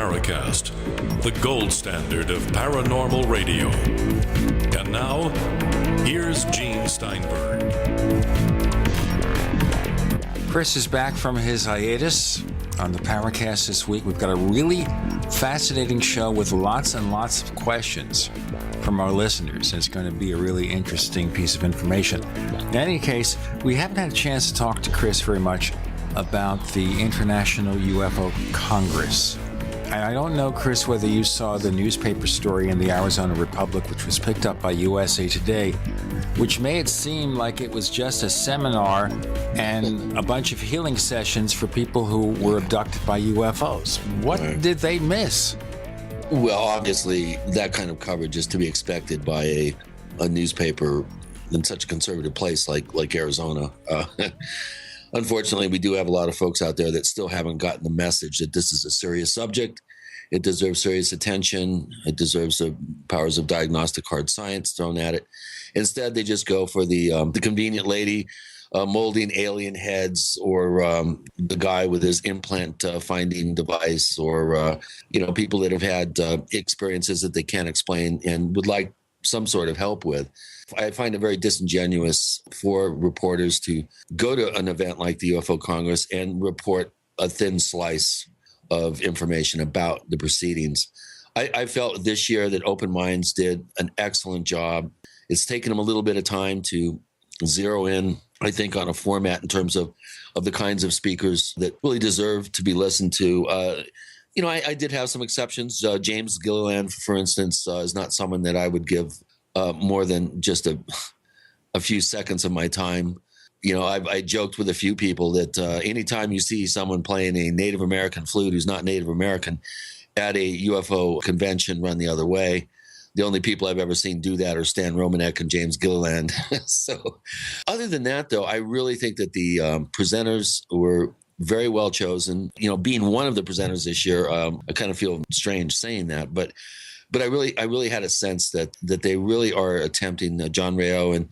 Paracast, the gold standard of paranormal radio. And now, here's Gene Steinberg. Chris is back from his hiatus on the Paracast this week. We've got a really fascinating show with lots and lots of questions from our listeners. It's going to be a really interesting piece of information. In any case, we haven't had a chance to talk to Chris very much about the International UFO Congress. I don't know, Chris, whether you saw the newspaper story in the Arizona Republic, which was picked up by USA Today, which made it seem like it was just a seminar and a bunch of healing sessions for people who were abducted by UFOs. What did they miss? Well, obviously, that kind of coverage is to be expected by a newspaper in such a conservative place like Arizona. Unfortunately, we do have a lot of folks out there that still haven't gotten the message that this is a serious subject. It deserves serious attention. It deserves the powers of diagnostic hard science thrown at it. Instead, they just go for the convenient lady molding alien heads, or the guy with his implant finding device, or people that have had experiences that they can't explain and would like some sort of help with. I find it very disingenuous for reporters to go to an event like the UFO Congress and report a thin slice of information about the proceedings. I felt this year that Open Minds did an excellent job. It's taken them a little bit of time to zero in, I think, on a format in terms of the kinds of speakers that really deserve to be listened to. I did have some exceptions. James Gilliland, for instance, is not someone that I would give more than just a few seconds of my time. I joked with a few people that anytime you see someone playing a Native American flute who's not Native American at a UFO convention run the other way, the only people I've ever seen do that are Stan Romanek and James Gilliland. So other than that, though, I really think that the presenters were very well chosen. Being one of the presenters this year, I kind of feel strange saying that, but I really had a sense that they really are attempting, John Rayo and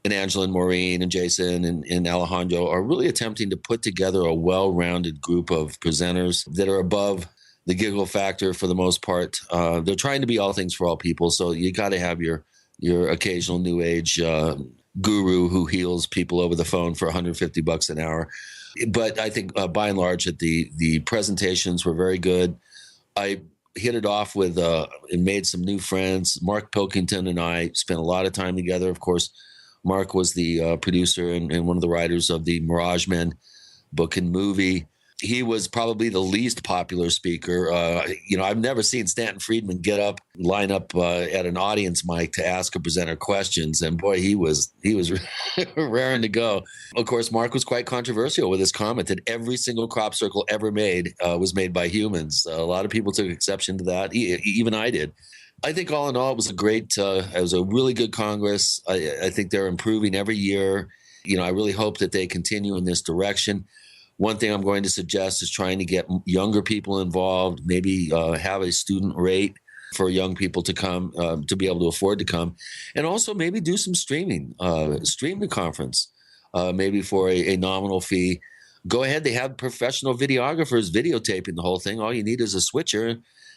Angela and Maureen and Jason and Alejandro are really attempting to put together a well-rounded group of presenters that are above the giggle factor for the most part. They're trying to be all things for all people, so you got to have your occasional new age guru who heals people over the phone for $150 an hour. But I think by and large that the presentations were very good. I hit it off with and made some new friends. Mark Pilkington and I spent a lot of time together. Of course, Mark was the producer and one of the writers of the Mirage Men book and movie. He was probably the least popular speaker. I've never seen Stanton Friedman get up, line up at an audience mic to ask a presenter questions. And boy, he was raring to go. Of course, Mark was quite controversial with his comment that every single crop circle ever made was made by humans. A lot of people took exception to that. Even I did. I think all in all, it was a really good Congress. I think they're improving every year. I really hope that they continue in this direction. One thing I'm going to suggest is trying to get younger people involved, maybe have a student rate for young people to come, to be able to afford to come, and also maybe do some streaming, stream the conference, maybe for a nominal fee. Go ahead. They have professional videographers videotaping the whole thing. All you need is a switcher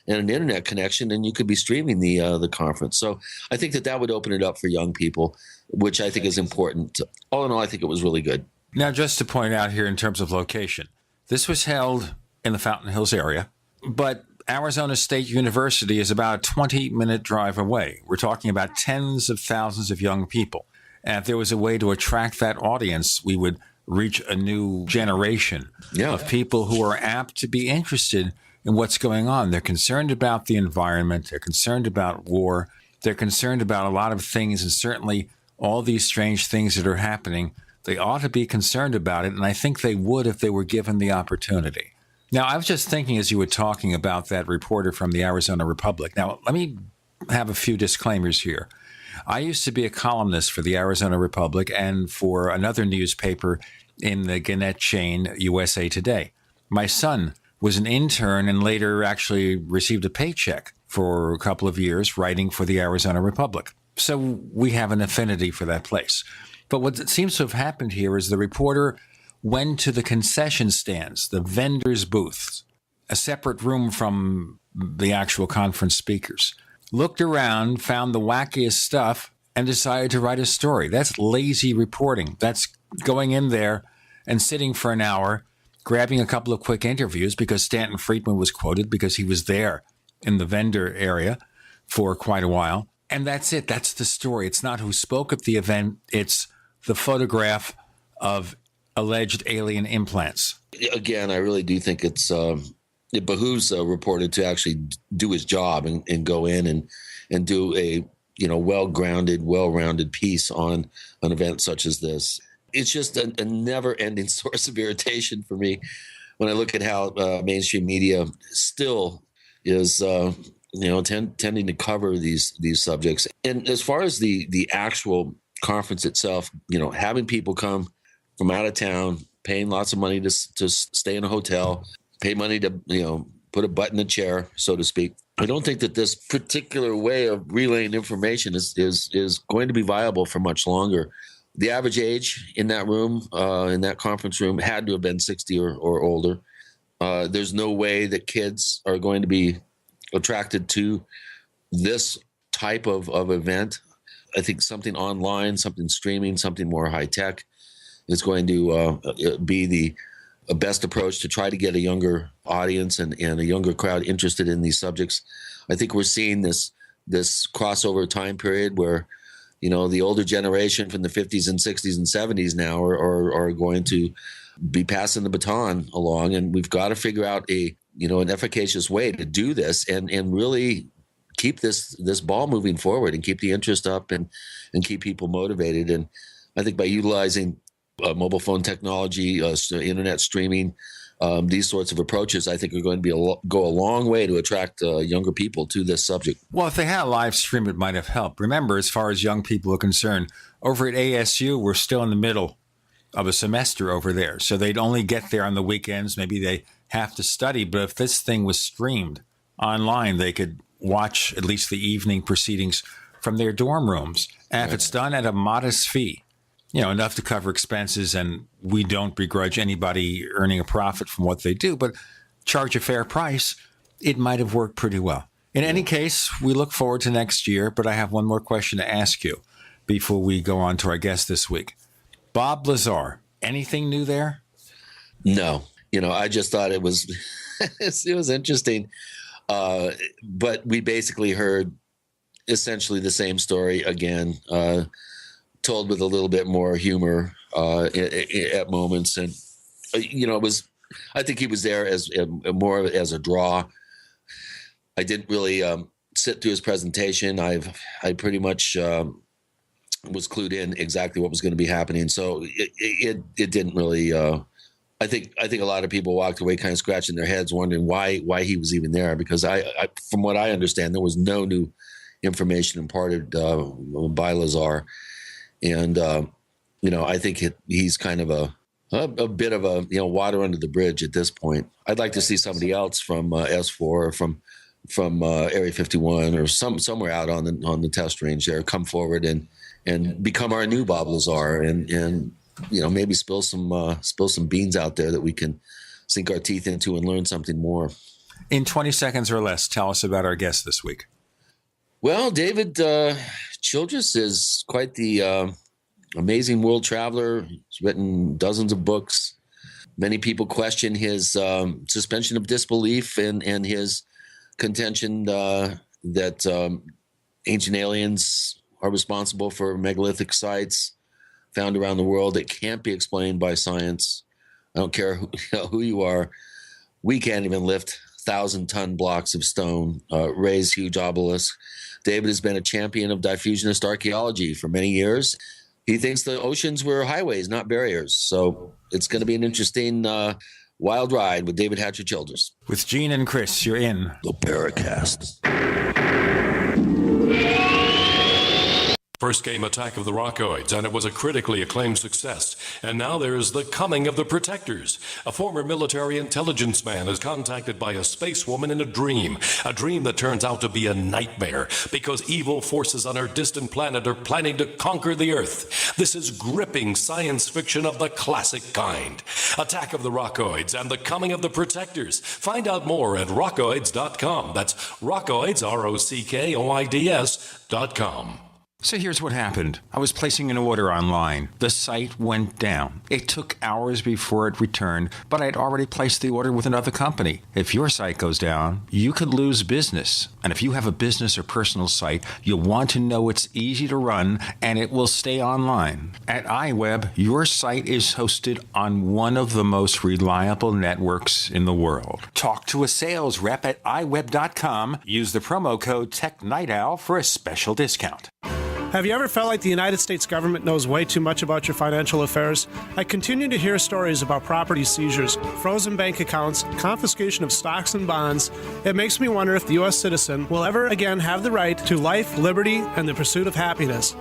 and an internet connection, and you could be streaming the conference. So I think that would open it up for young people, which I think is important. All in all, I think it was really good. Now, just to point out here in terms of location, this was held in the Fountain Hills area, but Arizona State University is about a 20-minute drive away. We're talking about tens of thousands of young people. And if there was a way to attract that audience, we would reach a new generation of people who are apt to be interested in what's going on. They're concerned about the environment. They're concerned about war. They're concerned about a lot of things, and certainly all these strange things that are happening. They ought to be concerned about it, and I think they would if they were given the opportunity. Now, I was just thinking as you were talking about that reporter from the Arizona Republic. Now, let me have a few disclaimers here. I used to be a columnist for the Arizona Republic and for another newspaper in the Gannett chain, USA Today. My son was an intern and later actually received a paycheck for a couple of years writing for the Arizona Republic. So we have an affinity for that place. But what seems to have happened here is the reporter went to the concession stands, the vendors' booths, a separate room from the actual conference speakers. Looked around, found the wackiest stuff, and decided to write a story. That's lazy reporting. That's going in there and sitting for an hour, grabbing a couple of quick interviews because Stanton Friedman was quoted because he was there in the vendor area for quite a while. And that's it. That's the story. It's not who spoke at the event. It's the photograph of alleged alien implants. Again, I really do think it behooves a reporter to actually do his job and go in and do a well-grounded, well-rounded piece on an event such as this. It's just a never-ending source of irritation for me when I look at how mainstream media still is, tending to cover these subjects. And as far as the actual conference itself, having people come from out of town, paying lots of money to stay in a hotel, pay money to put a butt in the chair, so to speak. I don't think that this particular way of relaying information is going to be viable for much longer. The average age in that room, in that conference room, had to have been 60 or older. There's no way that kids are going to be attracted to this type of event. I think something online, something streaming, something more high tech is going to be the best approach to try to get a younger audience and a younger crowd interested in these subjects. I think we're seeing this crossover time period where, the older generation from the 50s and 60s and 70s now are going to be passing the baton along, and we've got to figure out an efficacious way to do this and really keep this ball moving forward and keep the interest up and keep people motivated. And I think by utilizing mobile phone technology, internet streaming, these sorts of approaches, I think are going to go a long way to attract younger people to this subject. Well, if they had a live stream, it might have helped. Remember, as far as young people are concerned, over at ASU, we're still in the middle of a semester over there. So they'd only get there on the weekends. Maybe they have to study. But if this thing was streamed online, they could watch at least the evening proceedings from their dorm rooms. And if it's done at a modest fee, enough to cover expenses, and we don't begrudge anybody earning a profit from what they do, but charge a fair price, it might have worked pretty well. In any case, we look forward to next year, but I have one more question to ask you before we go on to our guest this week. Bob Lazar, anything new there? No. I just thought it was it was interesting. But we basically heard essentially the same story again, told with a little bit more humor at moments. And, it was, I think he was there as more as a draw. I didn't really sit through his presentation. I pretty much was clued in exactly what was going to be happening. So it didn't really, I think a lot of people walked away kind of scratching their heads wondering why he was even there, because I from what I understand, there was no new information imparted by Lazar. And, I think he's kind of a bit of a, water under the bridge at this point. I'd like to see somebody else from S4 or from Area 51 or somewhere out on the test range there come forward and become our new Bob Lazar and maybe spill some beans out there that we can sink our teeth into and learn something more. In 20 seconds or less, tell us about our guest this week. Well, David Childress is quite the amazing world traveler. He's written dozens of books. Many people question his suspension of disbelief and his contention that ancient aliens are responsible for megalithic sites found around the world that can't be explained by science. I don't care who you are. We can't even lift 1,000-ton blocks of stone, raise huge obelisks. David has been a champion of diffusionist archaeology for many years. He thinks the oceans were highways, not barriers. So it's going to be an interesting wild ride with David Hatcher Childress. With Gene and Chris, you're in The Paracast. First came Attack of the Rockoids, and it was a critically acclaimed success. And now there's The Coming of the Protectors. A former military intelligence man is contacted by a space woman in a dream that turns out to be a nightmare because evil forces on her distant planet are planning to conquer the Earth. This is gripping science fiction of the classic kind. Attack of the Rockoids and the Coming of the Protectors. Find out more at rockoids.com. That's Rockoids, ROCKOIDS.com. So here's what happened. I was placing an order online. The site went down. It took hours before it returned, but I'd already placed the order with another company. If your site goes down, you could lose business. And if you have a business or personal site, you'll want to know it's easy to run and it will stay online. At iWeb, your site is hosted on one of the most reliable networks in the world. Talk to a sales rep at iWeb.com. Use the promo code TechNightOwl for a special discount. Have you ever felt like the United States government knows way too much about your financial affairs? I continue to hear stories about property seizures, frozen bank accounts, confiscation of stocks and bonds. It makes me wonder if the U.S. citizen will ever again have the right to life, liberty, and the pursuit of happiness.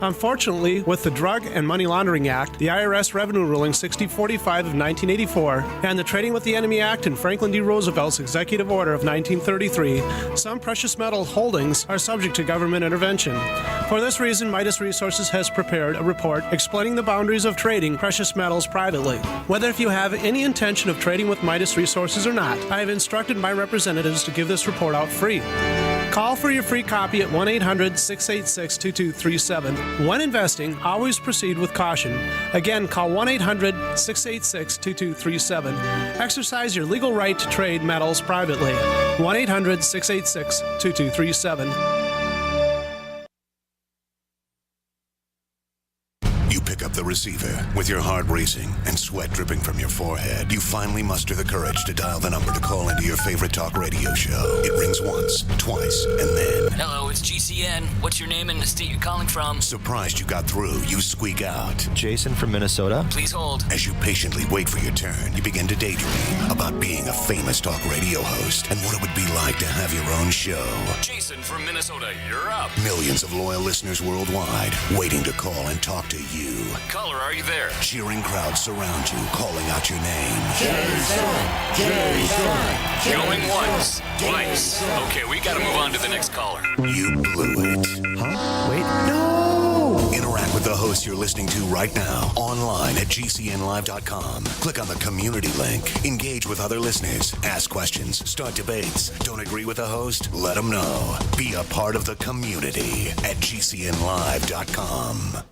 Unfortunately, with the Drug and Money Laundering Act, the IRS Revenue Ruling 6045 of 1984, and the Trading with the Enemy Act and Franklin D. Roosevelt's Executive Order of 1933, some precious metal holdings are subject to government intervention. For this reason, Midas Resources has prepared a report explaining the boundaries of trading precious metals privately. Whether if you have any intention of trading with Midas Resources or not, I have instructed my representatives to give this report out free. Call for your free copy at 1-800-686-2237. When investing, always proceed with caution. Again, call 1-800-686-2237. Exercise your legal right to trade metals privately. 1-800-686-2237. You pick up the receiver. With your heart racing and sweat dripping from your forehead, you finally muster the courage to dial the number to call into your favorite talk radio show. It rings once, twice, and then... Hello, it's GCN. What's your name and the state you're calling from? Surprised you got through, you squeak out. Jason from Minnesota. Please hold. As you patiently wait for your turn, you begin to daydream about being a famous talk radio host and what it would be like to have your own show. Jason from Minnesota, you're up. Millions of loyal listeners worldwide waiting to call and talk to you. Caller, are you there? Cheering crowds surround you, calling out your name. Jason! Going once, twice. Okay, we gotta move on to the next caller. You blew it. Huh? Wait, no! Interact with the host you're listening to right now, online at GCNlive.com. Click on the community link. Engage with other listeners. Ask questions. Start debates. Don't agree with the host? Let them know. Be a part of the community at GCNlive.com.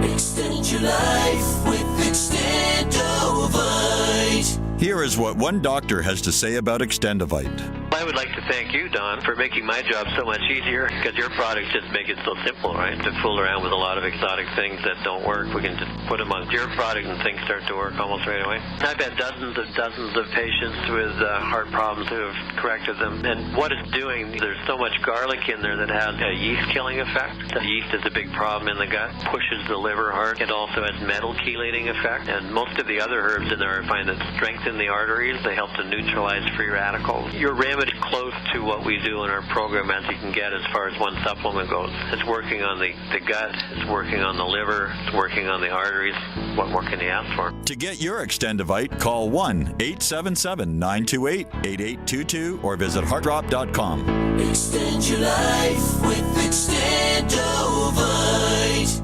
Extend your life with Extendovite. Here is what one doctor has to say about Extendovite. I would like to thank you, Don, for making my job so much easier, because your products just make it so simple, right? To fool around with a lot of exotic things that don't work, we can just put them on your product and things start to work almost right away. I've had dozens of patients with heart problems who have corrected them, and what it's doing, there's so much garlic in there that has a yeast-killing effect. The yeast is a big problem in the gut, pushes the liver hard. It also has metal chelating effect, and most of the other herbs in there I find that strengthen the arteries. They help to neutralize free radicals. Your remedy close to what we do in our program as you can get as far as one supplement goes. It's working on the gut, it's working on the liver, it's working on the arteries. What more can you ask for? To get your Extendovite, call 1-877-928-8822 or visit heartdrop.com. Extend your life with Extendovite.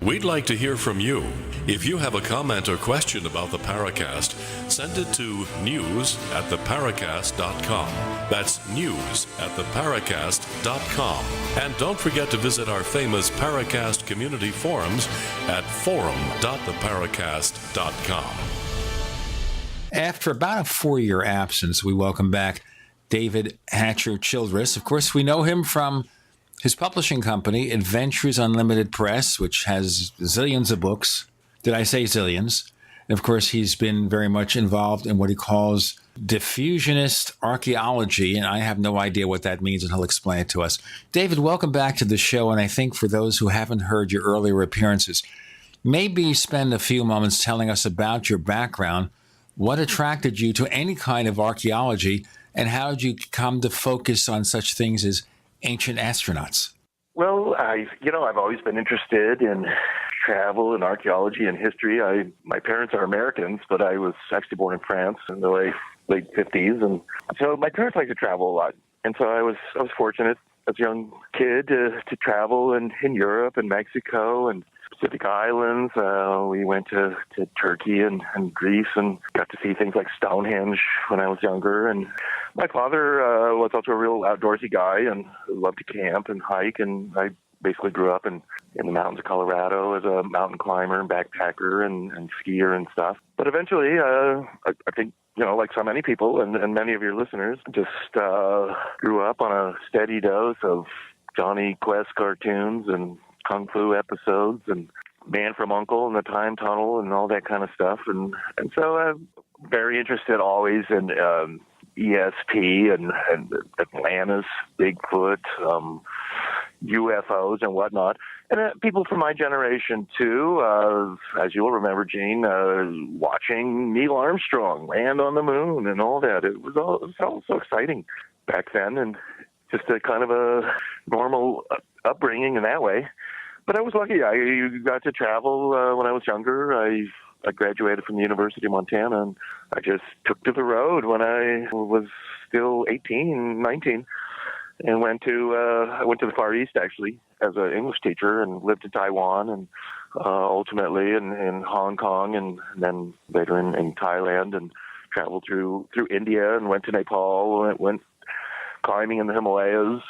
We'd like to hear from you. If you have a comment or question about the Paracast, send it to news@theparacast.com. That's news@theparacast.com. And don't forget to visit our famous Paracast community forums at forum.theparacast.com. After about a 4-year absence, we welcome back David Hatcher Childress. Of course, we know him from his publishing company, Adventures Unlimited Press, which has zillions of books. Did I say zillions? And of course, he's been very much involved in what he calls diffusionist archaeology, and I have no idea what that means, and he'll explain it to us. David, welcome back to the show, and I think for those who haven't heard your earlier appearances, maybe spend a few moments telling us about your background, what attracted you to any kind of archaeology, and how did you come to focus on such things as ancient astronauts? Well, I've always been interested in travel and archaeology and history. My parents are Americans, but I was actually born in France in the late 50s, and so my parents like to travel a lot. And so I was fortunate as a young kid to travel in Europe and Mexico and Pacific Islands. We went to Turkey and Greece and got to see things like Stonehenge when I was younger. And my father was also a real outdoorsy guy and loved to camp and hike. And I basically grew up in the mountains of Colorado as a mountain climber and backpacker and skier and stuff. But eventually, I think, like so many people and many of your listeners, just grew up on a steady dose of Johnny Quest cartoons and Kung Fu episodes and Man from U.N.C.L.E. and the Time Tunnel and all that kind of stuff. And so I'm very interested always in ESP and Atlantis, Bigfoot, UFOs and whatnot. And people from my generation, too, as you'll remember, Gene, watching Neil Armstrong land on the moon and all that. It was all so exciting back then, and just a kind of a normal upbringing in that way. But I was lucky. I got to travel when I was younger. I graduated from the University of Montana, and I just took to the road when I was still 18, 19. And I went to the Far East, actually, as an English teacher, and lived in Taiwan and ultimately in Hong Kong, and then later in Thailand, and traveled through India and went to Nepal, went climbing in the Himalayas.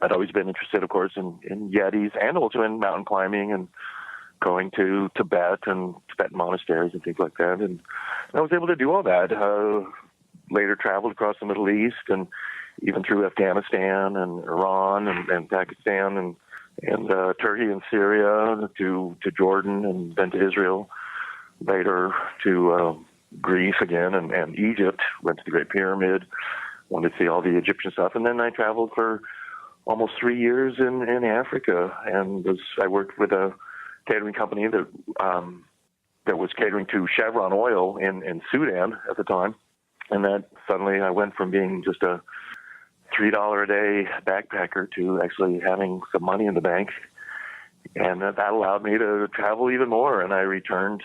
I'd always been interested, of course, in Yetis and also in mountain climbing and going to Tibet and Tibetan monasteries and things like that. And I was able to do all that. Later traveled across the Middle East and even through Afghanistan and Iran and Pakistan and Turkey and Syria to Jordan and then to Israel, later to Greece again and Egypt, went to the Great Pyramid, wanted to see all the Egyptian stuff. And then I traveled for almost 3 years in Africa, and I worked with a catering company that was catering to Chevron Oil in Sudan at the time. And that suddenly I went from being just a $3 a day backpacker to actually having some money in the bank. And that allowed me to travel even more. And I returned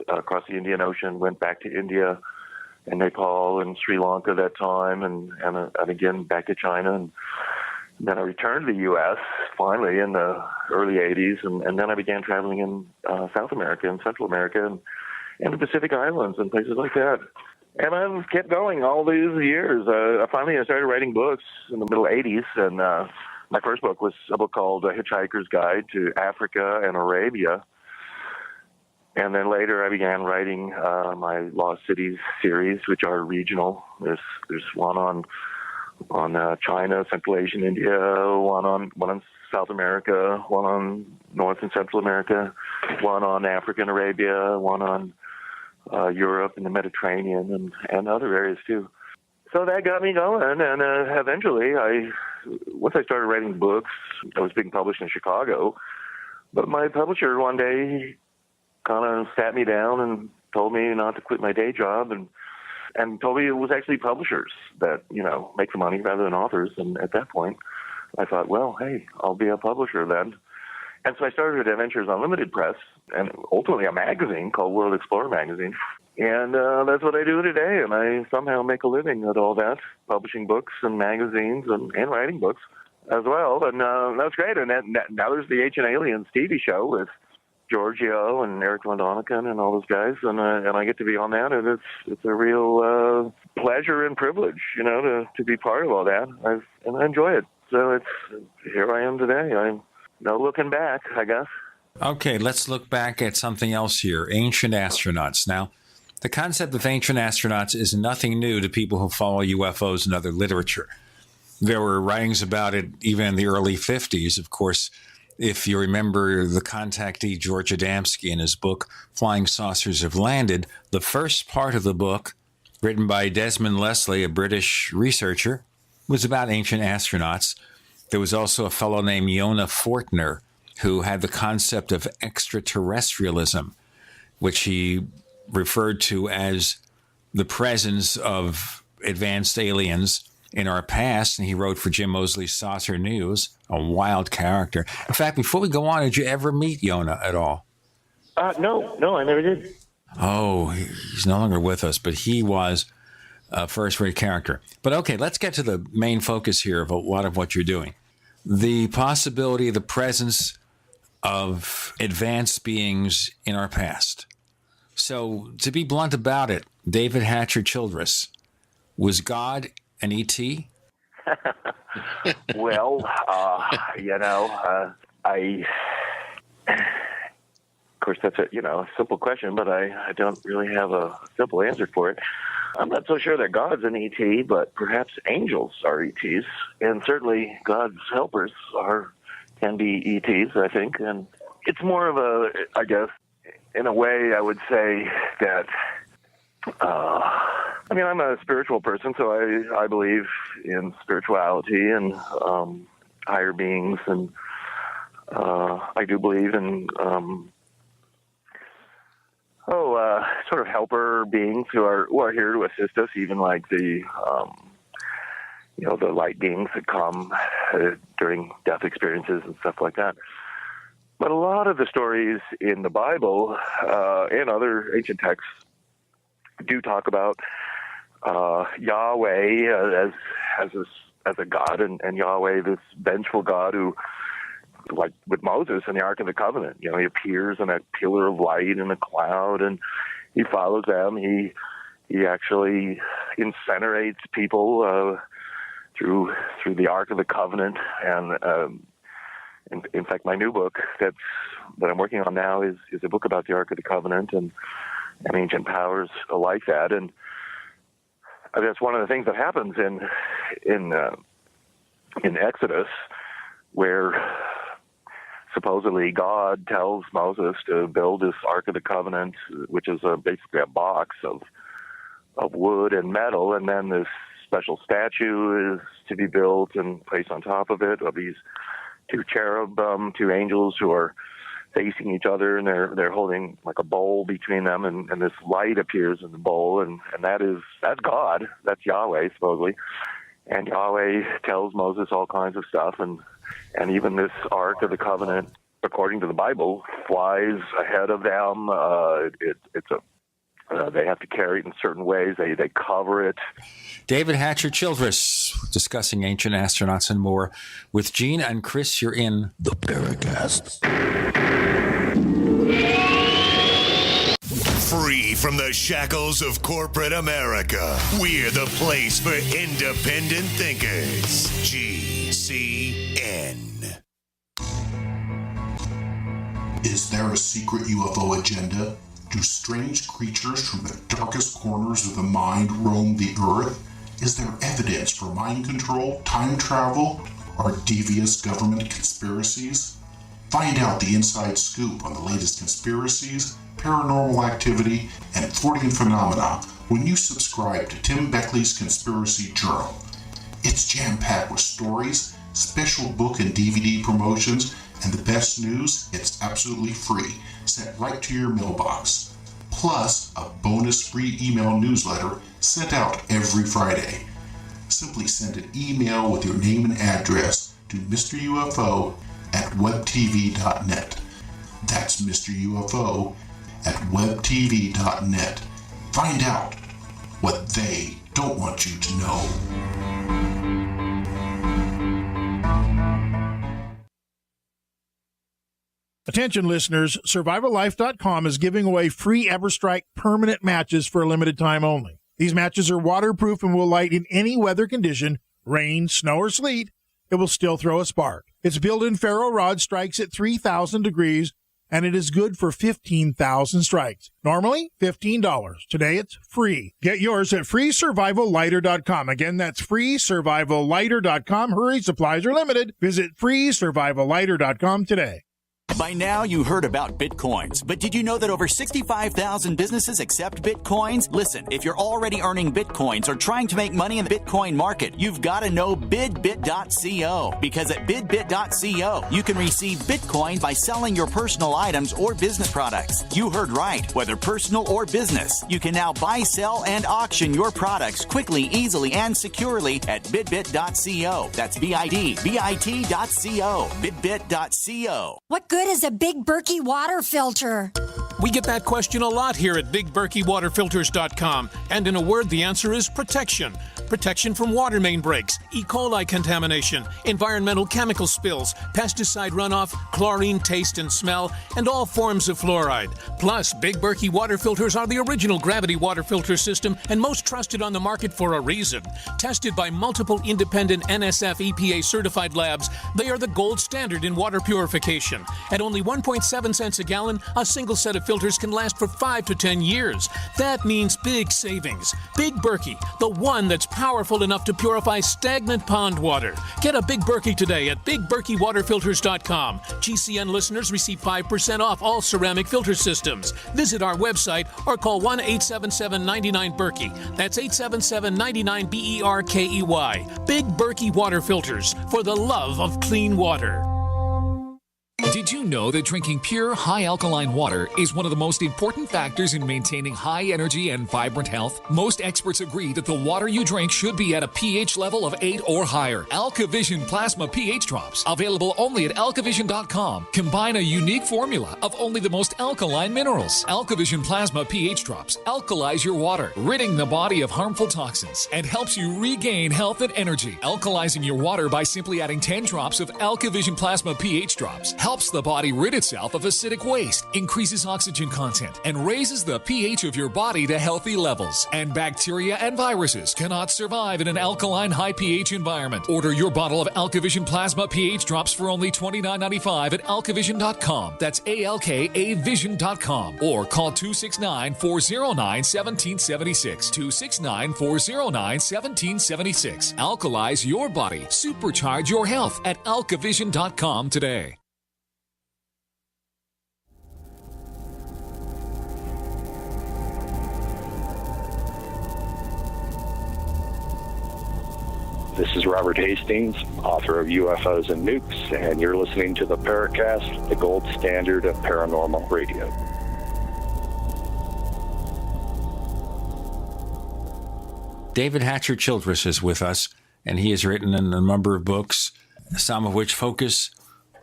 across the Indian Ocean, went back to India and Nepal and Sri Lanka that time, and again back to China. And then I returned to the U.S. finally in the early 80s. And then I began traveling in South America and Central America and the Pacific Islands and places like that. And I've kept going all these years. Finally, I started writing books in the middle 80s, and my first book was a book called A Hitchhiker's Guide to Africa and Arabia. And then later I began writing my Lost Cities series, which are regional. There's one on China, Central Asia, and India, one on South America, one on North and Central America, one on Africa and Arabia, one on Europe and the Mediterranean and other areas too. So that got me going, and eventually, once I started writing books, I was being published in Chicago, but my publisher one day kind of sat me down and told me not to quit my day job, and told me it was actually publishers that, make the money rather than authors. And at that point, I thought, well, hey, I'll be a publisher then. And so I started at Adventures Unlimited Press, and ultimately a magazine called World Explorer Magazine. And that's what I do today, and I somehow make a living at all that, publishing books and magazines and writing books as well. And that's great. And now there's the Ancient Aliens TV show with Giorgio and Eric Von Däniken and all those guys, and I get to be on that, and it's a real pleasure and privilege, to be part of all that. And I enjoy it. So here I am today. I'm no looking back, I guess. Okay, let's look back at something else here. Ancient astronauts. Now, the concept of ancient astronauts is nothing new to people who follow UFOs and other literature. There were writings about it even in the early 50s. Of course, if you remember the contactee George Adamski in his book, Flying Saucers Have Landed, the first part of the book, written by Desmond Leslie, a British researcher, was about ancient astronauts. There was also a fellow named Yona Fortner who had the concept of extraterrestrialism, which he referred to as the presence of advanced aliens in our past. And he wrote for Jim Mosley's Saucer News, a wild character. In fact, before we go on, did you ever meet Yona at all? No, I never did. Oh, he's no longer with us, but he was a first-rate character. But okay, let's get to the main focus here of a lot of what you're doing. the possibility of the presence of advanced beings in our past. So, to be blunt about it, David Hatcher Childress, was God an E.T.? Well, of course, that's a simple question, but I don't really have a simple answer for it. I'm not so sure that God's an ET, but perhaps angels are ETs, and certainly God's helpers can be ETs, I think. And it's more of I guess, in a way, I would say that. I'm a spiritual person, so I believe in spirituality and higher beings, and I do believe in sort of helper beings who are here to assist us, even like the the light beings that come during death experiences and stuff like that. But a lot of the stories in the Bible and other ancient texts do talk about Yahweh as a God, and Yahweh, this vengeful God who, like with Moses in the Ark of the Covenant, he appears in a pillar of light in a cloud, and he follows them. He actually incinerates people through the Ark of the Covenant, and in fact, my new book that I'm working on now is a book about the Ark of the Covenant and ancient powers like that. And that's one of the things that happens in Exodus, where supposedly God tells Moses to build this Ark of the Covenant, which is basically a box of wood and metal, and then this special statue is to be built and placed on top of it of these two cherubim, two angels who are facing each other, and they're holding like a bowl between them, and this light appears in the bowl, and that's God, that's Yahweh supposedly, and Yahweh tells Moses all kinds of stuff, and even this Ark of the Covenant, according to the Bible, flies ahead of them. They have to carry it in certain ways. They cover it. David Hatcher Childress, discussing ancient astronauts and more with Gene and Chris. You're in The Paracast. Free from the shackles of corporate America, we're the place for independent thinkers. GCN. Is there a secret UFO agenda? Do strange creatures from the darkest corners of the mind roam the earth? Is there evidence for mind control, time travel, or devious government conspiracies? Find out the inside scoop on the latest conspiracies, paranormal activity, and Fortean phenomena when you subscribe to Tim Beckley's Conspiracy Journal. It's jam-packed with stories, special book and DVD promotions, and the best news, it's absolutely free, sent right to your mailbox. Plus, a bonus free email newsletter sent out every Friday. Simply send an email with your name and address to Mr. UFO at webtv.net. That's Mr. UFO at webtv.net. Find out what they don't want you to know. Attention listeners, SurvivalLife.com is giving away free EverStrike permanent matches for a limited time only. These matches are waterproof and will light in any weather condition, rain, snow, or sleet. It will still throw a spark. Its built-in ferro rod strikes at 3,000 degrees, and it is good for 15,000 strikes. Normally, $15. Today, it's free. Get yours at freesurvivallighter.com. Again, that's freesurvivallighter.com. Hurry, supplies are limited. Visit freesurvivallighter.com today. By now, you heard about Bitcoins, but did you know that over 65,000 businesses accept Bitcoins? Listen, if you're already earning Bitcoins or trying to make money in the Bitcoin market, you've got to know bidbit.co, because at bidbit.co, you can receive Bitcoin by selling your personal items or business products. You heard right. Whether personal or business, you can now buy, sell, and auction your products quickly, easily, and securely at bidbit.co. That's bidbit.co. Bidbit.co. What good is a Big Berkey water filter? We get that question a lot here at BigBerkeyWaterFilters.com, and in a word, the answer is protection. protection from water main breaks, E. coli contamination, environmental chemical spills, pesticide runoff, chlorine taste and smell, and all forms of fluoride. Plus, Big Berkey water filters are the original gravity water filter system and most trusted on the market for a reason. Tested by multiple independent NSF EPA certified labs, they are the gold standard in water purification. At only 1.7 cents a gallon, a single set of filters can last for 5 to 10 years. That means big savings. Big Berkey, the one that's powerful enough to purify stagnant pond water. Get a Big Berkey today at BigBerkeyWaterFilters.com. GCN listeners receive 5% off all ceramic filter systems. Visit our website or call 1-877-99-BERKEY. That's 877-99-BERKEY. Big Berkey Water Filters, for the love of clean water. Did you know that drinking pure, high alkaline water is one of the most important factors in maintaining high energy and vibrant health? Most experts agree that the water you drink should be at a pH level of 8 or higher. AlkaVision Plasma pH Drops, available only at alkavision.com, combine a unique formula of only the most alkaline minerals. AlkaVision Plasma pH Drops alkalize your water, ridding the body of harmful toxins, and helps you regain health and energy. Alkalizing your water by simply adding 10 drops of AlkaVision Plasma pH Drops helps the body rid itself of acidic waste, increases oxygen content, and raises the pH of your body to healthy levels. And bacteria and viruses cannot survive in an alkaline high pH environment. Order your bottle of AlkaVision Plasma pH Drops for only $29.95 at alkavision.com. That's ALKAvision.com. Or call 269-409-1776. 269-409-1776. Alkalize your body. Supercharge your health at alkavision.com today. This is Robert Hastings, author of UFOs and Nukes, and you're listening to the Paracast, the gold standard of paranormal radio. David Hatcher Childress is with us, and he has written a number of books, some of which focus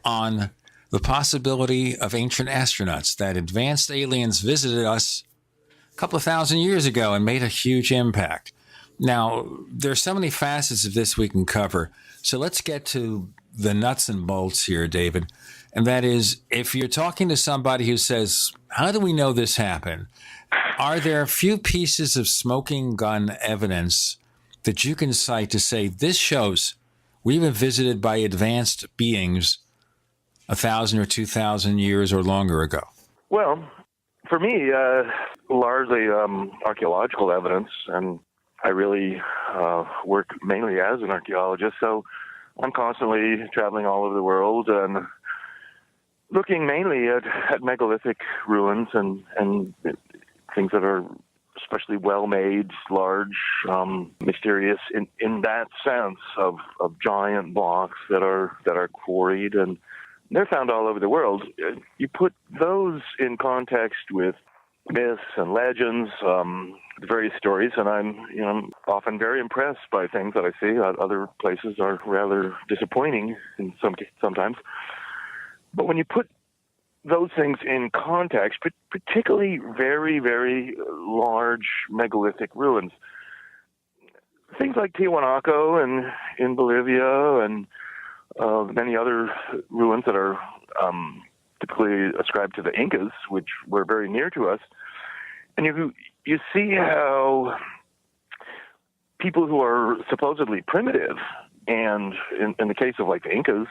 on the possibility of ancient astronauts, that advanced aliens visited us a couple of thousand years ago and made a huge impact. Now, there's so many facets of this we can cover. So let's get to the nuts and bolts here, David. And that is, if you're talking to somebody who says, how do we know this happened? Are there a few pieces of smoking gun evidence that you can cite to say, this shows we've been visited by advanced beings 1,000 or 2,000 years or longer ago? Well, for me, largely archaeological evidence, and I really work mainly as an archaeologist, so I'm constantly traveling all over the world and looking mainly at megalithic ruins and things that are especially well-made, large, mysterious in that sense of giant blocks that are quarried, and they're found all over the world. You put those in context with myths and legends, various stories, and I'm often very impressed by things that I see. Other places are rather disappointing sometimes. But when you put those things in context, particularly very, very large megalithic ruins, things like Tiwanaku and in Bolivia and many other ruins that are typically ascribed to the Incas, which were very near to us, and you see how people who are supposedly primitive, and in the case of like the Incas,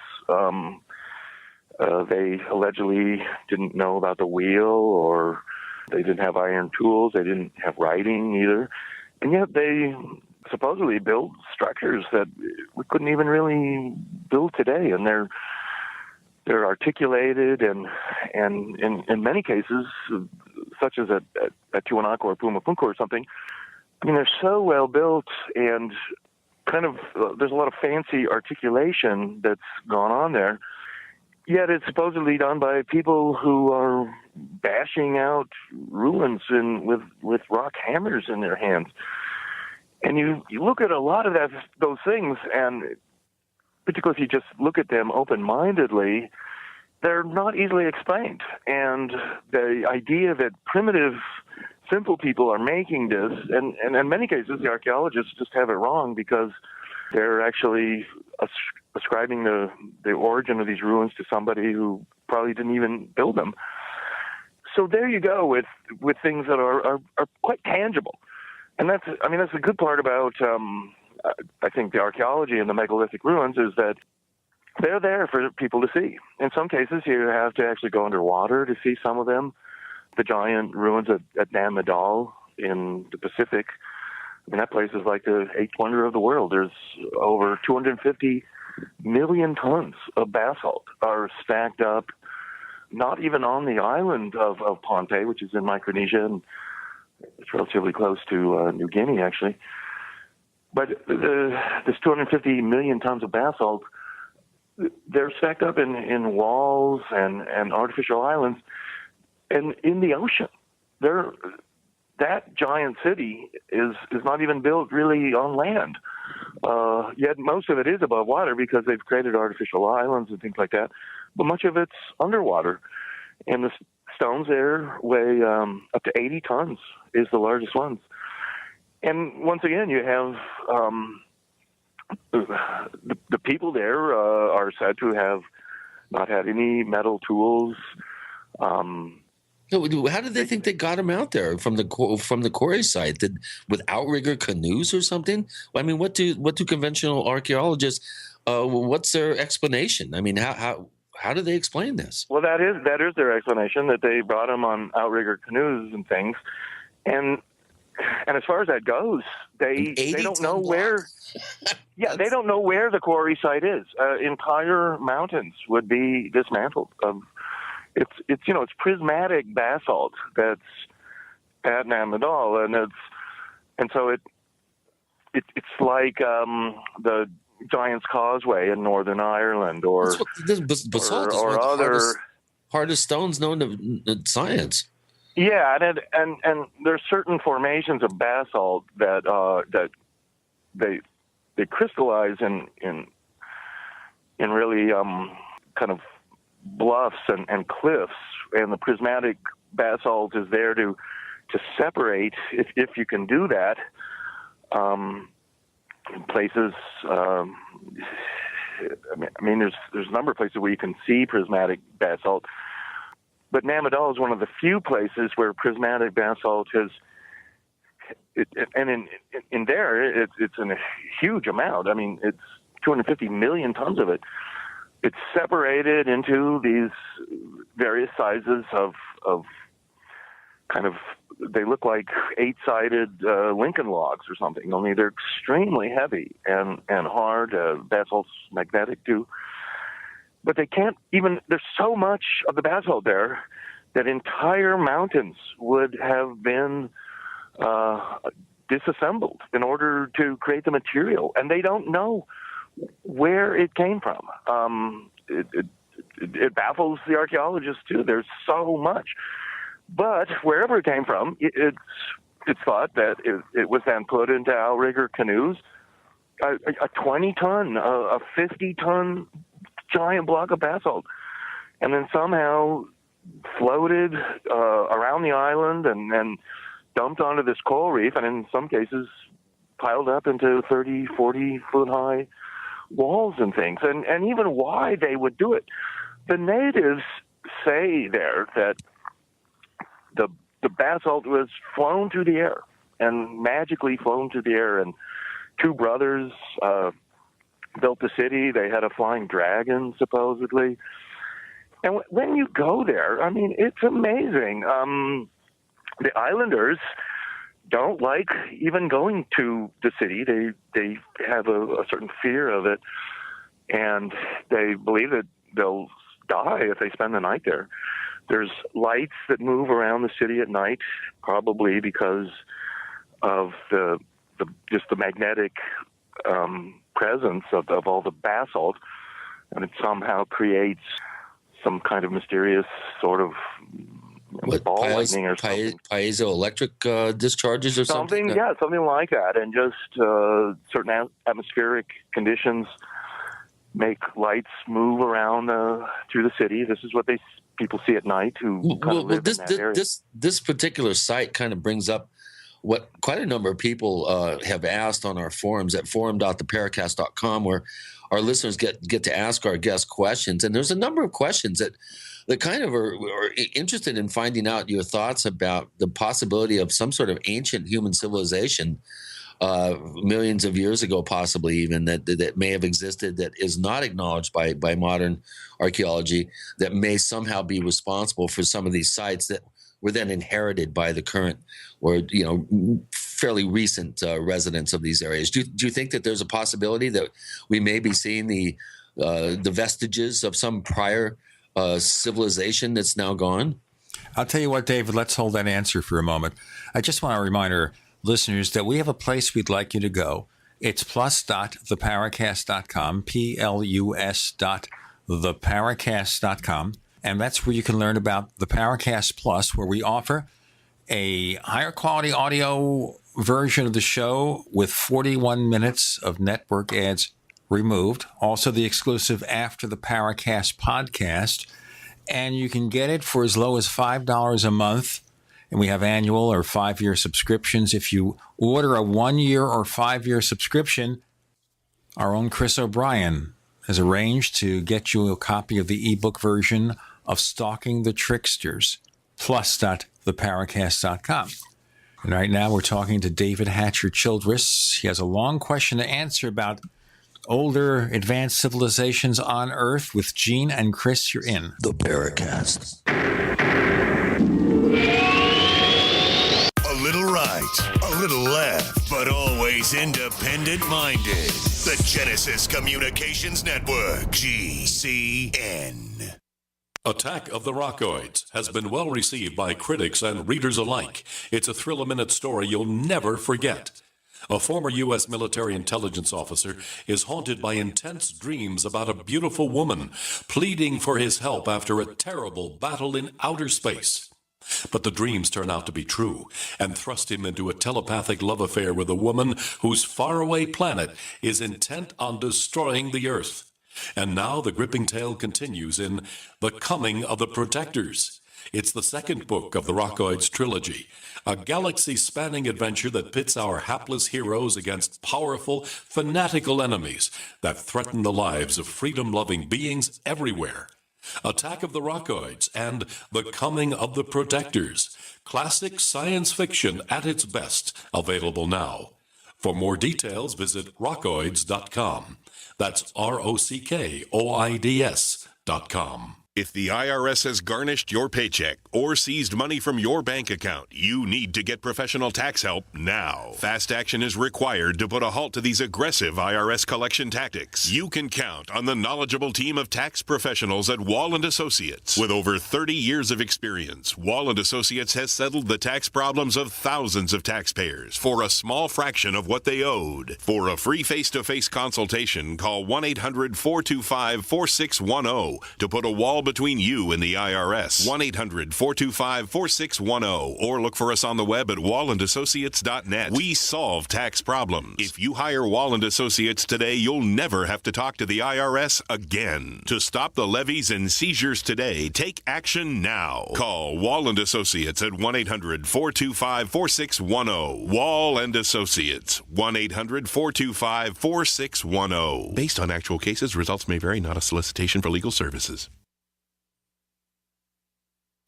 they allegedly didn't know about the wheel, or they didn't have iron tools, they didn't have writing either, and yet they supposedly built structures that we couldn't even really build today, and they're articulated, and in many cases, such as at Tiwanaku or Pumapunku or something, I mean, they're so well built, and kind of there's a lot of fancy articulation that's gone on there. Yet it's supposedly done by people who are bashing out ruins with rock hammers in their hands. And you look at a lot of those things, and particularly if you just look at them open-mindedly, they're not easily explained. And the idea that primitive simple people are making this, and in many cases, the archaeologists just have it wrong because they're actually ascribing the origin of these ruins to somebody who probably didn't even build them. So there you go with things that are quite tangible, and that's the good part about I think the archaeology and the megalithic ruins is that they're there for people to see. In some cases, you have to actually go underwater to see some of them. The giant ruins at Nam Madol in the Pacific, I mean, that place is like the eighth wonder of the world. There's over 250 million tons of basalt are stacked up, not even on the island of Ponte, which is in Micronesia, and it's relatively close to New Guinea, actually. But this 250 million tons of basalt, they're stacked up in walls and artificial islands, and in the ocean. That giant city is not even built really on land. Yet most of it is above water because they've created artificial islands and things like that. But much of it's underwater. And the stones there weigh up to 80 tons is the largest ones. And once again, you have the people there are said to have not had any metal tools. How did they think they got him out there from the quarry site? With outrigger canoes or something? I mean, what do conventional archaeologists? What's their explanation? I mean, how do they explain this? Well, that is their explanation, that they brought him on outrigger canoes and things, and as far as that goes, they don't know where. Yeah, they don't know where the quarry site is. Entire mountains would be dismantled. It's prismatic basalt that's at Nam Madol, and so it's like the Giant's Causeway in Northern Ireland, or basalt is or one of the other hardest stones known to science. Yeah, and there's certain formations of basalt that they crystallize in really kind of bluffs and cliffs, and the prismatic basalt is there to separate, if you can do that, places. I mean, there's a number of places where you can see prismatic basalt, but Nam Madol is one of the few places where prismatic basalt has. And in there, it's in a huge amount. I mean, it's 250 million tons of it. It's separated into these various sizes of kind of, they look like 8-sided Lincoln logs or something, only they're extremely heavy and hard. Basalt's magnetic too. But they can't even, there's so much of the basalt there that entire mountains would have been disassembled in order to create the material. And they don't know where it came from. It baffles the archaeologists too. There's so much, but wherever it came from, it's thought that it was then put into outrigger canoes. A 20-ton, a 50-ton giant block of basalt, and then somehow floated around the island and then dumped onto this coral reef, and in some cases piled up into 30, 40-foot high walls and things. And even why they would do it. The natives say there that the basalt was flown through the air, and magically flown through the air, and two brothers built the city. They had a flying dragon, supposedly. And when you go there, I mean, it's amazing. The islanders don't like even going to the city. They have a certain fear of it, and they believe that they'll die if they spend the night there. There's lights that move around the city at night, probably because of the magnetic presence of all the basalt, and it somehow creates some kind of mysterious sort of ball lightning or something. Piezoelectric discharges or something? Yeah, something like that. And just certain atmospheric conditions make lights move around through the city. This is what people see at night who kind of live in that area. This particular site kind of brings up what quite a number of people have asked on our forums at forum.theparacast.com, where our listeners get to ask our guests questions. And there's a number of questions that kind of are interested in finding out your thoughts about the possibility of some sort of ancient human civilization millions of years ago, possibly even, that may have existed, that is not acknowledged by modern archaeology, that may somehow be responsible for some of these sites that were then inherited by the current or fairly recent residents of these areas. Do you think that there's a possibility that we may be seeing the vestiges of some prior civilization that's now gone? I'll tell you what, David, let's hold that answer for a moment. I just want to remind our listeners that we have a place we'd like you to go. It's plus.theparacast.com, plus.theparacast.com. And that's where you can learn about the Paracast Plus, where we offer a higher quality audio version of the show with 41 minutes of network ads removed. Also, the exclusive After the Paracast podcast. And you can get it for as low as $5 a month. And we have annual or 5-year subscriptions. If you order a 1-year or 5-year subscription, our own Chris O'Brien has arranged to get you a copy of the ebook version of Stalking the Tricksters, plus.theparacast.com. And right now we're talking to David Hatcher Childress. He has a long question to answer about older advanced civilizations on Earth with Gene and Chris. You're in the Paracast. A little right, a little left, but always independent-minded. The Genesis Communications Network, GCN. Attack of the Rockoids has been well received by critics and readers alike. It's a thrill-a-minute story you'll never forget. A former U.S. military intelligence officer is haunted by intense dreams about a beautiful woman pleading for his help after a terrible battle in outer space. But the dreams turn out to be true and thrust him into a telepathic love affair with a woman whose faraway planet is intent on destroying the Earth. And now the gripping tale continues in The Coming of the Protectors. It's the second book of the Rockoids trilogy, a galaxy-spanning adventure that pits our hapless heroes against powerful, fanatical enemies that threaten the lives of freedom-loving beings everywhere. Attack of the Rockoids and The Coming of the Protectors, classic science fiction at its best, available now. For more details, visit rockoids.com. That's ROCKOIDS.com. If the IRS has garnished your paycheck or seized money from your bank account, you need to get professional tax help now. Fast action is required to put a halt to these aggressive IRS collection tactics. You can count on the knowledgeable team of tax professionals at Wall & Associates. With over 30 years of experience, Wall & Associates has settled the tax problems of thousands of taxpayers for a small fraction of what they owed. For a free face-to-face consultation, call 1-800-425-4610 to put a wall between you and the IRS. 1-800-425-4610 or look for us on the web at wallandassociates.net. We solve tax problems. If you hire Wall & Associates today, you'll never have to talk to the IRS again. To stop the levies and seizures today, take action now. Call Wall & Associates at 1-800-425-4610. Wall & Associates, 1-800-425-4610. Based on actual cases, results may vary, not a solicitation for legal services.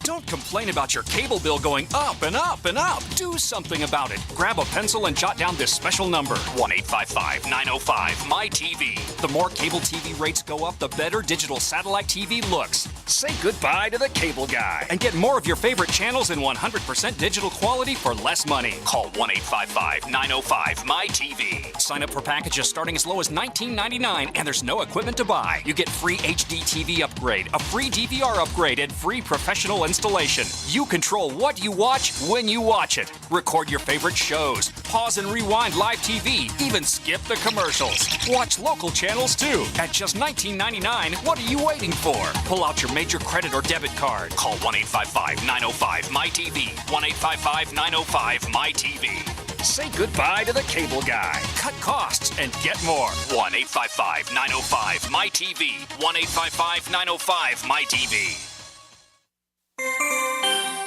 Don't complain about your cable bill going up and up and up. Do something about it. Grab a pencil and jot down this special number, 1-855-905-MY-TV. The more cable TV rates go up, the better digital satellite TV looks. Say goodbye to the cable guy and get more of your favorite channels in 100% digital quality for less money. Call 1-855-905-MY-TV. Sign up for packages starting as low as $19.99, and there's no equipment to buy. You get free HD TV upgrade, a free DVR upgrade, and free professional installation. You control what you watch when you watch it. Record your favorite shows, pause and rewind live TV, even skip the commercials. Watch local channels too. At just $19.99, what are you waiting for? Pull out your major credit or debit card. Call 1-855-905-MY-TV. 1-855-905-MY-TV. Say goodbye to the cable guy. Cut costs and get more. 1-855-905-MY-TV. 1-855-905-MY-TV.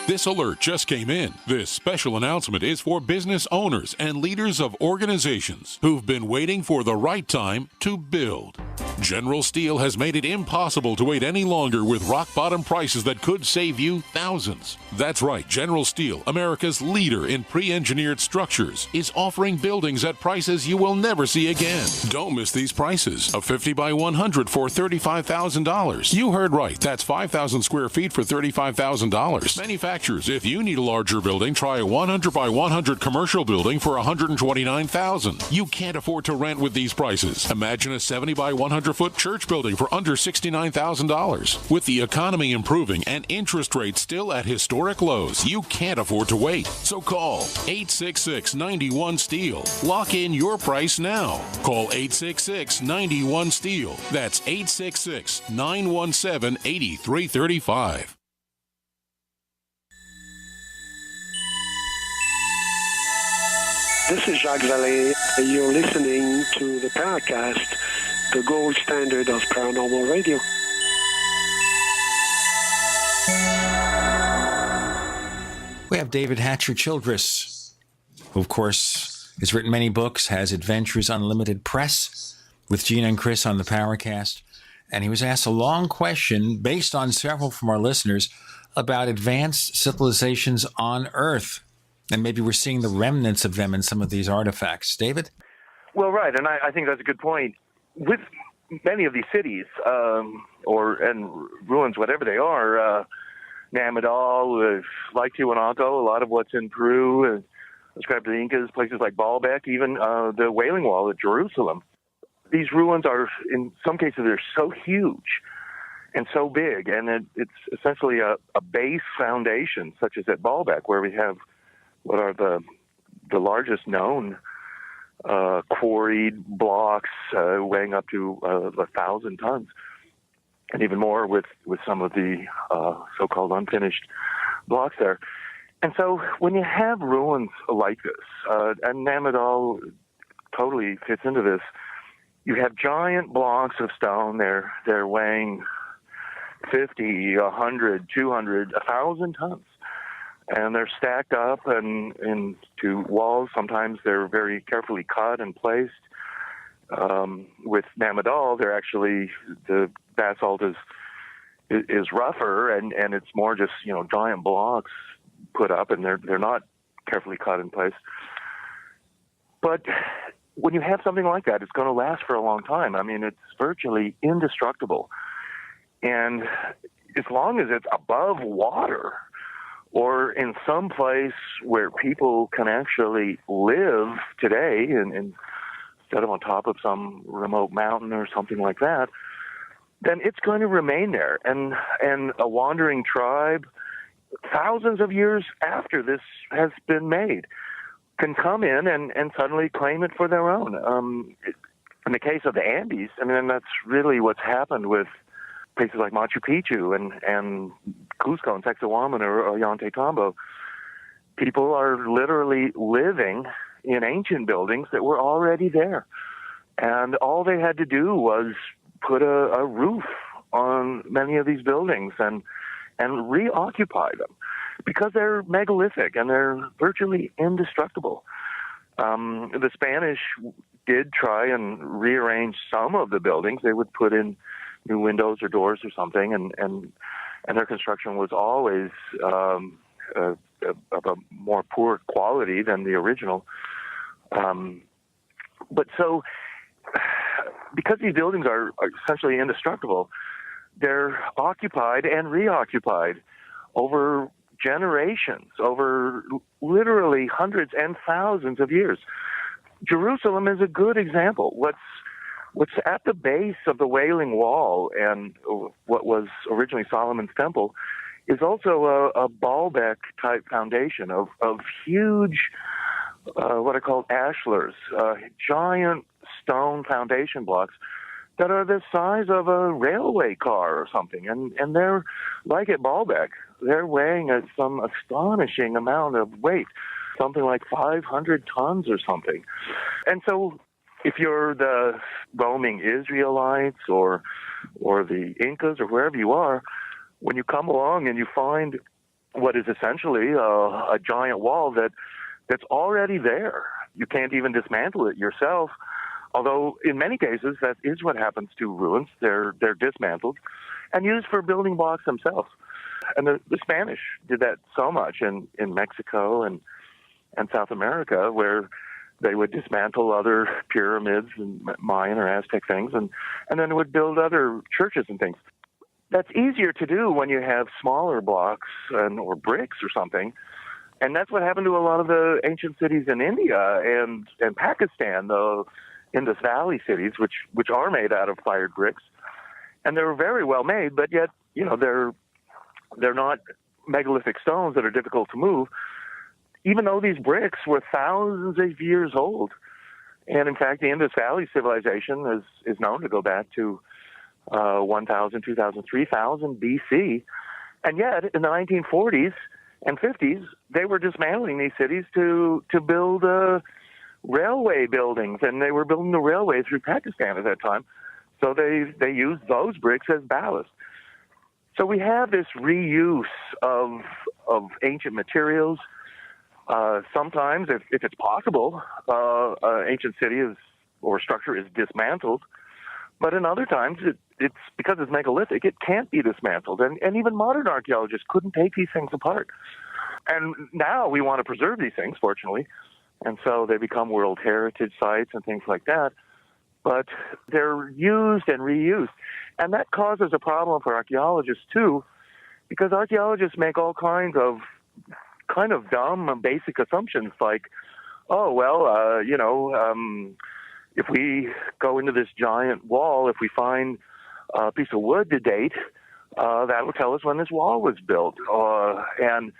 This alert just came in. This special announcement is for business owners and leaders of organizations who've been waiting for the right time to build. General Steel has made it impossible to wait any longer with rock-bottom prices that could save you thousands. That's right, General Steel, America's leader in pre-engineered structures, is offering buildings at prices you will never see again. Don't miss these prices. A 50 by 100 for $35,000. You heard right. That's 5,000 square feet for $35,000. Manufacturers, if you need a larger building, try a 100 by 100 commercial building for $129,000. You can't afford to rent with these prices. Imagine a 70 by 100-foot church building for under $69,000. With the economy improving and interest rates still at historic lows, you can't afford to wait. So call 866-91-STEEL. Lock in your price now. Call 866-91-STEEL. That's 866-917-8335. This is Jacques Vallée. You're listening to the Paracast, the gold standard of paranormal radio. We have David Hatcher Childress, who, of course, has written many books, has Adventures Unlimited Press with Gina and Chris on the Paracast. And he was asked a long question based on several from our listeners about advanced civilizations on Earth. And maybe we're seeing the remnants of them in some of these artifacts. David? Well, right, and I think that's a good point. With many of these cities, and ruins, whatever they are, Namadal, like Tiwanaku, a lot of what's in Peru, ascribed to the Incas, places like Baalbek, even the Wailing Wall at Jerusalem. These ruins are, in some cases, they're so huge and so big, and it's essentially a base foundation, such as at Baalbek, where we have what are the largest known quarried blocks weighing up to 1,000 tons, and even more with some of the so-called unfinished blocks there. And so when you have ruins like this, and Namadal totally fits into this, you have giant blocks of stone. They're weighing 50, 100, 200, 1,000 tons. And they're stacked up and into walls. Sometimes they're very carefully cut and placed. With Namadal, they're actually, the basalt is rougher and it's more just, giant blocks put up, and they're not carefully cut and placed. But when you have something like that, it's going to last for a long time. I mean, it's virtually indestructible. And as long as it's above water, or in some place where people can actually live today, and instead of on top of some remote mountain or something like that, then it's going to remain there. And a wandering tribe, thousands of years after this has been made, can come in and suddenly claim it for their own. In the case of the Andes, I mean, that's really what's happened with places like Machu Picchu and Cusco and Sacsayhuaman or Ollantaytambo. People are literally living in ancient buildings that were already there. And all they had to do was put a roof on many of these buildings and reoccupy them, because they're megalithic and they're virtually indestructible. The Spanish did try and rearrange some of the buildings. They would put in new windows or doors or something, and their construction was always of a more poor quality than the original. But so, because these buildings are essentially indestructible, they're occupied and reoccupied over generations, over literally hundreds and thousands of years. Jerusalem is a good example. What's at the base of the Wailing Wall and what was originally Solomon's Temple is also a Baalbek-type foundation of huge, what are called ashlars, giant stone foundation blocks that are the size of a railway car or something. And they're, like at Baalbek, they're weighing some astonishing amount of weight. something like 500 tons or something. And so if you're the roaming Israelites or the Incas or wherever you are, when you come along and you find what is essentially a giant wall that's already there, you can't even dismantle it yourself. Although in many cases that is what happens to ruins. They're dismantled and used for building blocks themselves. And the Spanish did that so much in Mexico and South America, where they would dismantle other pyramids and Mayan or Aztec things, and then would build other churches and things. That's easier to do when you have smaller blocks or bricks or something. And that's what happened to a lot of the ancient cities in India and Pakistan, the Indus Valley cities, which are made out of fired bricks. And they're very well made, but yet, they're not megalithic stones that are difficult to move, even though these bricks were thousands of years old. And in fact, the Indus Valley civilization is known to go back to 1,000, 2,000, 3,000 BC. And yet, in the 1940s and 50s, they were dismantling these cities to build railway buildings, and they were building the railway through Pakistan at that time. So they used those bricks as ballast. So we have this reuse of ancient materials. Sometimes, if it's possible, an ancient city or structure is dismantled. But in other times, it's because it's megalithic, it can't be dismantled. And even modern archaeologists couldn't take these things apart. And now we want to preserve these things, fortunately. And so they become World Heritage sites and things like that. But they're used and reused. And that causes a problem for archaeologists, too, because archaeologists make all kinds of kind of dumb and basic assumptions like, oh, well, if we go into this giant wall, if we find a piece of wood to date, that will tell us when this wall was built. And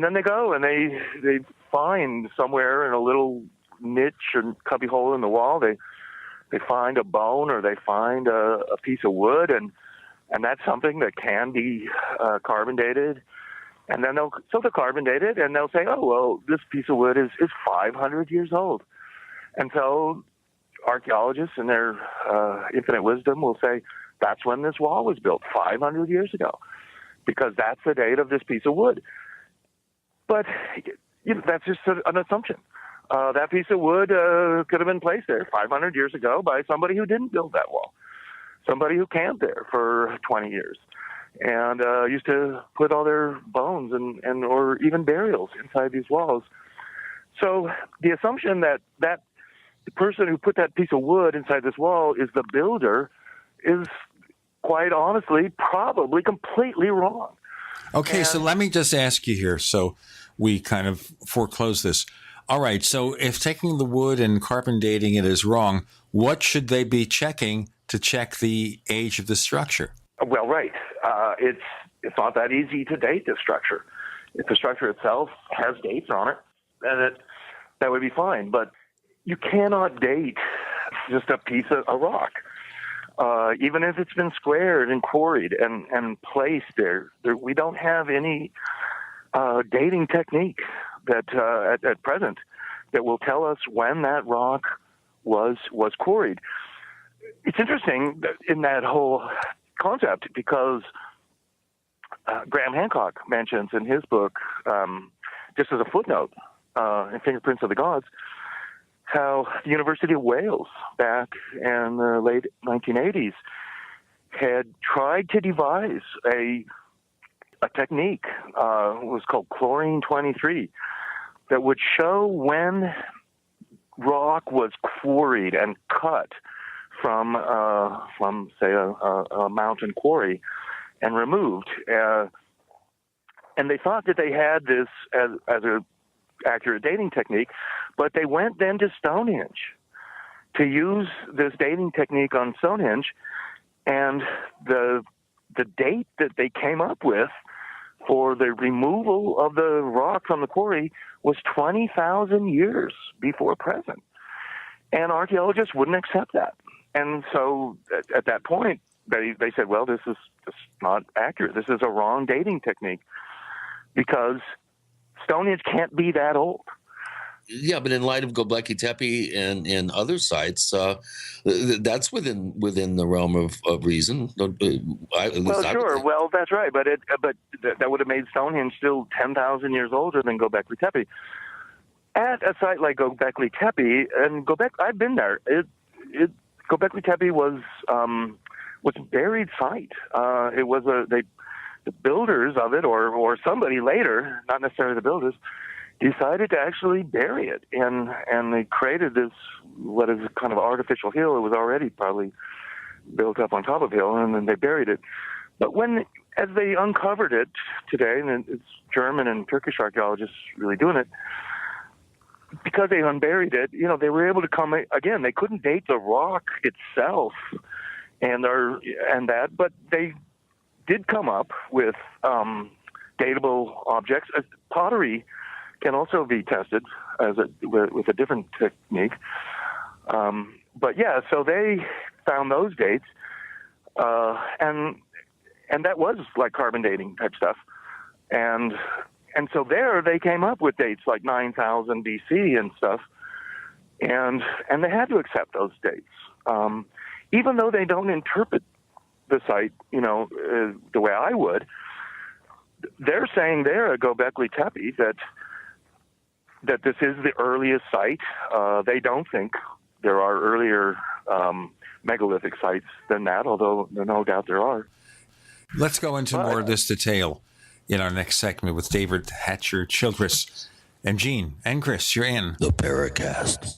then they go and they find somewhere in a little niche or cubby hole in the wall, they find a bone or they find a piece of wood, and that's something that can be carbon dated. And then they'll carbon date it, and they'll say, oh, well, this piece of wood is 500 years old. And so archaeologists in their infinite wisdom will say, that's when this wall was built, 500 years ago, because that's the date of this piece of wood. But that's just an assumption. That piece of wood could have been placed there 500 years ago by somebody who didn't build that wall, somebody who camped there for 20 years and used to put all their bones and or even burials inside these walls. So the assumption that the person who put that piece of wood inside this wall is the builder is, quite honestly, probably completely wrong. Okay, so let me just ask you here, so we kind of foreclose this. All right, so if taking the wood and carbon dating it is wrong, what should they be checking to check the age of the structure? Well, right. It's not that easy to date this structure. If the structure itself has dates on it, then that would be fine. But you cannot date just a piece of a rock. Even if it's been squared and quarried and placed there, we don't have any dating technique that at present that will tell us when that rock was quarried. It's interesting in that whole concept because Graham Hancock mentions in his book, just as a footnote in Fingerprints of the Gods, how the University of Wales back in the late 1980s had tried to devise a technique, it was called chlorine 23, that would show when rock was quarried and cut from say, a mountain quarry and removed. And they thought that they had this as a accurate dating technique, but they went then to Stonehenge to use this dating technique on Stonehenge, and the date that they came up with for the removal of the rock from the quarry was 20,000 years before present. And archaeologists wouldn't accept that. And so at that point, they said, well, this is not accurate. This is a wrong dating technique because Stonehenge can't be that old. Yeah, but in light of Göbekli Tepe and other sites, that's within the realm of reason. Sure. Well, that's right, but that would have made Stonehenge still 10,000 years older than Göbekli Tepe. At a site like Göbekli Tepe, and I've been there. Göbekli Tepe was a buried site. It was the builders of it, or somebody later, not necessarily the builders, decided to actually bury it, and they created this what is kind of artificial hill. It was already probably built up on top of a hill, and then they buried it. But as they uncovered it today, and it's German and Turkish archaeologists really doing it, because they unburied it, they were able to come again. They couldn't date the rock itself, but they did come up with datable objects. Pottery can also be tested with a different technique. So they found those dates, and that was like carbon dating type stuff. And so there they came up with dates like 9,000 BC and stuff, and they had to accept those dates, even though they don't interpret the site, the way I would. They're saying there at Göbekli Tepe that this is the earliest site. They don't think there are earlier megalithic sites than that, although no doubt there are. Let's go into more of this detail in our next segment with David Hatcher Childress. And Gene and Chris, you're in the Paracast.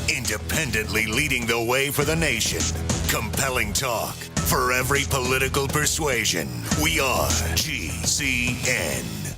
Independently leading the way for the nation. Compelling talk for every political persuasion. We are GCN.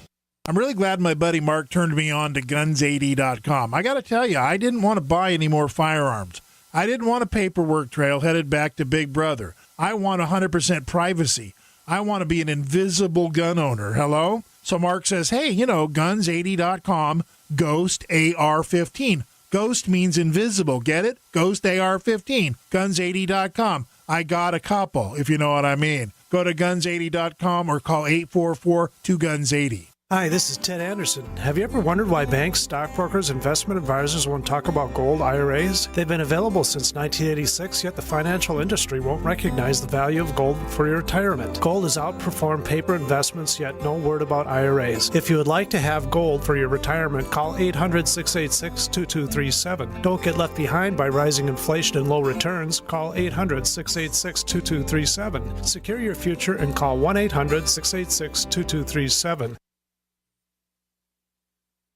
I'm really glad my buddy Mark turned me on to guns80.com. I got to tell you, I didn't want to buy any more firearms. I didn't want a paperwork trail headed back to Big Brother. I want 100% privacy. I want to be an invisible gun owner. Hello? So Mark says, hey, guns80.com, Ghost AR-15. Ghost means invisible. Get it? Ghost AR-15. Guns80.com. I got a couple, if you know what I mean. Go to guns80.com or call 844-2GUNS80. Hi, this is Ted Anderson. Have you ever wondered why banks, stockbrokers, investment advisors won't talk about gold IRAs? They've been available since 1986, yet the financial industry won't recognize the value of gold for your retirement. Gold has outperformed paper investments, yet no word about IRAs. If you would like to have gold for your retirement, call 800-686-2237. Don't get left behind by rising inflation and low returns. Call 800-686-2237. Secure your future and call 1-800-686-2237.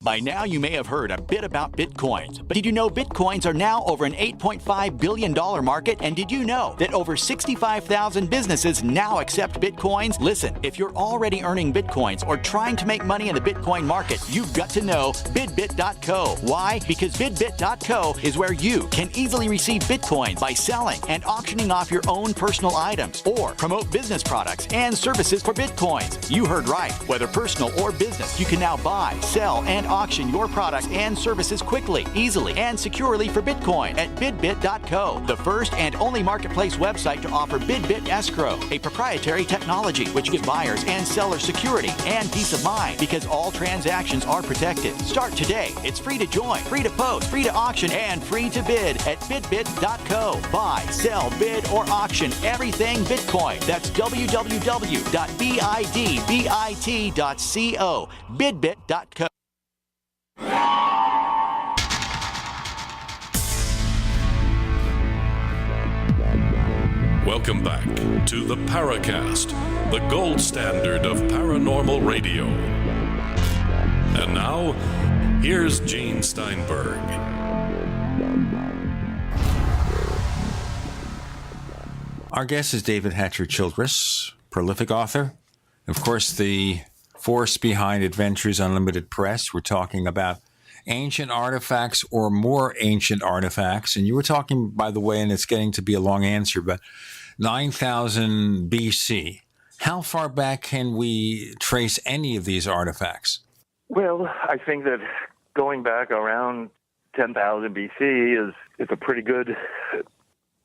By now, you may have heard a bit about Bitcoins, but did you know Bitcoins are now over an $8.5 billion market? And did you know that over 65,000 businesses now accept Bitcoins? Listen, if you're already earning Bitcoins or trying to make money in the Bitcoin market, you've got to know BidBit.co. Why? Because BidBit.co is where you can easily receive Bitcoins by selling and auctioning off your own personal items or promote business products and services for Bitcoins. You heard right. Whether personal or business, you can now buy, sell, and auction your products and services quickly, easily, and securely for Bitcoin at BidBit.co, the first and only marketplace website to offer BidBit Escrow, a proprietary technology which gives buyers and sellers security and peace of mind because all transactions are protected. Start today. It's free to join, free to post, free to auction, and free to bid at BidBit.co. Buy, sell, bid, or auction everything Bitcoin. That's www.bidbit.co. BidBit.co. Welcome back to the Paracast, the gold standard of paranormal radio. And now, here's Gene Steinberg. Our guest is David Hatcher Childress, prolific author. Of course, the force behind Adventures Unlimited Press. We're talking about ancient artifacts or more ancient artifacts. And you were talking, by the way, and it's getting to be a long answer, but 9,000 BC. How far back can we trace any of these artifacts? Well, I think that going back around 10,000 BC is a pretty good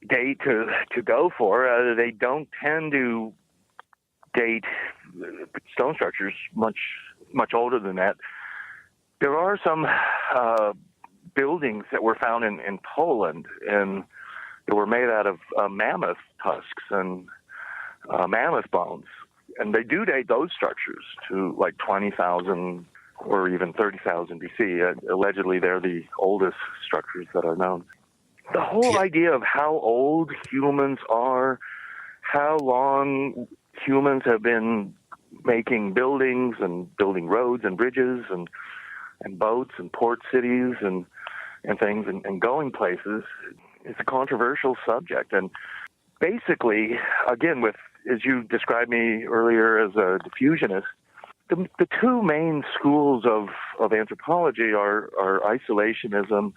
date to go for. They don't tend to date stone structures much much older than that. There are some buildings that were found in Poland, and they were made out of mammoth tusks and mammoth bones. And they do date those structures to like 20,000 or even 30,000 BC. Allegedly, they're the oldest structures that are known. The whole idea of how old humans are, how long humans have been making buildings and building roads and bridges and boats and port cities and things and going places, it's a controversial subject. And basically, again, as you described me earlier as a diffusionist, the two main schools of anthropology are isolationism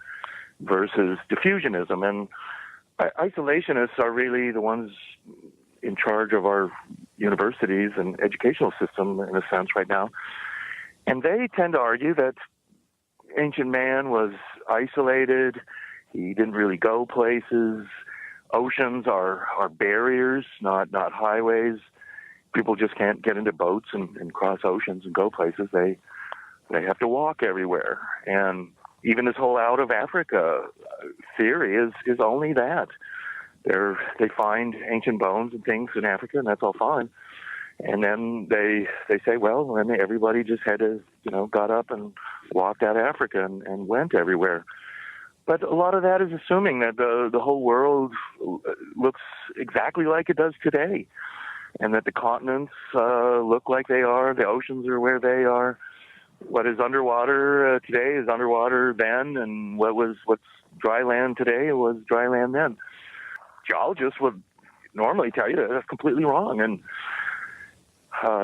versus diffusionism. And isolationists are really the ones in charge of our universities and educational system, in a sense, right now. And they tend to argue that ancient man was isolated. He didn't really go places. Oceans are barriers, not highways. People just can't get into boats and cross oceans and go places. They have to walk everywhere. And even this whole out of Africa theory is only that. They find ancient bones and things in Africa, and that's all fine. And then they say, well, then everybody just had to, got up and walked out of Africa and went everywhere. But a lot of that is assuming that the whole world looks exactly like it does today, and that the continents look like they are, the oceans are where they are. What is underwater today is underwater then, and what's dry land today was dry land then. Geologists would normally tell you that that's completely wrong. And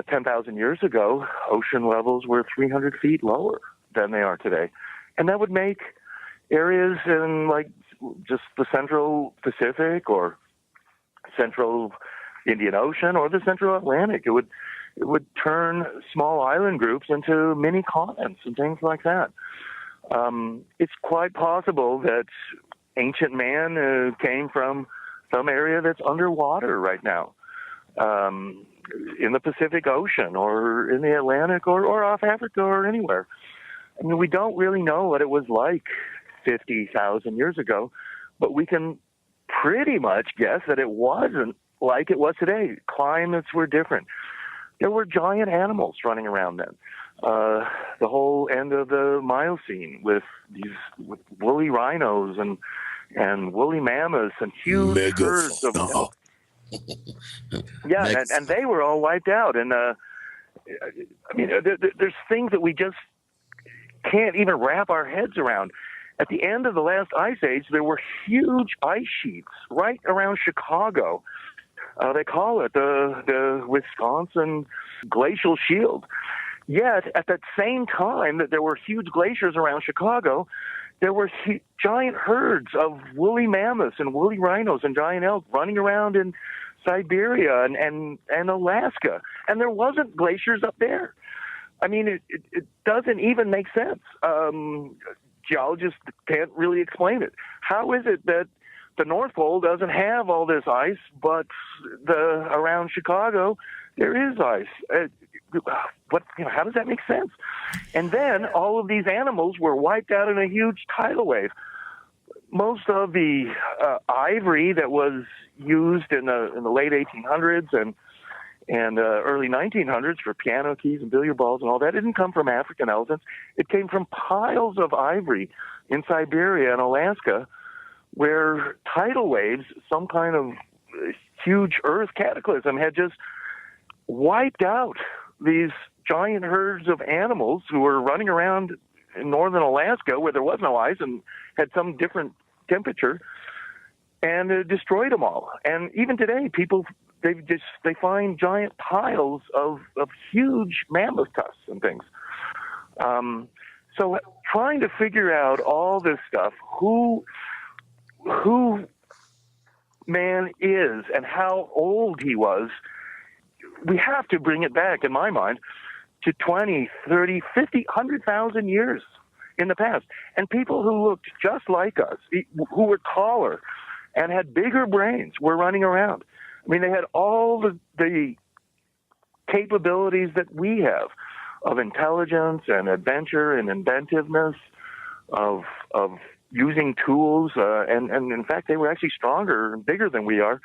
10,000 years ago, ocean levels were 300 feet lower than they are today. And that would make areas in like just the Central Pacific or Central Indian Ocean or the Central Atlantic. It would turn small island groups into mini continents and things like that. It's quite possible that ancient man came from some area that's underwater right now, in the Pacific Ocean or in the Atlantic or off Africa or anywhere. I mean, we don't really know what it was like 50,000 years ago, but we can pretty much guess that it wasn't like it was today. Climates were different. There were giant animals running around then. The whole end of the Miocene with woolly rhinos and woolly mammoths and huge herds of them. Yeah, and they were all wiped out. And I mean, there's things that we just can't even wrap our heads around. At the end of the last ice age, there were huge ice sheets right around Chicago. They call it the Wisconsin Glacial Shield. Yet, at that same time that there were huge glaciers around Chicago, there were giant herds of woolly mammoths and woolly rhinos and giant elk running around in Siberia and Alaska. And there wasn't glaciers up there. I mean, it doesn't even make sense. Geologists can't really explain it. How is it that the North Pole doesn't have all this ice, but around Chicago there is ice? How does that make sense? And then all of these animals were wiped out in a huge tidal wave. Most of the ivory that was used in the late 1800s and early 1900s for piano keys and billiard balls and all that didn't come from African elephants. It came from piles of ivory in Siberia and Alaska, where tidal waves, some kind of huge earth cataclysm, had just wiped out these giant herds of animals who were running around in northern Alaska where there was no ice and had some different temperature, and destroyed them all. And even today, people they find giant piles of huge mammoth tusks and things. So trying to figure out all this stuff, who man is and how old he was, we have to bring it back, in my mind, to 20, 30, 50, 100,000 years in the past. And people who looked just like us, who were taller and had bigger brains, were running around. I mean, they had all the capabilities that we have. of intelligence and adventure and inventiveness, of using tools, and in fact, they were actually stronger and bigger than we are.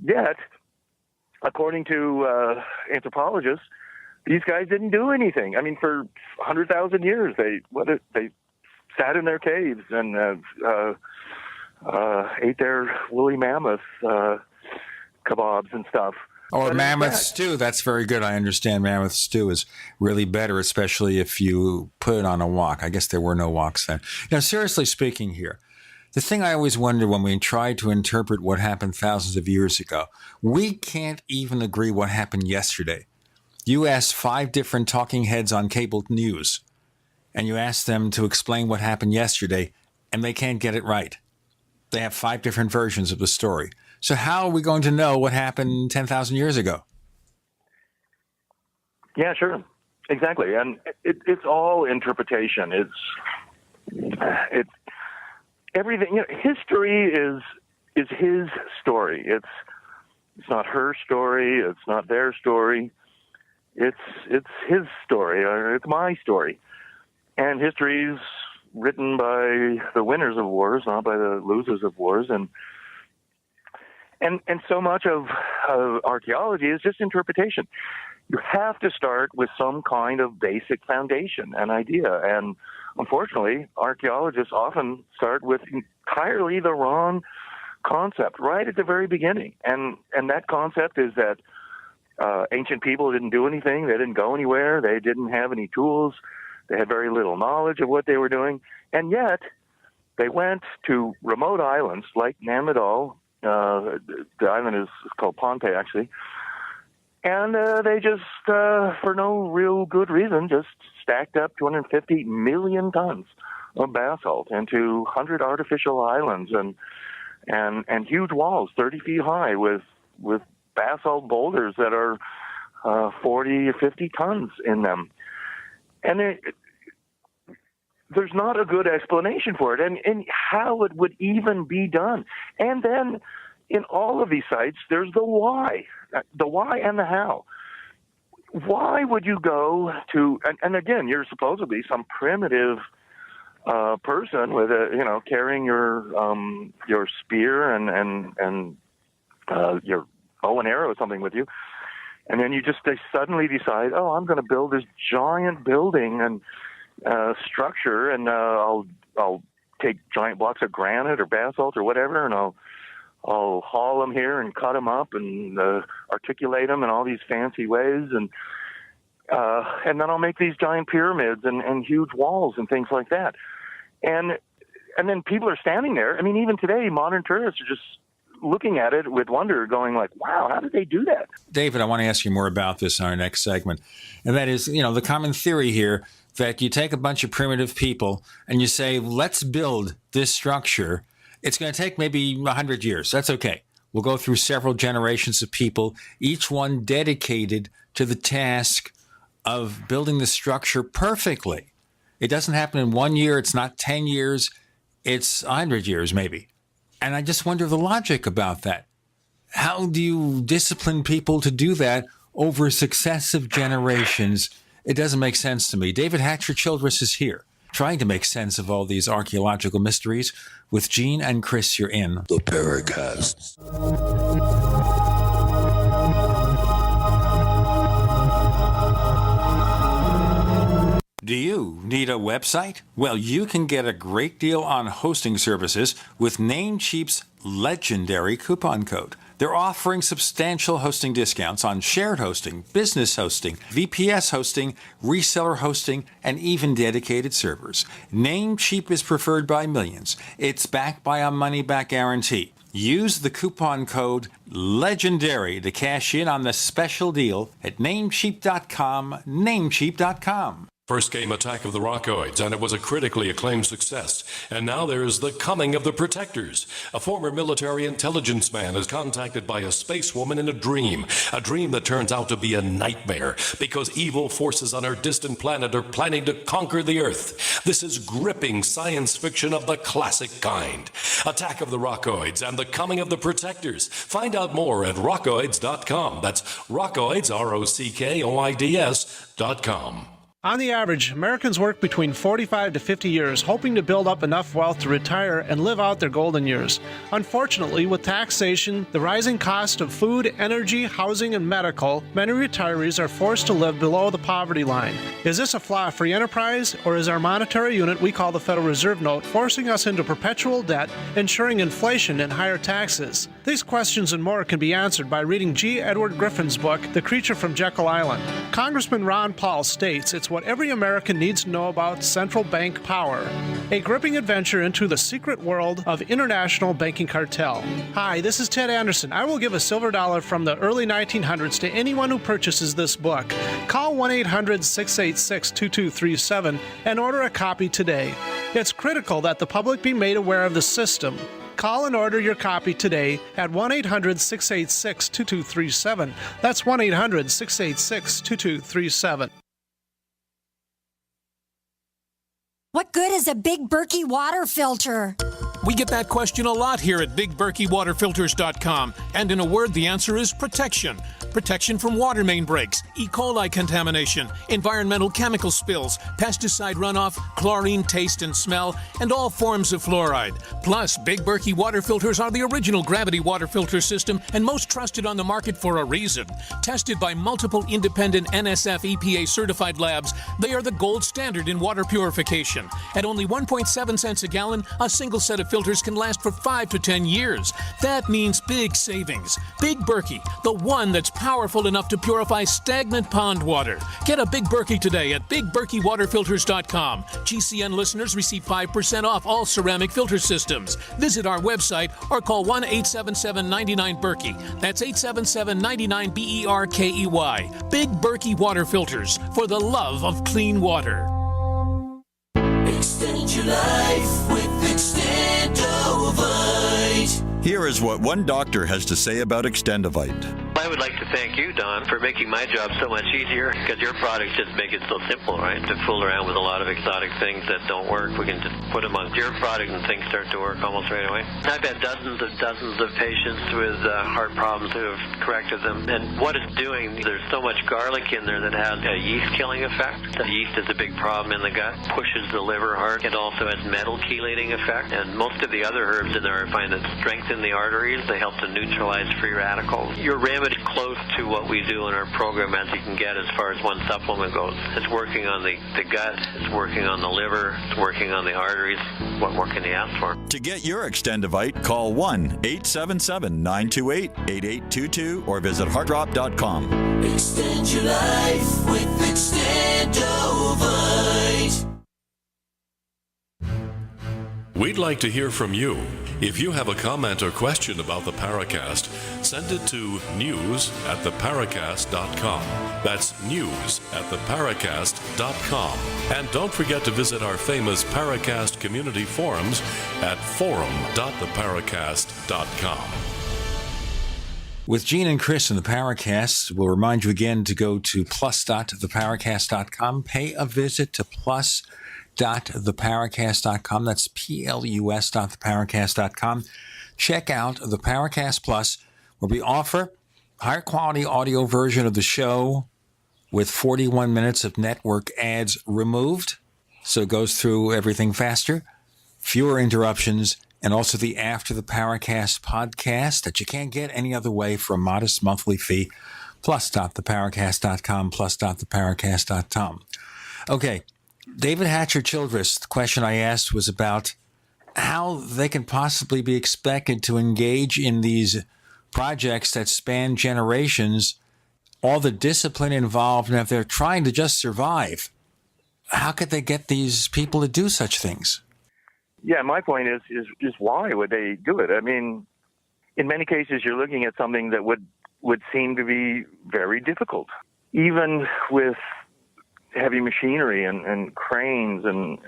Yet, according to anthropologists, these guys didn't do anything. I mean, for 100,000 years, they sat in their caves and ate their woolly mammoth kebabs and stuff. Or mammoth stew. That's very good. I understand mammoth stew is really better, especially if you put it on a wok. I guess there were no woks then. Now, seriously speaking here, the thing I always wonder when we try to interpret what happened thousands of years ago, we can't even agree what happened yesterday. You ask 5 different talking heads on cable news, and you ask them to explain what happened yesterday, and they can't get it right. They have 5 different versions of the story. So how are we going to know what happened 10,000 years ago? Yeah, sure. Exactly. And it's all interpretation. It's everything. You know, history is his story. It's not her story. It's not their story. It's his story, or it's my story. And history is written by the winners of wars, not by the losers of wars. And so much of archaeology is just interpretation. You have to start with some kind of basic foundation, an idea. And unfortunately, archaeologists often start with entirely the wrong concept right at the very beginning. And that concept is that ancient people didn't do anything. They didn't go anywhere. They didn't have any tools. They had very little knowledge of what they were doing. And yet, they went to remote islands like Namidal. The island is called Ponte, actually. And they just, for no real good reason, just stacked up 250 million tons of basalt into 100 artificial islands and huge walls 30 feet high with basalt boulders that are 40 or 50 tons in them. And there's not a good explanation for it and how it would even be done. And then in all of these sites, there's the why and the how. Why would you go to, and again, you're supposed to be some primitive person with carrying your spear and your bow and arrow or something with you. And then they suddenly decide, oh, I'm going to build this giant building and structure, and I'll take giant blocks of granite or basalt or whatever, and I'll haul them here and cut them up and articulate them in all these fancy ways, and then I'll make these giant pyramids and huge walls and things like that. And then people are standing there. I mean, even today, modern tourists are just looking at it with wonder, going like, wow, how did they do that? David, I want to ask you more about this in our next segment. And that is, the common theory here that you take a bunch of primitive people and you say, let's build this structure. It's going to take maybe 100 years. That's okay. We'll go through several generations of people, each one dedicated to the task of building the structure perfectly. It doesn't happen in 1 year. It's not 10 years. It's 100 years, maybe. And I just wonder the logic about that. How do you discipline people to do that over successive generations? It doesn't make sense to me. David Hatcher Childress is here, trying to make sense of all these archaeological mysteries. With Gene and Chris, you're in The Paracast. Do you need a website? Well, you can get a great deal on hosting services with Namecheap's legendary coupon code. They're offering substantial hosting discounts on shared hosting, business hosting, VPS hosting, reseller hosting, and even dedicated servers. Namecheap is preferred by millions. It's backed by a money-back guarantee. Use the coupon code LEGENDARY to cash in on the special deal at Namecheap.com, Namecheap.com. First came Attack of the Rockoids, and it was a critically acclaimed success. And now there is The Coming of the Protectors. A former military intelligence man is contacted by a space woman in a dream that turns out to be a nightmare because evil forces on her distant planet are planning to conquer the Earth. This is gripping science fiction of the classic kind. Attack of the Rockoids and The Coming of the Protectors. Find out more at rockoids.com. That's Rockoids, ROCKOIDS.com. On the average, Americans work between 45 to 50 years, hoping to build up enough wealth to retire and live out their golden years. Unfortunately, with taxation, the rising cost of food, energy, housing, and medical, many retirees are forced to live below the poverty line. Is this a flaw of free enterprise, or is our monetary unit we call the Federal Reserve Note forcing us into perpetual debt, ensuring inflation and higher taxes? These questions and more can be answered by reading G. Edward Griffin's book, The Creature from Jekyll Island. Congressman Ron Paul states it's what every American needs to know about central bank power. A gripping adventure into the secret world of international banking cartel. Hi, this is Ted Anderson. I will give a silver dollar from the early 1900s to anyone who purchases this book. Call 1-800-686-2237 and order a copy today. It's critical that the public be made aware of the system. Call and order your copy today at 1-800-686-2237. That's 1-800-686-2237. What good is a Big Berkey water filter? We get that question a lot here at BigBerkeyWaterFilters.com, and in a word, the answer is protection. Protection from water main breaks, E. coli contamination, environmental chemical spills, pesticide runoff, chlorine taste and smell, and all forms of fluoride. Plus, Big Berkey water filters are the original gravity water filter system and most trusted on the market for a reason. Tested by multiple independent NSF EPA certified labs, they are the gold standard in water purification. At only 1.7 cents a gallon, a single set of filters can last for 5 to 10 years. That means big savings. Big Berkey, the one that's powerful enough to purify stagnant pond water. Get a Big Berkey today at BigBerkeyWaterFilters.com. GCN listeners receive 5% off all ceramic filter systems. Visit our website or call 1-877-99-BERKEY. That's 877-99-BERKEY. Big Berkey Water Filters, for the love of clean water. Extend your life with Extendovite. Here is what one doctor has to say about Extendovite. I would like to thank you, Don, for making my job so much easier, because your products just make it so simple, right? To fool around with a lot of exotic things that don't work, we can just put them on your product and things start to work almost right away. I've had dozens of patients with heart problems who have corrected them, and what it's doing, there's so much garlic in there that has a yeast-killing effect. The yeast is a big problem in the gut, pushes the liver hard. It also has metal chelating effect, and most of the other herbs in there I find that strengthen the arteries. They help to neutralize free radicals. Your remedy close to what we do in our program as you can get as far as one supplement goes. It's working on the gut, it's working on the liver, it's working on the arteries. What more can you ask for? To get your Extendovite, call 1-877-928-8822 or visit heartdrop.com. Extend your life with Extendovite. We'd like to hear from you. If you have a comment or question about the Paracast, send it to news@theparacast.com. That's news@theparacast.com. And don't forget to visit our famous Paracast community forums at forum.theparacast.com. With Gene and Chris in the Paracast, we'll remind you again to go to plus.theparacast.com, pay a visit to plus.theparacast.com. That's plus.theparacast.com. Check out the Paracast Plus, where we offer higher quality audio version of the show with 41 minutes of network ads removed, so it goes through everything faster, fewer interruptions, and also the After the Paracast podcast that you can't get any other way for a modest monthly fee. Plus.theparacast.com, plus.theparacast.com. Okay. David Hatcher Childress, the question I asked was about how they can possibly be expected to engage in these projects that span generations, all the discipline involved, and if they're trying to just survive, how could they get these people to do such things? Yeah, my point is why would they do it? I mean, in many cases, you're looking at something that would seem to be very difficult, even with heavy machinery and cranes and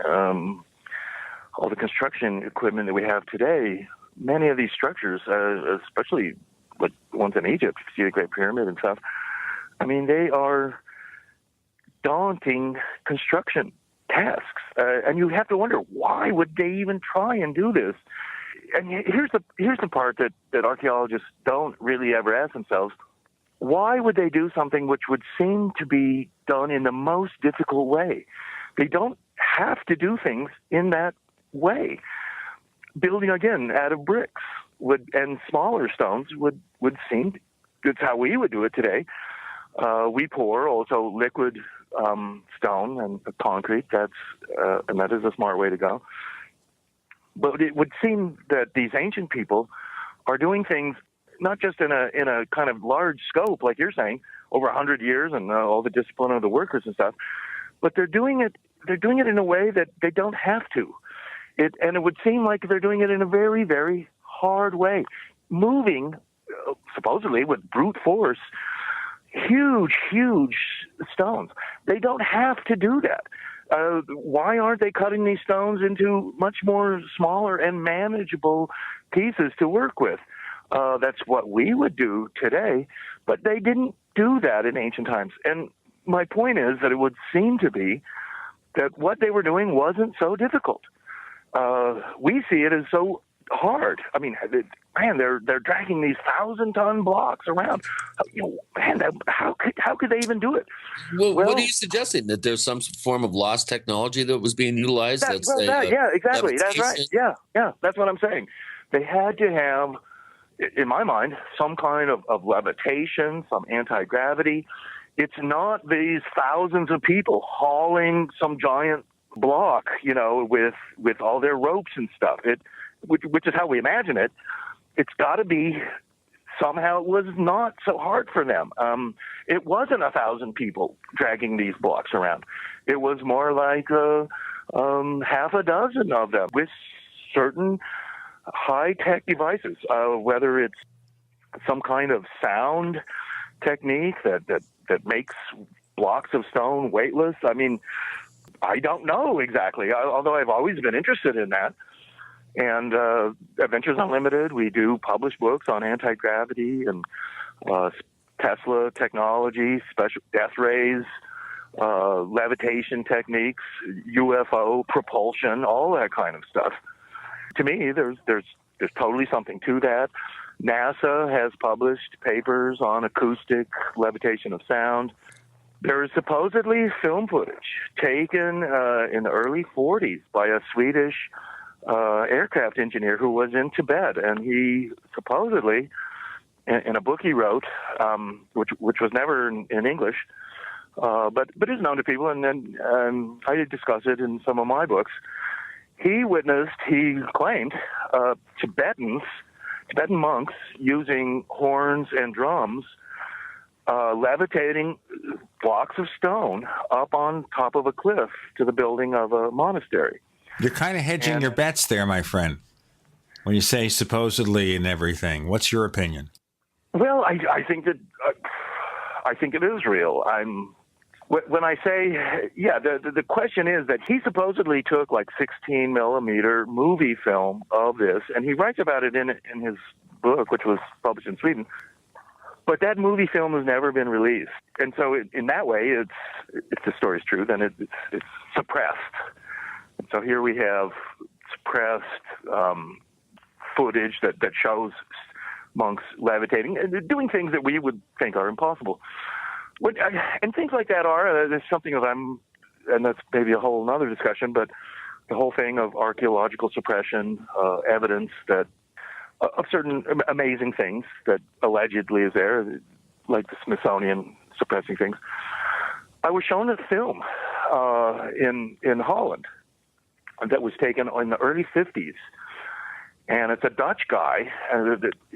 all the construction equipment that we have today. Many of these structures, especially like ones in Egypt, see the Great Pyramid and stuff, I mean, they are daunting construction tasks. And you have to wonder, why would they even try and do this? And here's the part that archaeologists don't really ever ask themselves. why would they do something which would seem to be done in the most difficult way? They don't have to do things in that way. Building, again, out of bricks and smaller stones would seem, that's how we would do it today. We pour also liquid stone and concrete. And that is a smart way to go. But it would seem that these ancient people are doing things not just in a kind of large scope, like you're saying, over 100 years and all the discipline of the workers and stuff, but they're doing it in a way that they don't have to. And it would seem like they're doing it in a very, very hard way, moving supposedly with brute force huge stones. They don't have to do that. Why aren't they cutting these stones into much more smaller and manageable pieces to work with? That's what we would do today, but they didn't do that in ancient times. And my point is that it would seem to be that what they were doing wasn't so difficult. We see it as so hard. I mean, man, they're dragging these 1,000-ton blocks around. How could they even do it? Well, what are you suggesting? That there's some form of lost technology that was being utilized? Yeah, exactly. That's right. Yeah, that's what I'm saying. They had to have, in my mind, some kind of levitation, some anti-gravity. It's not these thousands of people hauling some giant block, with all their ropes and stuff. Which is how we imagine it. It's got to be somehow it was not so hard for them. It wasn't 1,000 people dragging these blocks around. It was more like half a dozen of them with certain high-tech devices, whether it's some kind of sound technique that makes blocks of stone weightless. I mean, I don't know exactly, although I've always been interested in that. And Adventures Unlimited, we do publish books on anti-gravity and Tesla technology, special death rays, levitation techniques, UFO propulsion, all that kind of stuff. To me, there's totally something to that. NASA has published papers on acoustic levitation of sound. There is supposedly film footage taken in the early 40s by a Swedish aircraft engineer who was in Tibet, and he supposedly, in a book he wrote, which was never in English, but is known to people, and then I discuss it in some of my books. He claimed, Tibetan monks using horns and drums, levitating blocks of stone up on top of a cliff to the building of a monastery. You're kind of hedging your bets there, my friend, when you say supposedly and everything. What's your opinion? Well, I think that I think it is real. When I say, the question is that he supposedly took like 16 millimeter movie film of this, and he writes about it in his book, which was published in Sweden. But that movie film has never been released, and so in that way, if the story's true, then it's suppressed. And so here we have suppressed footage that shows monks levitating and doing things that we would think are impossible. And things like that there's something and that's maybe a whole other discussion, but the whole thing of archaeological suppression, evidence that of certain amazing things that allegedly is there, like the Smithsonian suppressing things. I was shown a film in Holland that was taken in the early 50s. And it's a Dutch guy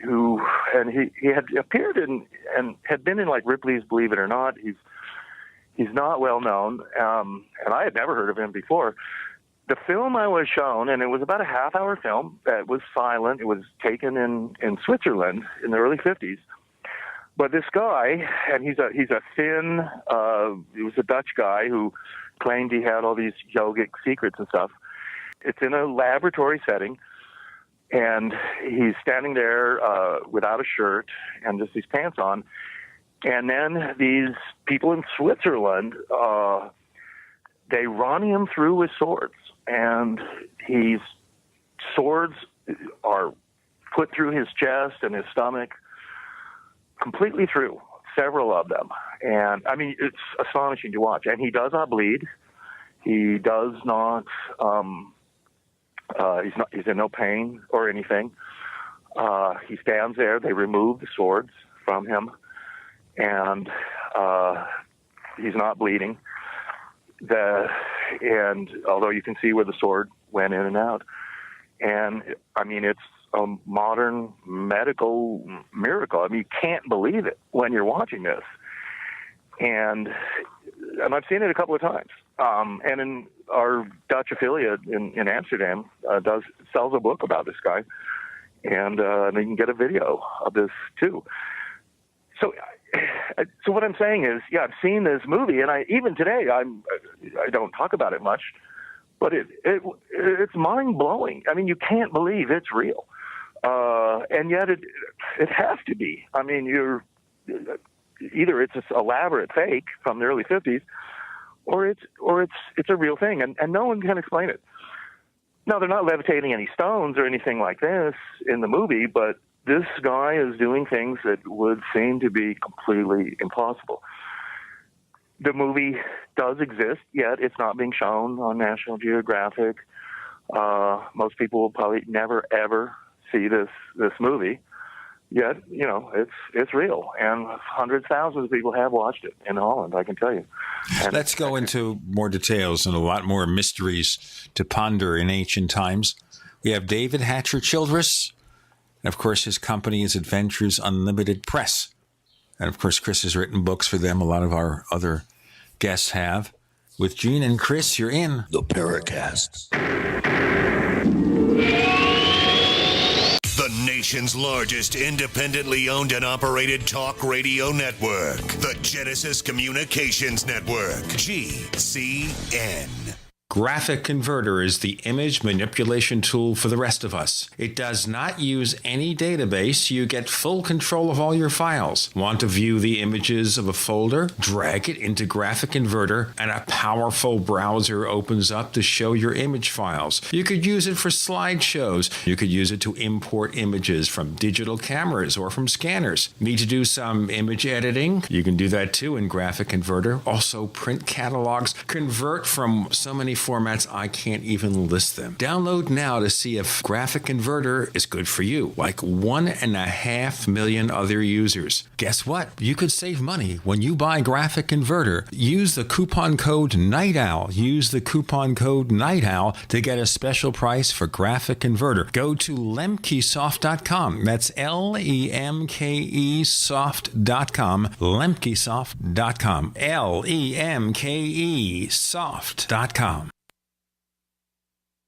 who had appeared in and had been in like Ripley's Believe It or Not. He's not well known, and I had never heard of him before. The film I was shown, and it was about a half-hour film that was silent. It was taken in Switzerland in the early 50s. But this guy, and he's a thin, he was a Dutch guy who claimed he had all these yogic secrets and stuff. It's in a laboratory setting. And he's standing there without a shirt and just these pants on. And then these people in Switzerland, they run him through with swords. And swords are put through his chest and his stomach, completely through. several of them. And, I mean, it's astonishing to watch. And he does not bleed. He does not, he's in no pain or anything. He stands there. They remove the swords from him, and he's not bleeding. And although you can see where the sword went in and out. And, I mean, it's a modern medical miracle. I mean, you can't believe it when you're watching this. And I've seen it a couple of times. And in our Dutch affiliate in Amsterdam sells a book about this guy, and you can get a video of this too. So what I'm saying is, yeah, I've seen this movie, and even today I don't talk about it much, but it's mind blowing. I mean, you can't believe it's real, and yet it has to be. I mean, either it's an elaborate fake from the early 50s, or it's a real thing, and no one can explain it. Now, they're not levitating any stones or anything like this in the movie, but this guy is doing things that would seem to be completely impossible. The movie does exist, yet it's not being shown on National Geographic. Most people will probably never, ever see this movie. Yet, you know, it's real, and hundreds, thousands of people have watched it in Holland, I can tell you. And let's go into more details and a lot more mysteries to ponder in ancient times. We have David Hatcher Childress, and of course his company is Adventures Unlimited Press. And of course Chris has written books for them. A lot of our other guests have. With Gene and Chris, you're in The Paracast. The nation's largest independently owned and operated talk radio network. The Genesis Communications Network. GCN. Graphic Converter is the image manipulation tool for the rest of us. It does not use any database. You get full control of all your files. Want to view the images of a folder? Drag it into Graphic Converter, and a powerful browser opens up to show your image files. You could use it for slideshows. You could use it to import images from digital cameras or from scanners. Need to do some image editing? You can do that too in Graphic Converter. Also print catalogs. Convert from so many formats I can't even list them. Download now to see if Graphic Converter is good for you, like 1.5 million other users. Guess what? You could save money when you buy Graphic Converter. Use the coupon code Night Owl. Use the coupon code Night Owl to get a special price for Graphic Converter. Go to lemkesoft.com. That's LEMKEsoft.com. Lemkesoft.com. LEMKEsoft.com.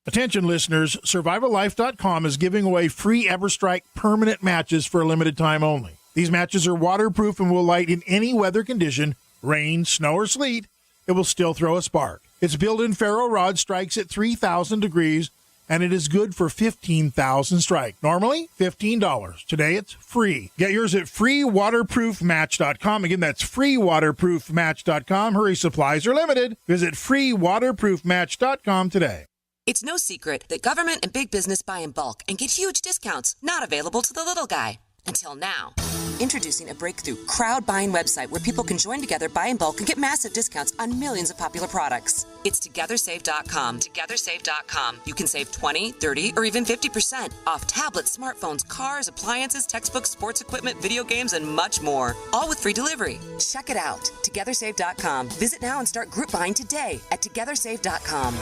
Attention listeners, SurvivalLife.com is giving away free EverStrike permanent matches for a limited time only. These matches are waterproof and will light in any weather condition, rain, snow, or sleet. It will still throw a spark. Its built-in ferro rod strikes at 3,000 degrees, and it is good for 15,000 strike. Normally, $15. Today, it's free. Get yours at freewaterproofmatch.com. Again, that's freewaterproofmatch.com. Hurry, supplies are limited. Visit freewaterproofmatch.com today. It's no secret that government and big business buy in bulk and get huge discounts not available to the little guy. Until now. Introducing a breakthrough crowd buying website where people can join together, buy in bulk, and get massive discounts on millions of popular products. It's TogetherSave.com. TogetherSave.com. You can save 20, 30, or even 50% off tablets, smartphones, cars, appliances, textbooks, sports equipment, video games, and much more. All with free delivery. Check it out. TogetherSave.com. Visit now and start group buying today at TogetherSave.com.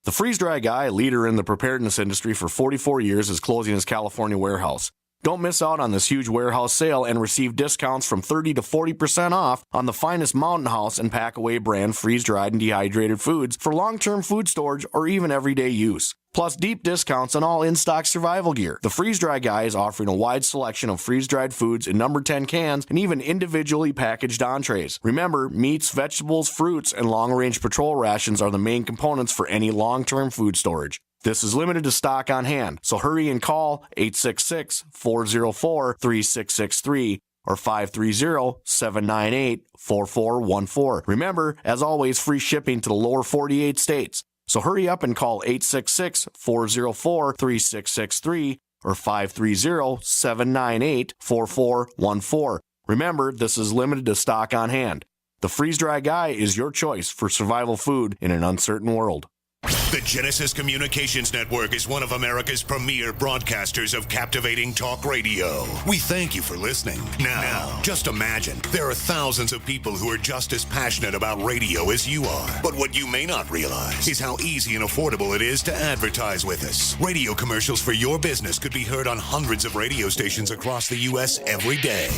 The freeze-dry guy, a leader in the preparedness industry for 44 years, is closing his California warehouse. Don't miss out on this huge warehouse sale and receive discounts from 30 to 40% off on the finest Mountain House and Packaway brand freeze-dried and dehydrated foods for long-term food storage or even everyday use. Plus deep discounts on all in-stock survival gear. The Freeze-Dry Guy is offering a wide selection of freeze-dried foods in number 10 cans and even individually packaged entrees. Remember, meats, vegetables, fruits, and long-range patrol rations are the main components for any long-term food storage. This is limited to stock on hand, so hurry and call 866-404-3663 or 530-798-4414. Remember, as always, free shipping to the lower 48 states. So hurry up and call 866-404-3663 or 530-798-4414. Remember, this is limited to stock on hand. The freeze-dry guy is your choice for survival food in an uncertain world. The Genesis Communications Network is one of America's premier broadcasters of captivating talk radio. We thank you for listening. Now, just imagine there are thousands of people who are just as passionate about radio as you are. But what you may not realize is how easy and affordable it is to advertise with us. Radio commercials for your business could be heard on hundreds of radio stations across the U.S. every day.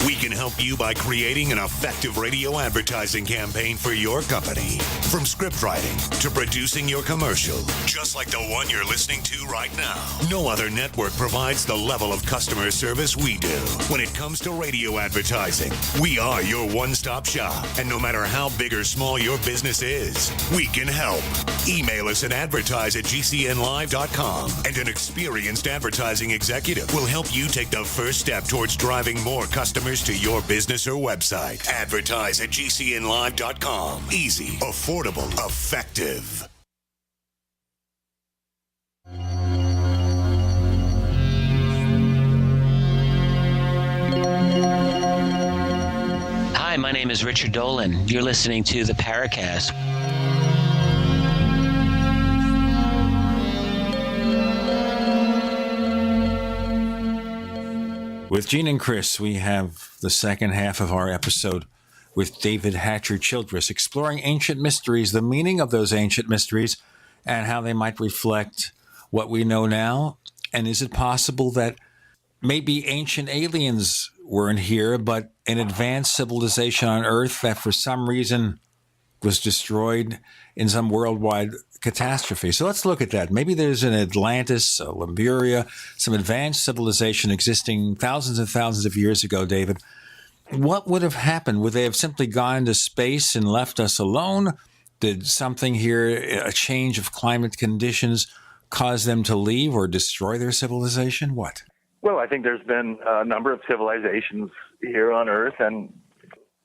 We can help you by creating an effective radio advertising campaign for your company. From script writing to producing your commercial, just like the one you're listening to right now. No other network provides the level of customer service we do. When it comes to radio advertising, we are your one-stop shop. And no matter how big or small your business is, we can help. Email us at advertise@gcnlive.com, and an experienced advertising executive will help you take the first step towards driving more customers to your business or website. Advertise@gcnlive.com. Easy, affordable, effective. Hi, my name is Richard Dolan. You're listening to The Paracast. With Gene and Chris, we have the second half of our episode with David Hatcher Childress, exploring ancient mysteries, the meaning of those ancient mysteries, and how they might reflect what we know now. And is it possible that maybe ancient aliens weren't here, but an advanced civilization on Earth that for some reason was destroyed in some worldwide catastrophe? So let's look at that. Maybe there's an Atlantis, a Lemuria, some advanced civilization existing thousands and thousands of years ago, David. What would have happened? Would they have simply gone into space and left us alone? Did something here, a change of climate conditions, cause them to leave or destroy their civilization? What? Well, I think there's been a number of civilizations here on Earth, and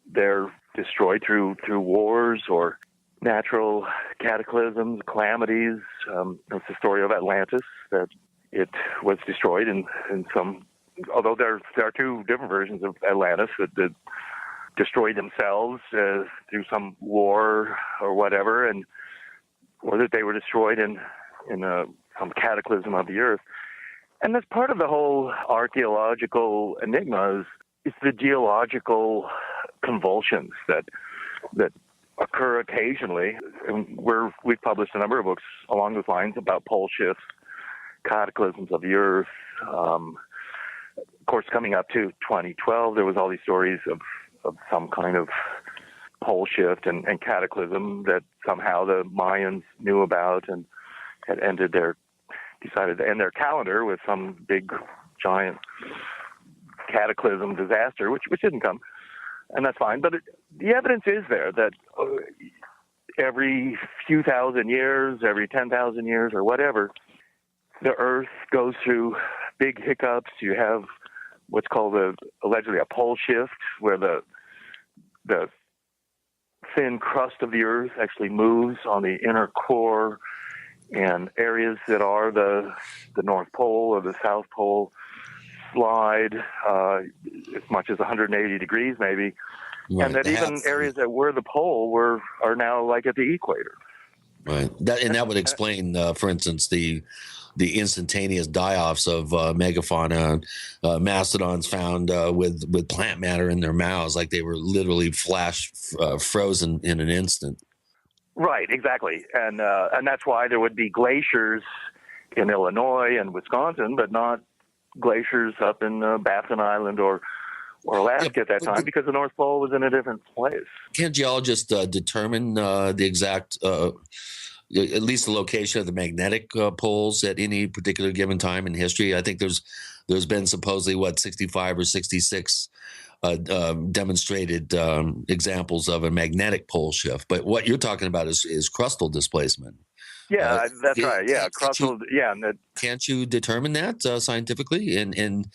they're destroyed through wars or natural cataclysms, calamities. It's the story of Atlantis, that it was destroyed in some, although there are two different versions of Atlantis that destroyed themselves through some war or whatever, or that they were destroyed in some cataclysm of the earth. And that's part of the whole archaeological enigma is the geological convulsions that occur occasionally. And we've published a number of books along those lines about pole shifts, cataclysms of the earth. Of course, coming up to 2012, there was all these stories of some kind of pole shift and cataclysm that somehow the Mayans knew about and had decided to end their calendar with some big, giant cataclysm disaster, which didn't come, and that's fine. But the evidence is there that every few thousand years, every 10,000 years or whatever, the Earth goes through big hiccups. You have what's called allegedly a pole shift, where the thin crust of the Earth actually moves on the inner core, and areas that are the North Pole or the South Pole slide as much as 180 degrees maybe. Right. And that even areas that were the pole are now like at the equator. Right. That would explain, for instance, the instantaneous die-offs of megafauna, mastodons found with plant matter in their mouths, like they were literally frozen in an instant. Right, exactly, and that's why there would be glaciers in Illinois and Wisconsin, but not glaciers up in Baffin Island or Alaska at that time, because the North Pole was in a different place. Can't geologists determine the exact, at least the location of the magnetic poles at any particular given time in history? I think there's been supposedly 65 or 66 demonstrated examples of a magnetic pole shift, but what you're talking about is crustal displacement. Yeah, that's right. Yeah, crustal. Can't you determine that scientifically? And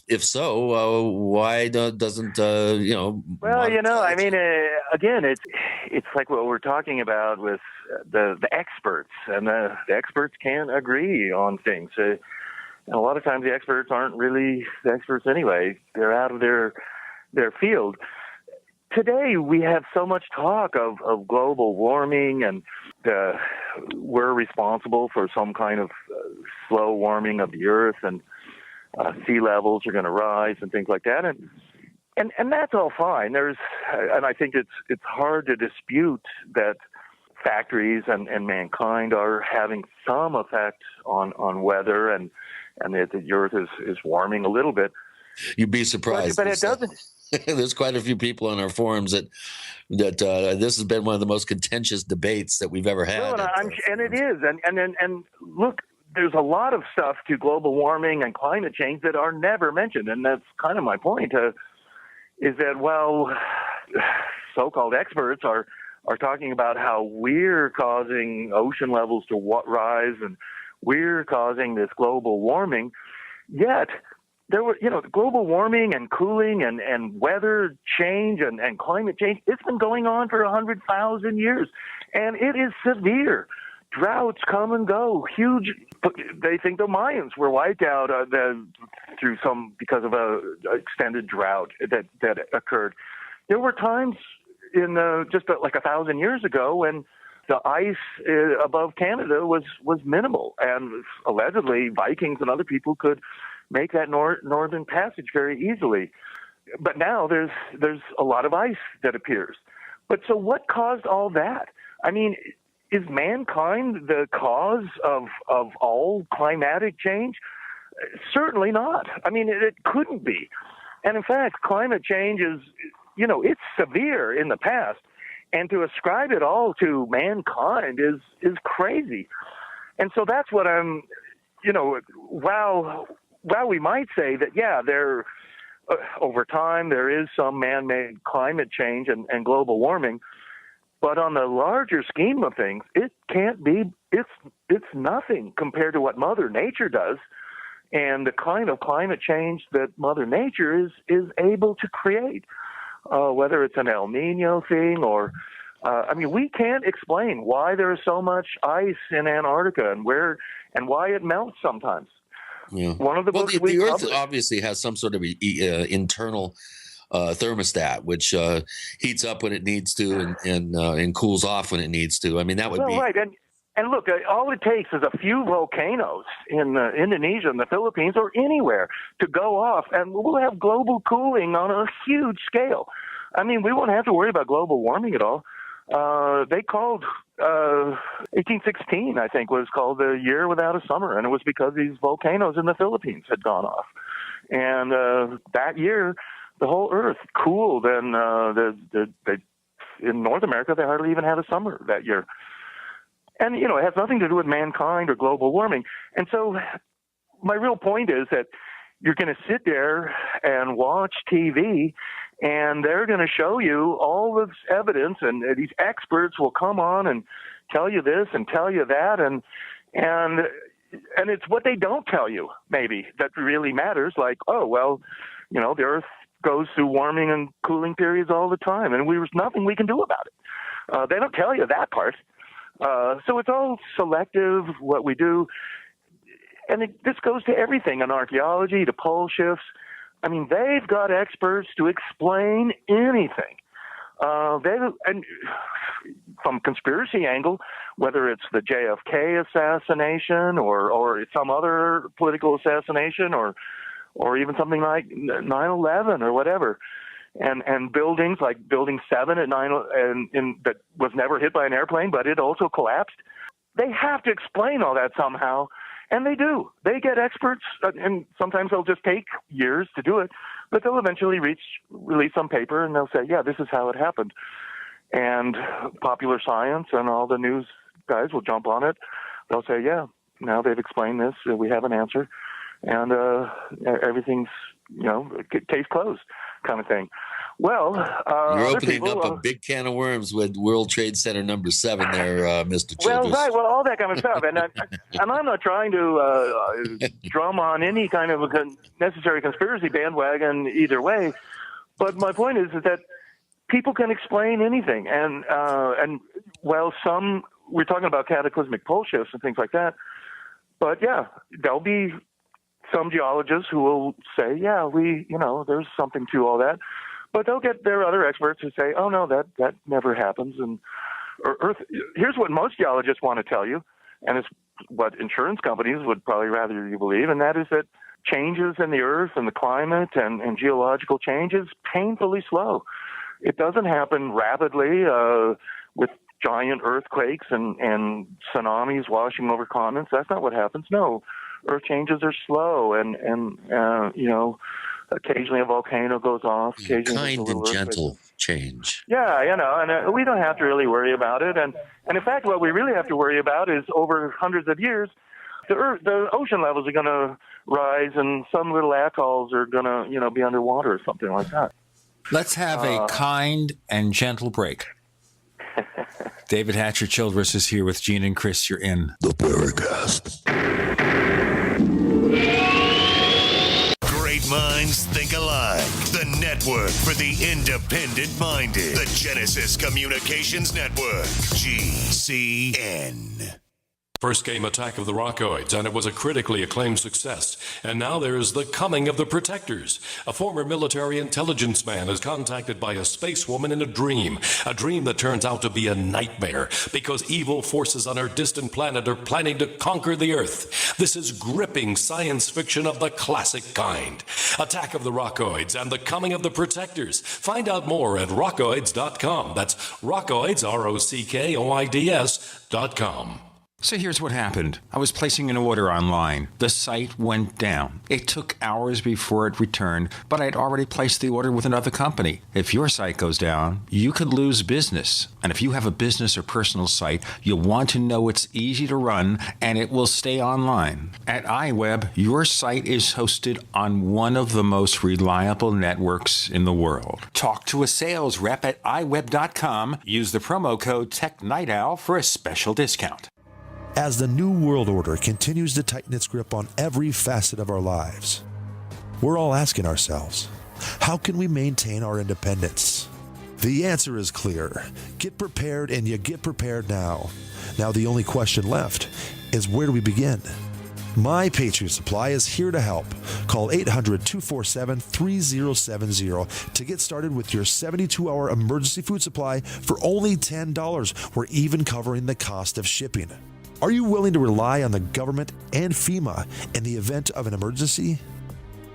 if so, why doesn't Well, I mean, again, it's like what we're talking about with the experts, and the experts can't agree on things. And a lot of times, the experts aren't really the experts anyway. They're out of their their field. Today, we have so much talk of global warming, and we're responsible for some kind of slow warming of the earth, and sea levels are going to rise and things like that. And that's all fine. And I think it's hard to dispute that factories and mankind are having some effect on weather, and that the earth is warming a little bit. You'd be surprised. But it doesn't. There's quite a few people on our forums that this has been one of the most contentious debates that we've ever had. Well, and it is. And look, there's a lot of stuff to global warming and climate change that are never mentioned. And that's kind of my point, is that, well, so-called experts are talking about how we're causing ocean levels to rise, and we're causing this global warming. Yet, there were, global warming and cooling and weather change and climate change, it's been going on for 100,000 years, and it is severe. Droughts come and go, huge. They think the Mayans were wiped out because of a extended drought that occurred. There were times in just like 1,000 years ago when the ice above Canada was minimal, and allegedly Vikings and other people could make that northern passage very easily. But now there's a lot of ice that appears. But so what caused all that? I mean, is mankind the cause of all climatic change? Certainly not. I mean, it couldn't be. And in fact, climate change is, it's severe in the past. And to ascribe it all to mankind is crazy. And so that's what I'm, while we might say that, over time there is some man-made climate change and global warming, but on the larger scheme of things, it can't be, it's nothing compared to what Mother Nature does and the kind of climate change that Mother Nature is able to create, whether it's an El Nino thing or, we can't explain why there's so much ice in Antarctica and why it melts sometimes. Yeah. One of the books the Earth obviously has some sort of internal thermostat, which heats up when it needs to and cools off when it needs to. I mean, that would be right. And look, all it takes is a few volcanoes in Indonesia and the Philippines or anywhere to go off, and we'll have global cooling on a huge scale. I mean, we won't have to worry about global warming at all. They called 1816, I think, was called the year without a summer, and it was because these volcanoes in the Philippines had gone off. And that year, the whole Earth cooled, and in North America, they hardly even had a summer that year. And, it has nothing to do with mankind or global warming. And so my real point is that you're going to sit there and watch TV, and they're going to show you all this evidence, and these experts will come on and tell you this and tell you that, and it's what they don't tell you, maybe, that really matters. Like, oh, well, the Earth goes through warming and cooling periods all the time, and there's nothing we can do about it. They don't tell you that part. So it's all selective, what we do. And this goes to everything, in archaeology, to pole shifts. I mean, they've got experts to explain anything. And from conspiracy angle, whether it's the JFK assassination or some other political assassination or even something like 9/11 or whatever, and buildings like Building 7 at that was never hit by an airplane, but it also collapsed. They have to explain all that somehow. And they do. They get experts, and sometimes they'll just take years to do it, but they'll eventually release some paper, and they'll say, yeah, this is how it happened. And Popular Science and all the news guys will jump on it. They'll say, yeah, now they've explained this, we have an answer, and everything's, case closed kind of thing. Well, you're opening up a big can of worms with World Trade Center number 7 there, Mr. Childress. Well, right. Well, all that kind of stuff. And I'm not trying to drum on any kind of a necessary conspiracy bandwagon either way. But my point is that people can explain anything. And while we're talking about cataclysmic pole shifts and things like that. But, yeah, there'll be some geologists who will say, yeah, there's something to all that. But there are other experts who say, oh, no, that never happens. And Earth, here's what most geologists want to tell you, and it's what insurance companies would probably rather you believe, and that is that changes in the Earth and the climate and geological change is painfully slow. It doesn't happen rapidly with giant earthquakes and tsunamis washing over continents. That's not what happens. No, Earth changes are slow, and occasionally a volcano goes off. Occasionally Kind and gentle change. Yeah, and we don't have to really worry about it. And in fact, what we really have to worry about is over hundreds of years, the ocean levels are going to rise, and some little atolls are going to, be underwater or something like that. Let's have a kind and gentle break. David Hatcher Childress is here with Gene and Chris. You're in The Paracast. Great minds think alike. The network for the independent-minded. The Genesis Communications Network. GCN. First came Attack of the Rockoids, and it was a critically acclaimed success. And now there is The Coming of the Protectors. A former military intelligence man is contacted by a space woman in a dream that turns out to be a nightmare because evil forces on her distant planet are planning to conquer the Earth. This is gripping science fiction of the classic kind. Attack of the Rockoids and The Coming of the Protectors. Find out more at rockoids.com. That's Rockoids, ROCKOIDS.com. So here's what happened. I was placing an order online. The site went down. It took hours before it returned, but I'd already placed the order with another company. If your site goes down, you could lose business. And if you have a business or personal site, you'll want to know it's easy to run and it will stay online. At iWeb, your site is hosted on one of the most reliable networks in the world. Talk to a sales rep at iWeb.com. Use the promo code TechNightOwl for a special discount. As the New World Order continues to tighten its grip on every facet of our lives, we're all asking ourselves, how can we maintain our independence? The answer is clear. Get prepared, and you get prepared now. Now the only question left is, where do we begin? My Patriot Supply is here to help. Call 800-247-3070 to get started with your 72-hour emergency food supply for only $10. We're even covering the cost of shipping. Are you willing to rely on the government and FEMA in the event of an emergency?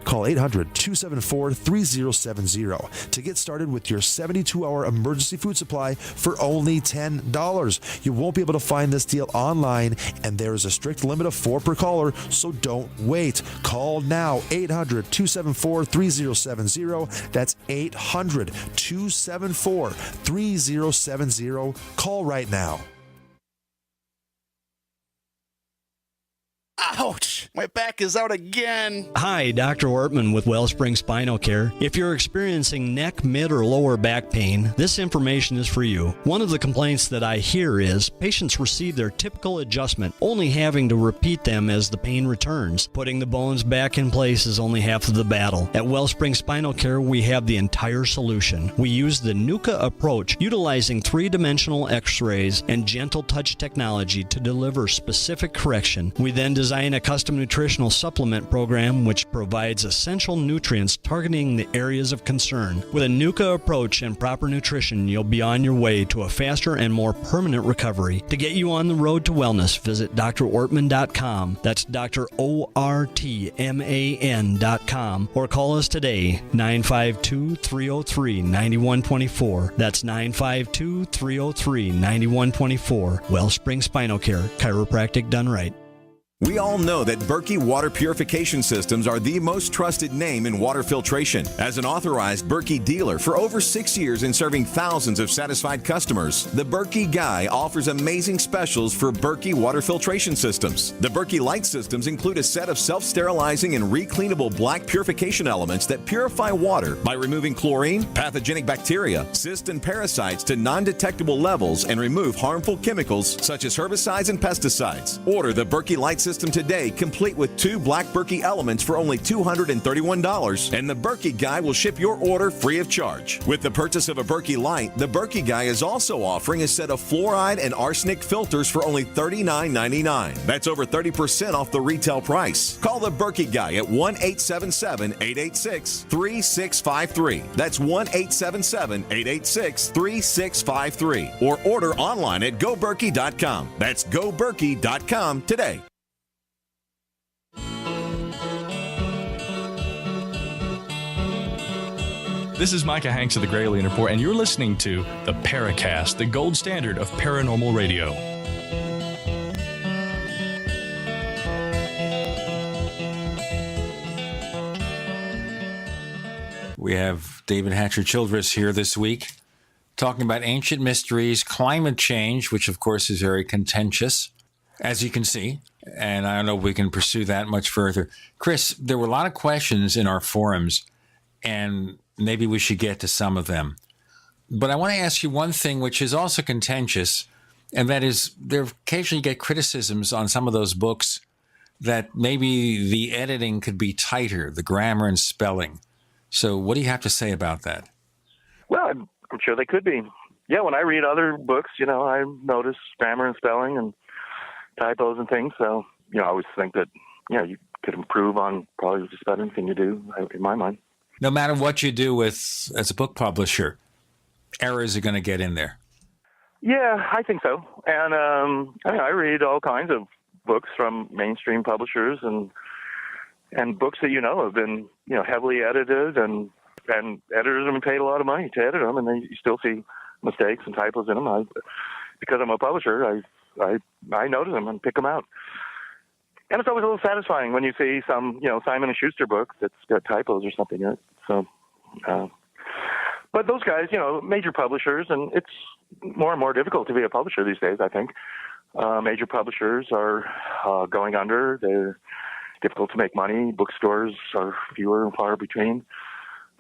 Call 800-274-3070 to get started with your 72-hour emergency food supply for only $10. You won't be able to find this deal online, and there is a strict limit of 4 per caller, so don't wait. Call now, 800-274-3070. That's 800-274-3070. Call right now. Ouch! My back is out again. Hi, Dr. Ortman with Wellspring Spinal Care. If you're experiencing neck, mid, or lower back pain, this information is for you. One of the complaints that I hear is patients receive their typical adjustment, only having to repeat them as the pain returns. Putting the bones back in place is only half of the battle. At Wellspring Spinal Care, we have the entire solution. We use the NUCA approach, utilizing 3-dimensional x-rays and gentle touch technology to deliver specific correction. We then design a custom nutritional supplement program which provides essential nutrients targeting the areas of concern. With a NUCA approach and proper nutrition, you'll be on your way to a faster and more permanent recovery. To get you on the road to wellness, visit drortman.com. That's drortman.com, or call us today, 952-303-9124. That's 952-303-9124. Wellspring Spinal Care, chiropractic done right. We all know that Berkey Water Purification Systems are the most trusted name in water filtration. As an authorized Berkey dealer for over 6 years and serving thousands of satisfied customers, the Berkey Guy offers amazing specials for Berkey Water Filtration Systems. The Berkey Light Systems include a set of self-sterilizing and recleanable black purification elements that purify water by removing chlorine, pathogenic bacteria, cysts, and parasites to non-detectable levels and remove harmful chemicals such as herbicides and pesticides. Order the Berkey Light Systems system today, complete with 2 Black Berkey elements for only $231, and the Berkey Guy will ship your order free of charge. With the purchase of a Berkey Light, the Berkey Guy is also offering a set of fluoride and arsenic filters for only $39.99. That's over 30% off the retail price. Call the Berkey Guy at 1-877-886-3653. That's 1-877-886-3653. Or order online at GoBerkey.com. That's GoBerkey.com today. This is Micah Hanks of the Gray Alien Report, and you're listening to the Paracast, the gold standard of paranormal radio. We have David Hatcher Childress here this week talking about ancient mysteries, climate change, which of course is very contentious, as you can see. And I don't know if we can pursue that much further. Chris, there were a lot of questions in our forums, and maybe we should get to some of them. But I want to ask you one thing which is also contentious, and that is there occasionally get criticisms on some of those books that maybe the editing could be tighter, the grammar and spelling. So what do you have to say about that? Well, I'm sure they could be. Yeah, when I read other books, I notice grammar and spelling and typos and things. So, I always think that, you could improve on probably just about anything you do, in my mind. No matter what you do as a book publisher, errors are going to get in there. Yeah, I think so. And I read all kinds of books from mainstream publishers and books that have been heavily edited and editors have been paid a lot of money to edit them, and then you still see mistakes and typos in them. Because I'm a publisher, I notice them and pick them out. And it's always a little satisfying when you see some Simon & Schuster book that's got typos or something in it. So, but those guys, major publishers, and it's more and more difficult to be a publisher these days, I think. Major publishers are going under. They're difficult to make money. Bookstores are fewer and far between.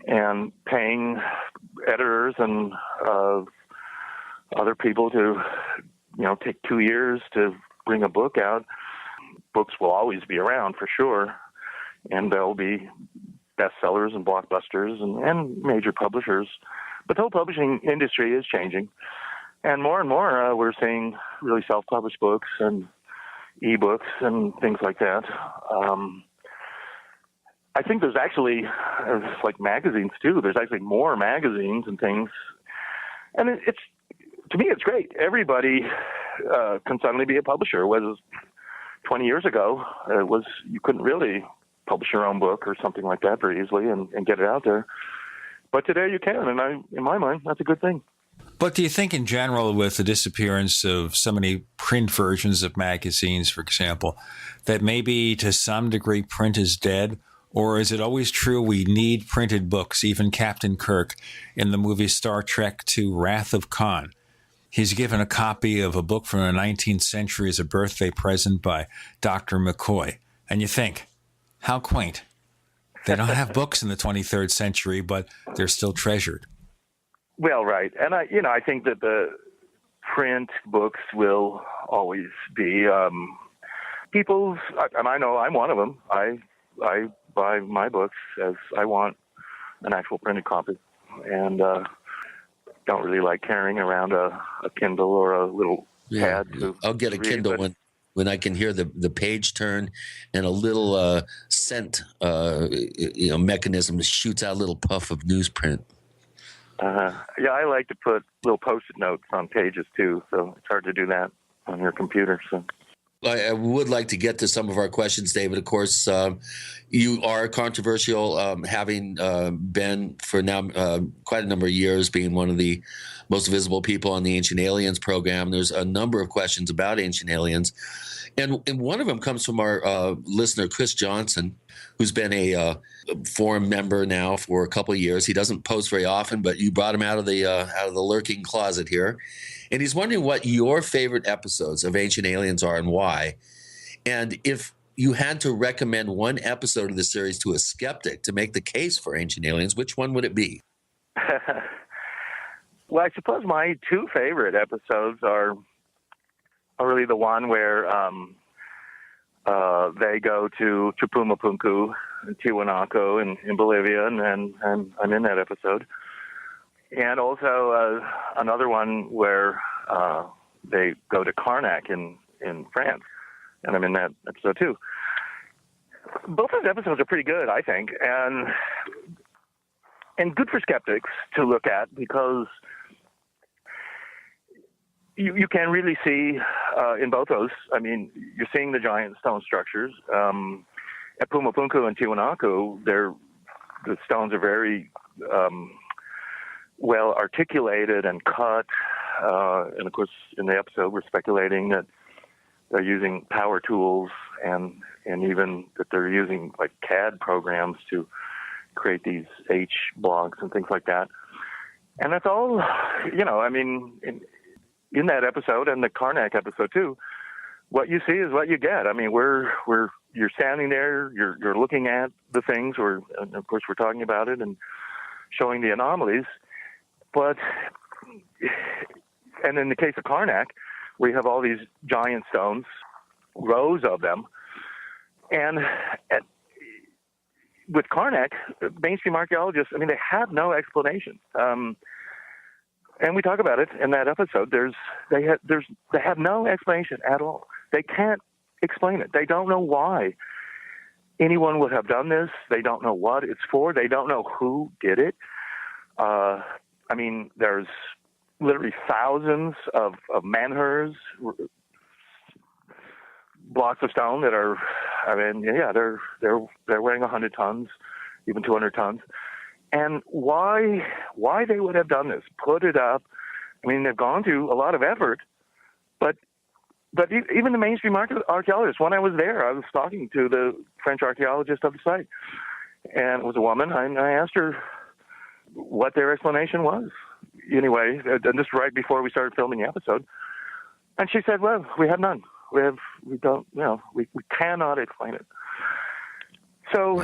And paying editors and other people to, take 2 years to bring a book out. Books will always be around for sure. And there'll be bestsellers and blockbusters and major publishers. But the whole publishing industry is changing. And more, we're seeing really self-published books and ebooks and things like that. I think there's actually, like magazines too, there's actually more magazines and things. And it's to me, it's great. Everybody can suddenly be a publisher. Whereas 20 years ago, you couldn't really publish your own book or something like that very easily and get it out there. But today you can, and in my mind, that's a good thing. But do you think in general, with the disappearance of so many print versions of magazines, for example, that maybe to some degree print is dead? Or is it always true we need printed books? Even Captain Kirk in the movie Star Trek II, Wrath of Khan, he's given a copy of a book from the 19th century as a birthday present by Dr. McCoy. And you think, how quaint. They don't have books in the 23rd century, but they're still treasured. Well, right. And I think that the print books will always be people's, and I know I'm one of them. I buy my books as I want an actual printed copy, and don't really like carrying around a Kindle or a little pad. I'll get a Kindle when I can hear the page turn and a little scent mechanism shoots out a little puff of newsprint. Yeah, I like to put little Post-it notes on pages too, so it's hard to do that on your computer. So I would like to get to some of our questions, David. Of course, you are controversial, having been for now quite a number of years being one of the most visible people on the Ancient Aliens program. There's a number of questions about Ancient Aliens. And one of them comes from our listener, Chris Johnson, who's been a forum member now for a couple of years. He doesn't post very often, but you brought him out of the lurking closet here. And he's wondering what your favorite episodes of Ancient Aliens are and why. And if you had to recommend one episode of the series to a skeptic to make the case for Ancient Aliens, which one would it be? Well, I suppose my two favorite episodes are really the one where they go to Pumapunku, Tiwanaku in Bolivia, and I'm in that episode. And also another one where they go to Karnak in France, and I'm in that episode too. Both those episodes are pretty good, I think, and good for skeptics to look at, because you can really see in both those. I mean, you're seeing the giant stone structures. At Pumapunku and Tiwanaku, the stones are very well articulated and cut. And of course, in the episode, we're speculating that they're using power tools and even that they're using like CAD programs to create these H blocks and things like that. And that's all, I mean, in that episode and the Karnak episode too, what you see is what you get. I mean, you're standing there, you're looking at the things, and of course we're talking about it and showing the anomalies. But, and in the case of Karnak, we have all these giant stones, rows of them. And with Karnak, mainstream archaeologists, I mean, they have no explanation. And we talk about it in that episode. They have no explanation at all. They can't explain it. They don't know why anyone would have done this. They don't know what it's for. They don't know who did it. I mean, there's literally thousands of menhirs, blocks of stone that are, I mean, yeah, they're weighing 100 tons, even 200 tons. And why they would have done this, put it up. I mean, they've gone through a lot of effort, but even the mainstream archaeologists, when I was there, I was talking to the French archaeologist of the site, and it was a woman, and I asked her what their explanation was. Anyway, and this right before we started filming the episode, and she said, "Well, we have none. We don't, we cannot explain it." So,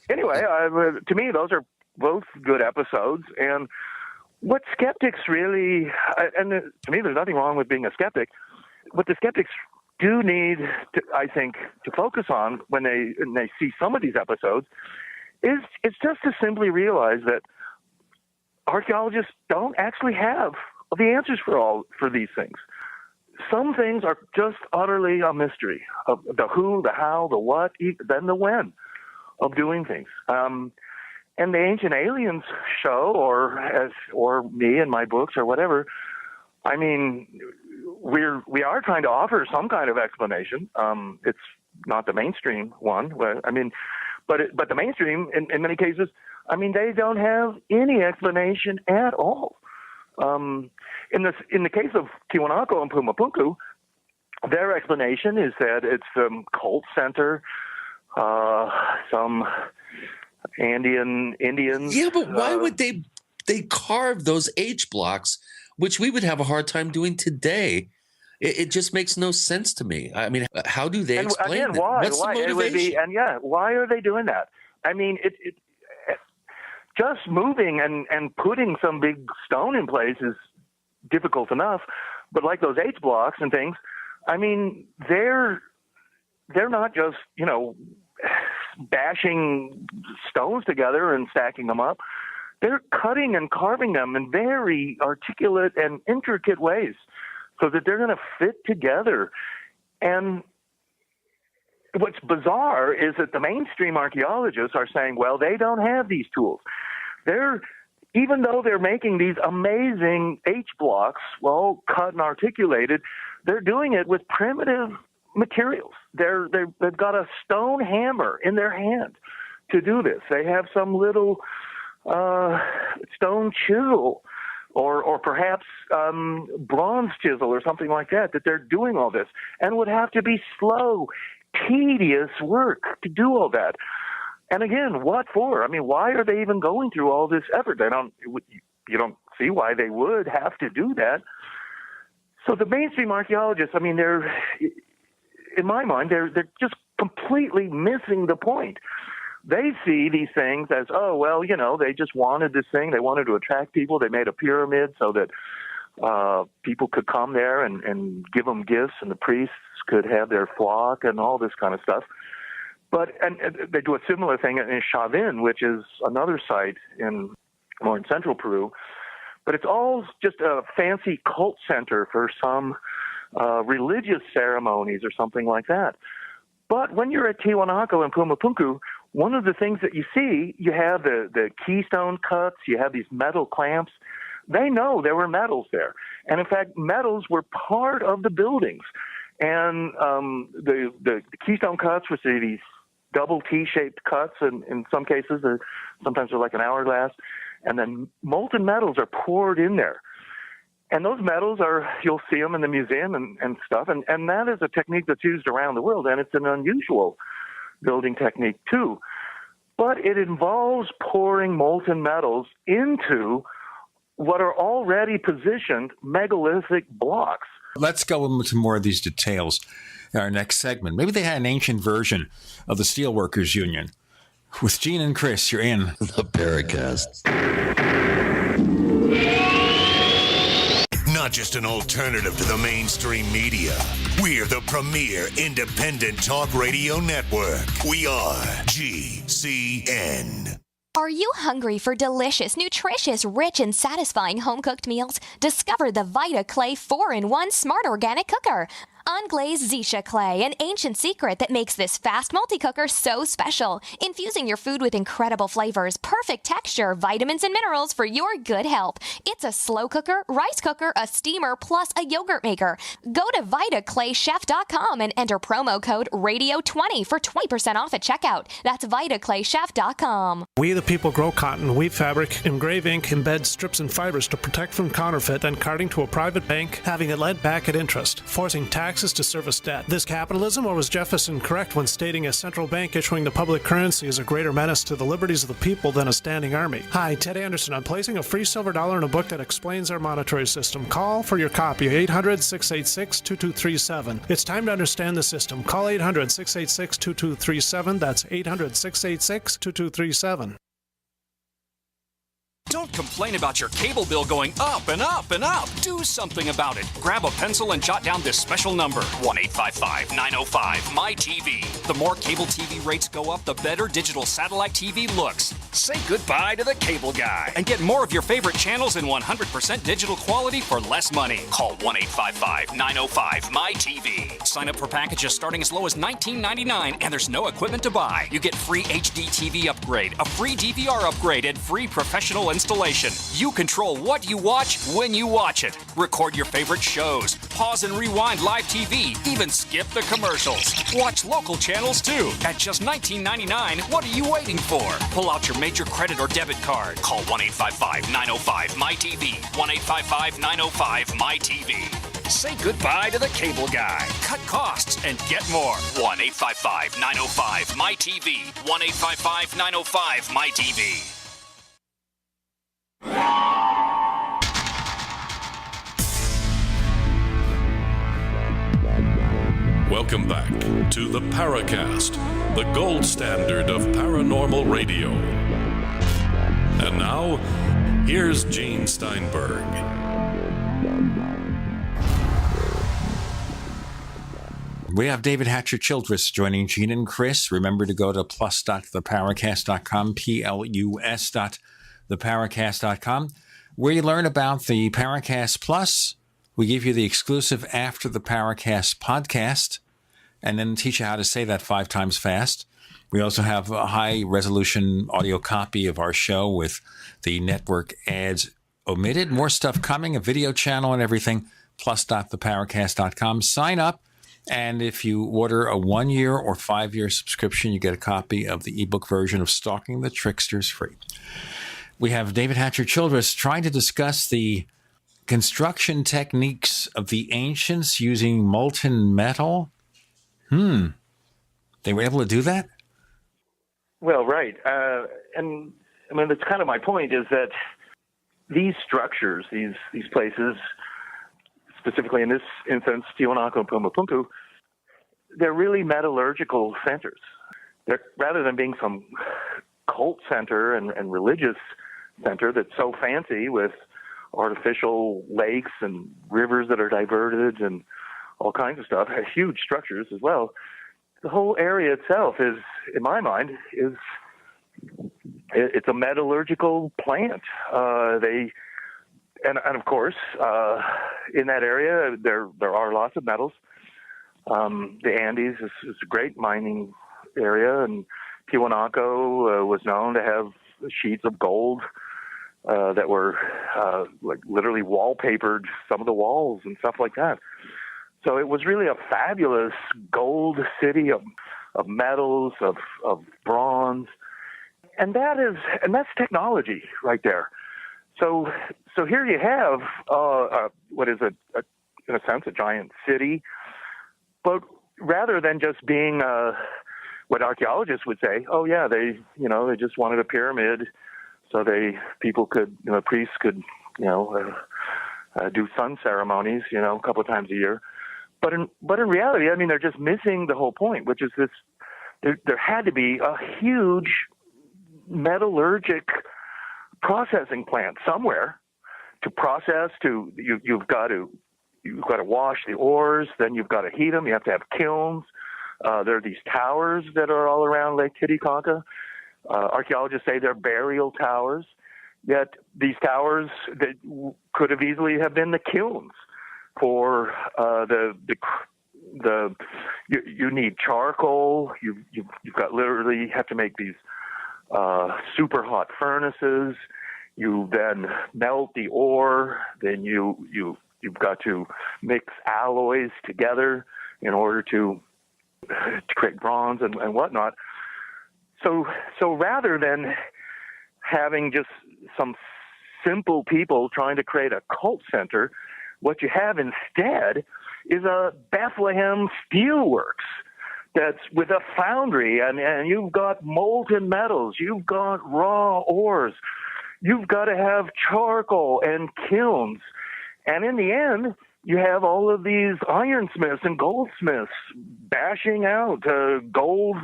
anyway, to me, those are both good episodes. And what skeptics really, and to me, there's nothing wrong with being a skeptic. What the skeptics do need, I think, to focus on when they see some of these episodes is just to simply realize that archaeologists don't actually have the answers for these things. Some things are just utterly a mystery of the who, the how, the what, then the when of doing things. And the Ancient Aliens show, or me and my books or whatever, I mean, we are trying to offer some kind of explanation. It's not the mainstream one. I mean, but the mainstream, in many cases, I mean, they don't have any explanation at all. In the case of Tiwanaku and Pumapunku, their explanation is that it's some cult center, some Indians. Yeah, but why would they carve those H blocks, which we would have a hard time doing today? It just makes no sense to me. I mean, how do they explain again, that? why? What's the motivation? Why are they doing that? I mean, it just moving and putting some big stone in place is difficult enough, but like those H blocks and things, I mean, they're not just, bashing stones together and stacking them up. They're cutting and carving them in very articulate and intricate ways so that they're going to fit together. And what's bizarre is that the mainstream archaeologists are saying, well, they don't have these tools. Even though they're making these amazing H blocks, well, cut and articulated, they're doing it with primitive materials. They've got a stone hammer in their hand to do this. They have some little stone chisel or perhaps bronze chisel or something like that they're doing all this, and would have to be slow, tedious work to do all that. And again, what for? I mean, why are they even going through all this effort? You don't see why they would have to do that. So the mainstream archaeologists, I mean, in my mind, they're just completely missing the point. They see these things as, oh, well, they just wanted this thing. They wanted to attract people. They made a pyramid so that People could come there and give them gifts, and the priests could have their flock and all this kind of stuff. And they do a similar thing in Chavin, which is another site more in central Peru. But it's all just a fancy cult center for some religious ceremonies or something like that. But when you're at Tiwanaku and Pumapunku, one of the things that you see, you have the keystone cuts, you have these metal clamps. They know there were metals there. And in fact, metals were part of the buildings. And the keystone cuts, which are these double T-shaped cuts, and in some cases, sometimes they're like an hourglass, and then molten metals are poured in there. And those metals you'll see them in the museum and stuff, and that is a technique that's used around the world, and it's an unusual building technique too. But it involves pouring molten metals into what are already positioned megalithic blocks. Let's go into more of these details in our next segment. Maybe they had an ancient version of the Steelworkers Union. With Gene and Chris, you're in the Paracast. Not just an alternative to the mainstream media. We're the premier independent talk radio network. We are GCN. Are you hungry for delicious, nutritious, rich, and satisfying home-cooked meals? Discover the Vita Clay 4-in-1 Smart Organic Cooker. Unglazed Zisha clay, an ancient secret that makes this fast multi-cooker so special. Infusing your food with incredible flavors, perfect texture, vitamins, and minerals for your good health. It's a slow cooker, rice cooker, a steamer, plus a yogurt maker. Go to VitaClayChef.com and enter promo code RADIO20 for 20% off at checkout. That's VitaClayChef.com. We the people grow cotton, weave fabric, engrave ink, embed strips and fibers to protect from counterfeit and carting to a private bank, having it lent back at interest, forcing taxes to service debt. This capitalism, or was Jefferson correct when stating a central bank issuing the public currency is a greater menace to the liberties of the people than a standing army? Hi, Ted Anderson. I'm placing a free silver dollar in a book that explains our monetary system. Call for your copy, 800-686-2237. It's time to understand the system. Call 800-686-2237. That's 800-686-2237. Don't complain about your cable bill going up and up and up. Do something about it. Grab a pencil and jot down this special number, 1-855-905-MY-TV. The more cable TV rates go up, the better digital satellite TV looks. Say goodbye to the cable guy and get more of your favorite channels in 100% digital quality for less money. Call 1-855-905-MY-TV. Sign up for packages starting as low as $19.99, and there's no equipment to buy. You get free HD TV upgrade, a free DVR upgrade, and free professional installation. You control what you watch when you watch it. Record your favorite shows, pause and rewind live TV, even skip the commercials. Watch local channels too. At just $19.99, what are you waiting for? Pull out your major credit or debit card. Call 1-855-905-MY-TV. 1-855-905-MY-TV. Say goodbye to the cable guy. Cut costs and get more. 1-855-905-MY-TV. 1-855-905-MY-TV. Welcome back to the Paracast, the gold standard of paranormal radio. And now, here's Gene Steinberg. We have David Hatcher Childress joining Gene and Chris. Remember to go to plus.theparacast.com, plus.theparacast.com, where you learn about the Paracast Plus. We give you the exclusive After the Paracast podcast, and then teach you how to say that 5 times fast. We also have a high-resolution audio copy of our show with the network ads omitted. More stuff coming, a video channel and everything, plus.theparacast.com. Sign up, and if you order a 1-year or 5-year subscription, you get a copy of the ebook version of Stalking the Tricksters free. We have David Hatcher Childress trying to discuss the construction techniques of the ancients using molten metal. They were able to do that? Well, right. And I mean, that's kind of my point, is that these structures, these places, specifically in this instance, Tiwanaku and Pumapunku, they're really metallurgical centers. Rather than being some cult center and religious center that's so fancy with artificial lakes and rivers that are diverted and all kinds of stuff, huge structures as well. The whole area itself is, in my mind, it's a metallurgical plant. And of course, in that area, there are lots of metals. The Andes is a great mining area, and Tiwanaku was known to have sheets of gold that were like literally wallpapered some of the walls and stuff like that. So it was really a fabulous gold city of metals, of bronze, and that's technology right there. So here you have what is in a sense a giant city, but rather than just being what archaeologists would say, oh yeah, they just wanted a pyramid so priests could do sun ceremonies a couple of times a year. But in reality, I mean, they're just missing the whole point, which is this: there had to be a huge metallurgic processing plant somewhere to process. You've got to wash the ores, then you've got to heat them. You have to have kilns. There are these towers that are all around Lake Titicaca. Archaeologists say they're burial towers. Yet these towers that could have easily have been the kilns for you need charcoal. You've got literally have to make these super hot furnaces. You then melt the ore. Then you've got to mix alloys together in order to create bronze and whatnot. So rather than having just some simple people trying to create a cult center, what you have instead is a Bethlehem steelworks that's with a foundry, and you've got molten metals, you've got raw ores, you've got to have charcoal and kilns. And in the end, you have all of these ironsmiths and goldsmiths bashing out gold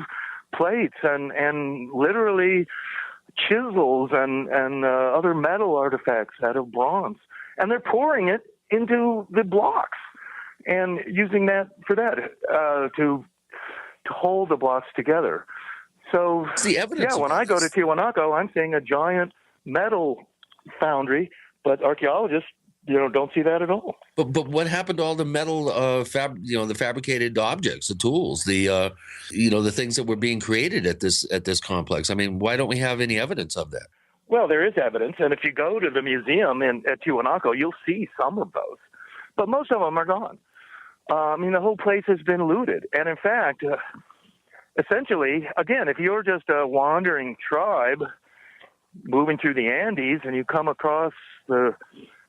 plates and literally chisels and other metal artifacts out of bronze. And they're pouring it into the blocks and using that for that to hold the blocks together. So the evidence. Yeah, when I go to Tiwanaku, I'm seeing a giant metal foundry, but archaeologists don't see that at all. But what happened to all the metal, the fabricated objects, the tools, the things that were being created at this complex? I mean, why don't we have any evidence of that? Well, there is evidence, and if you go to the museum at Tiwanaku, you'll see some of those, but most of them are gone. I mean, the whole place has been looted, and in fact, essentially, again, if you're just a wandering tribe moving through the Andes and you come across the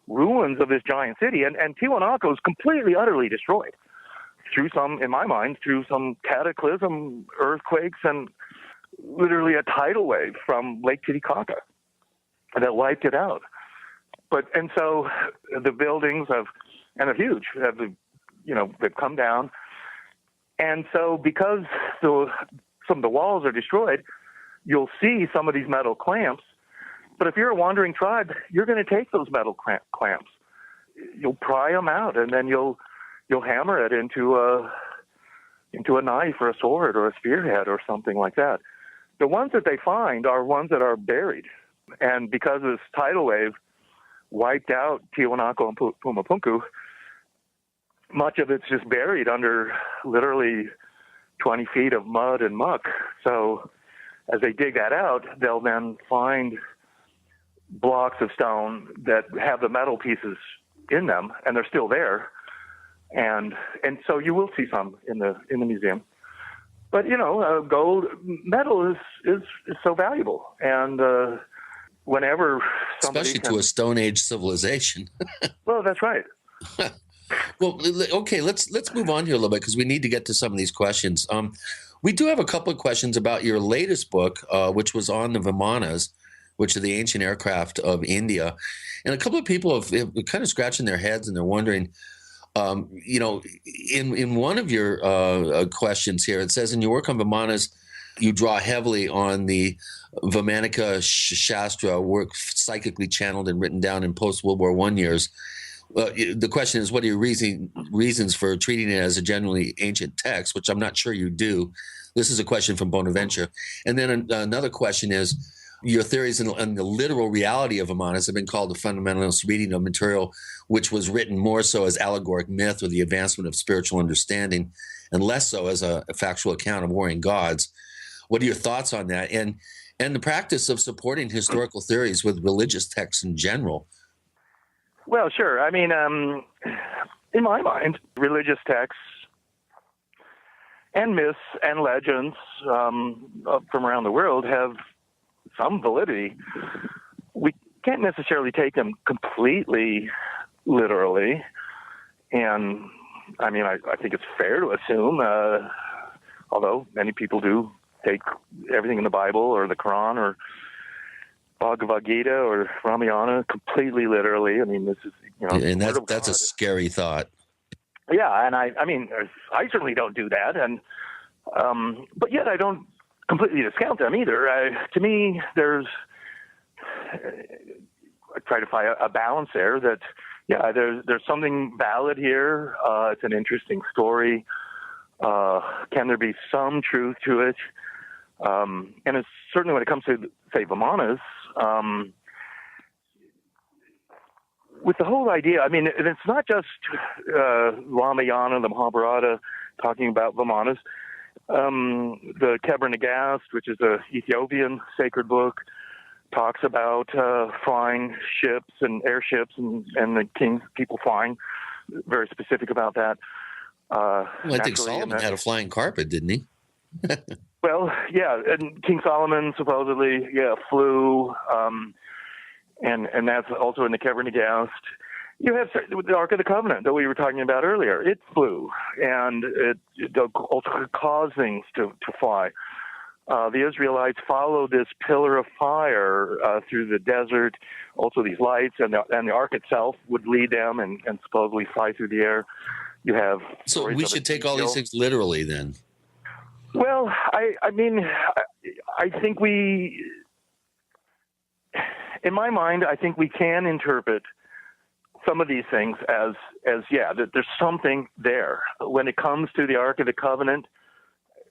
ruins of this giant city, and Tiwanaku is completely, utterly destroyed through some cataclysm, earthquakes, and literally a tidal wave from Lake Titicaca that wiped it out. So the buildings they're huge, they've come down. And so because some of the walls are destroyed, you'll see some of these metal clamps. But if you're a wandering tribe, you're going to take those metal clamps. You'll pry them out, and then you'll hammer it into a knife or a sword or a spearhead or something like that. The ones that they find are ones that are buried. And because this tidal wave wiped out Tiwanaku and Pumapunku, much of it's just buried under literally 20 feet of mud and muck. So as they dig that out, they'll then find blocks of stone that have the metal pieces in them, and they're still there. And so you will see some in the museum. But gold metal is so valuable, and whenever somebody especially to a Stone Age civilization. Well, that's right. Well, okay, let's move on here a little bit because we need to get to some of these questions. We do have a couple of questions about your latest book, which was on the Vimanas, which are the ancient aircraft of India, and a couple of people have kind of scratching their heads and they're wondering. In one of your questions here, it says in your work on Vimanas, you draw heavily on the Vaimanika Shastra work psychically channeled and written down in post-World War I years. The question is, what are your reasons for treating it as a genuinely ancient text, which I'm not sure you do. This is a question from Bonaventure. And then another question is, your theories on the literal reality of Vimanas have been called the fundamentalist reading of material which was written more so as allegoric myth or the advancement of spiritual understanding, and less so as a factual account of warring gods. What are your thoughts on that? And the practice of supporting historical theories with religious texts in general? Well, sure. I mean, in my mind, religious texts and myths and legends from around the world have some validity. We can't necessarily take them completely literally. And, I mean, I think it's fair to assume, although many people do take everything in the Bible or the Quran or Bhagavad Gita or Ramayana completely literally. I mean, this is, and that's a scary thought. Yeah, and I mean, I certainly don't do that, and but yet I don't completely discount them either. To me, I try to find a balance there. That there's something valid here. It's an interesting story. Can there be some truth to it? And it's certainly when it comes to, say, Vimanas, with the whole idea, I mean, it's not just Ramayana, the Mahabharata, talking about Vimanas. The Childress Nagast, which is an Ethiopian sacred book, talks about flying ships and airships and the king's people flying, very specific about that. Well, I think Solomon had a flying carpet, didn't he? Well, yeah, and King Solomon supposedly, flew, and that's also in the Childress Nagast. You have the Ark of the Covenant that we were talking about earlier. It flew, and it also caused things to fly. The Israelites followed this pillar of fire through the desert, also these lights, and the Ark itself would lead them and supposedly fly through the air. You have so we should take all these things literally then. Well, I mean, I think in my mind, I think we can interpret some of these things as that there's something there. When it comes to the Ark of the Covenant,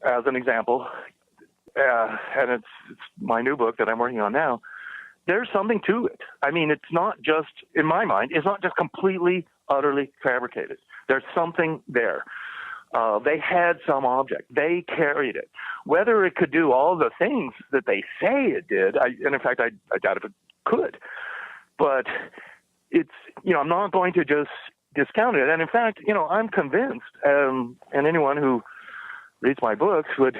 as an example, and it's my new book that I'm working on now, there's something to it. I mean, it's not just, in my mind, it's not just completely, utterly fabricated. There's something there. They had some object. They carried it. Whether it could do all the things that they say it did, and in fact, I doubt if it could. But it's, I'm not going to just discount it. And in fact, I'm convinced, and anyone who reads my books would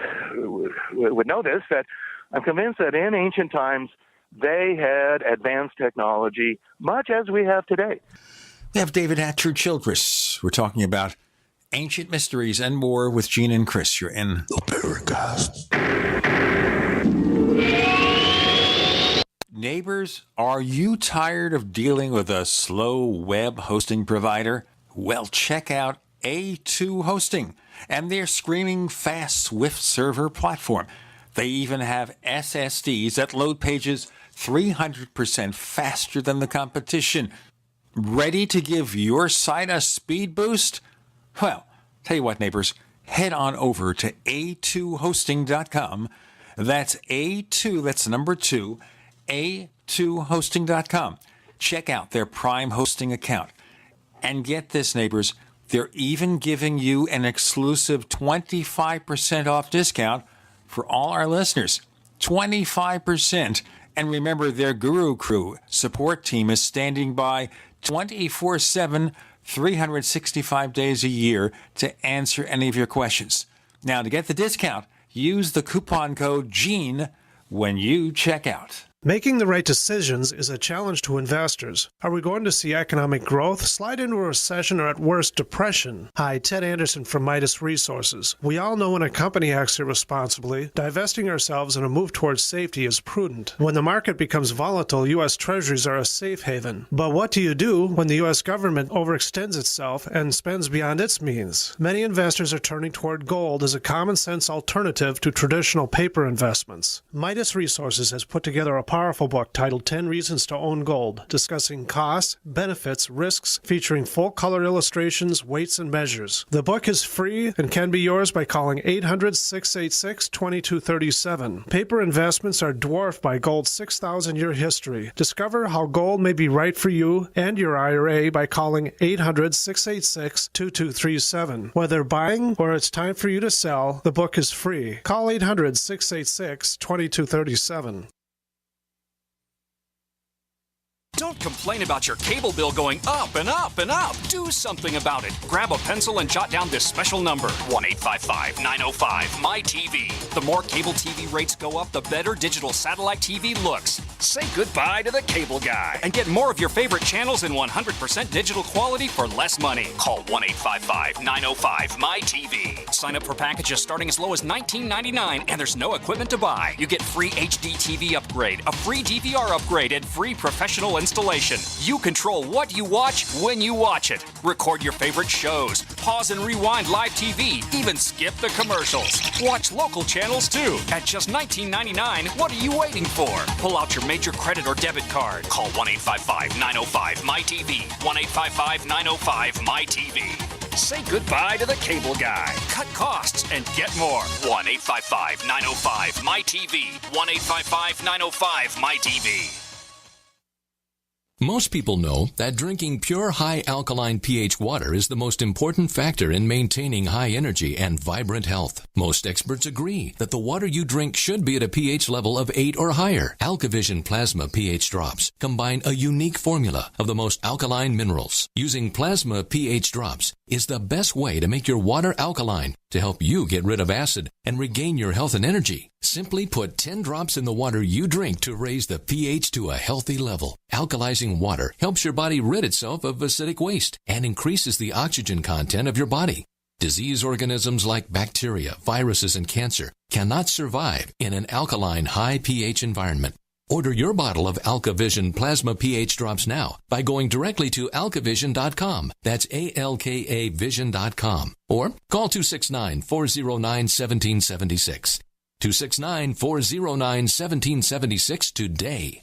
know this, that I'm convinced that in ancient times, they had advanced technology, much as we have today. We have David Hatcher Childress. We're talking about ancient mysteries and more with Gene and Chris. You're in the Paracast. Neighbors, are you tired of dealing with a slow web hosting provider? Well, check out A2 Hosting and their screaming fast Swift server platform. They even have SSDs that load pages 300% faster than the competition. Ready to give your site a speed boost? Well, tell you what, neighbors, head on over to a2hosting.com. That's A2, that's number 2, a2hosting.com. Check out their Prime hosting account. And get this, neighbors, they're even giving you an exclusive 25% off discount for all our listeners. 25%. And remember, their Guru Crew support team is standing by 24/7, 365 days a year to answer any of your questions. Now, to get the discount, use the coupon code GENE when you check out. Making the right decisions is a challenge to investors. Are we going to see economic growth, slide into a recession, or at worst, depression? Hi, Ted Anderson from Midas Resources. We all know when a company acts irresponsibly, divesting ourselves in a move towards safety is prudent. When the market becomes volatile, U.S. Treasuries are a safe haven. But what do you do when the U.S. government overextends itself and spends beyond its means? Many investors are turning toward gold as a common-sense alternative to traditional paper investments. Midas Resources has put together a powerful book titled 10 Reasons to Own Gold, discussing costs, benefits, risks, featuring full-color illustrations, weights, and measures. The book is free and can be yours by calling 800-686-2237. Paper investments are dwarfed by gold's 6,000-year history. Discover how gold may be right for you and your IRA by calling 800-686-2237. Whether buying or it's time for you to sell, the book is free. Call 800-686-2237. Don't complain about your cable bill going up and up and up. Do something about it. Grab a pencil and jot down this special number, 1-855-905-MY-TV. The more cable TV rates go up, the better digital satellite TV looks. Say goodbye to the cable guy and get more of your favorite channels in 100% digital quality for less money. Call 1-855-905-MY-TV. Sign up for packages starting as low as $19.99, and there's no equipment to buy. You get free HD TV upgrade, a free DVR upgrade, and free professional installation. You control what you watch when you watch it. Record your favorite shows, pause and rewind live TV, even skip the commercials. Watch local channels too. At just $19.99, what are you waiting for? Pull out your major credit or debit card. Call 1-855-905-MY-TV. 1-855-905-MY-TV. Say goodbye to the cable guy. Cut costs and get more. 1-855-905-MY-TV. 1-855-905-MY-TV. Most people know that drinking pure high alkaline pH water is the most important factor in maintaining high energy and vibrant health. Most experts agree that the water you drink should be at a pH level of 8 or higher. AlkaVision Plasma pH drops combine a unique formula of the most alkaline minerals. Using plasma pH drops is the best way to make your water alkaline to help you get rid of acid and regain your health and energy. Simply put 10 drops in the water you drink to raise the pH to a healthy level. Alkalizing water helps your body rid itself of acidic waste and increases the oxygen content of your body. Disease organisms like bacteria, viruses, and cancer cannot survive in an alkaline high pH environment. Order your bottle of AlkaVision Plasma pH drops now by going directly to alkavision.com. That's ALKA Vision.com. Or call 269-409-1776. 269-409-1776 today.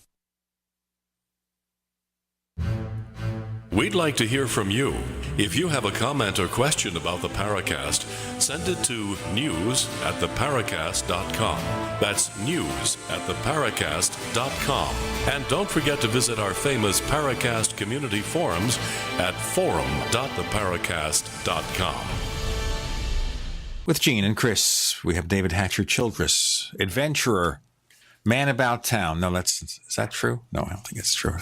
We'd like to hear from you. If you have a comment or question about the Paracast, send it to news@theparacast.com. That's news@theparacast.com. And don't forget to visit our famous Paracast community forums at forum.theparacast.com. With Gene and Chris, we have David Hatcher Childress, adventurer, man about town. No, is that true? No, I don't think it's true.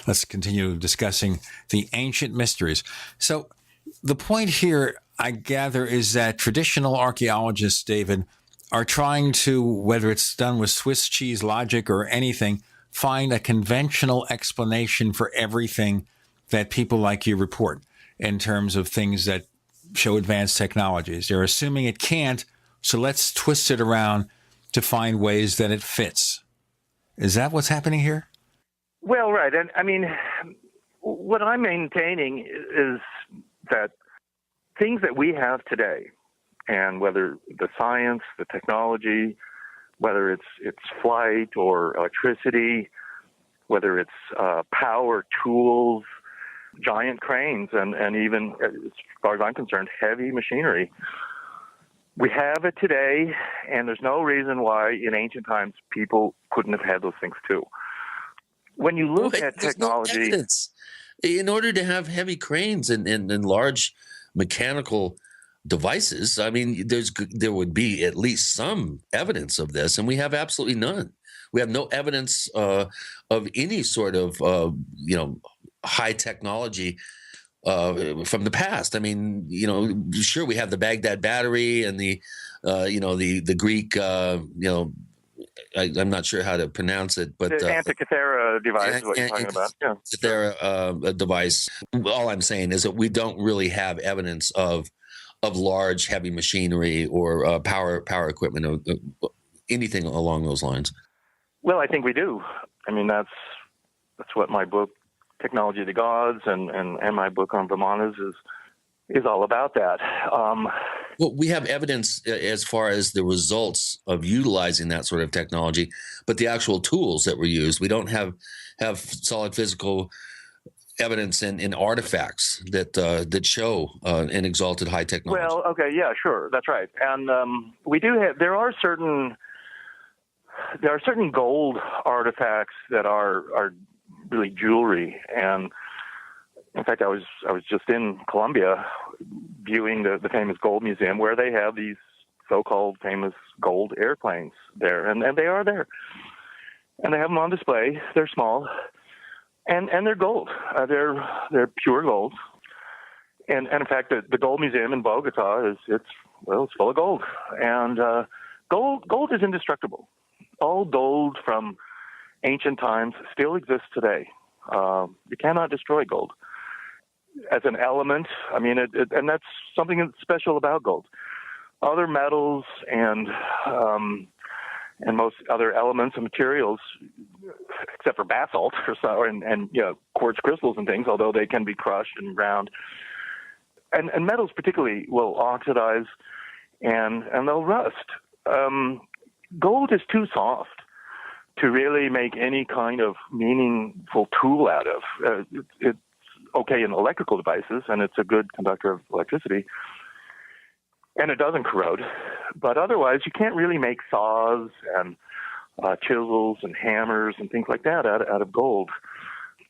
Let's continue discussing the ancient mysteries. So the point here, I gather, is that traditional archaeologists, David, are trying to, whether it's done with Swiss cheese logic or anything, find a conventional explanation for everything that people like you report in terms of things that show advanced technologies. They're assuming it can't, so let's twist it around to find ways that it fits. Is that what's happening here? Well, right. And I mean, what I'm maintaining is that things that we have today, and whether the science, the technology, whether it's flight or electricity, whether it's power tools, giant cranes, and even, as far as I'm concerned, heavy machinery. We have it today, and there's no reason why in ancient times people couldn't have had those things too. When you look at technology, no evidence. In order to have heavy cranes and large mechanical devices, I mean, there would be at least some evidence of this, and we have absolutely none. We have no evidence of any sort of high technology from the past. I mean, sure, we have the Baghdad battery and the Greek I'm not sure how to pronounce it, but the Antikythera device is what you're talking about. Yeah, Antikythera device. All I'm saying is that we don't really have evidence of large heavy machinery or power equipment or anything along those lines. Well, I think we do. I mean, that's what my book, Technology of the Gods, and my book on Vimanas is all about that. Well, we have evidence as far as the results of utilizing that sort of technology, but the actual tools that were used, we don't have solid physical evidence in artifacts that show an exalted high technology. Well, okay, yeah, sure, that's right. And we do have. There are certain gold artifacts that are really jewelry. And in fact, I was just in Colombia viewing the famous gold museum, where they have these so-called famous gold airplanes there, and they are there, and they have them on display. They're small, and they're gold. They're pure gold. And in fact, the gold museum in Bogota it's full of gold, and gold is indestructible. All gold from ancient times still exists today. You cannot destroy gold as an element. I mean, and that's something that's special about gold. Other metals and most other elements and materials, except for basalt and quartz crystals and things, although they can be crushed and ground, and metals particularly will oxidize and they'll rust. Gold is too soft to really make any kind of meaningful tool out of. It's okay in electrical devices, and it's a good conductor of electricity, and it doesn't corrode. But otherwise, you can't really make saws and chisels and hammers and things like that out of gold.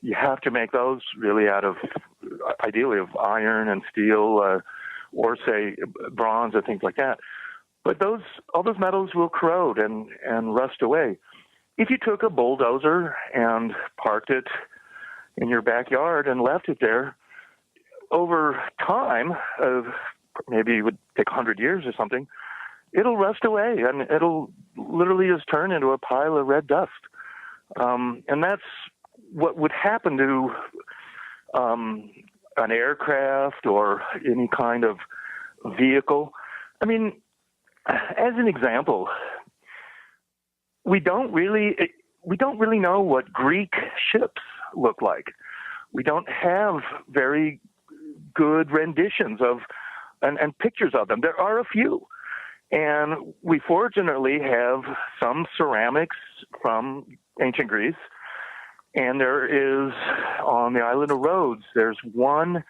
You have to make those really ideally of iron and steel, or say bronze or things like that. But all those metals will corrode and rust away. If you took a bulldozer and parked it in your backyard and left it there, over time, maybe it would take 100 years or something, it'll rust away, and it'll literally just turn into a pile of red dust. And that's what would happen to an aircraft or any kind of vehicle. I mean, as an example, we don't really know what Greek ships look like. We don't have very good renditions of and pictures of them. There are a few, and we fortunately have some ceramics from ancient Greece. And there is, on the island of Rhodes, there's one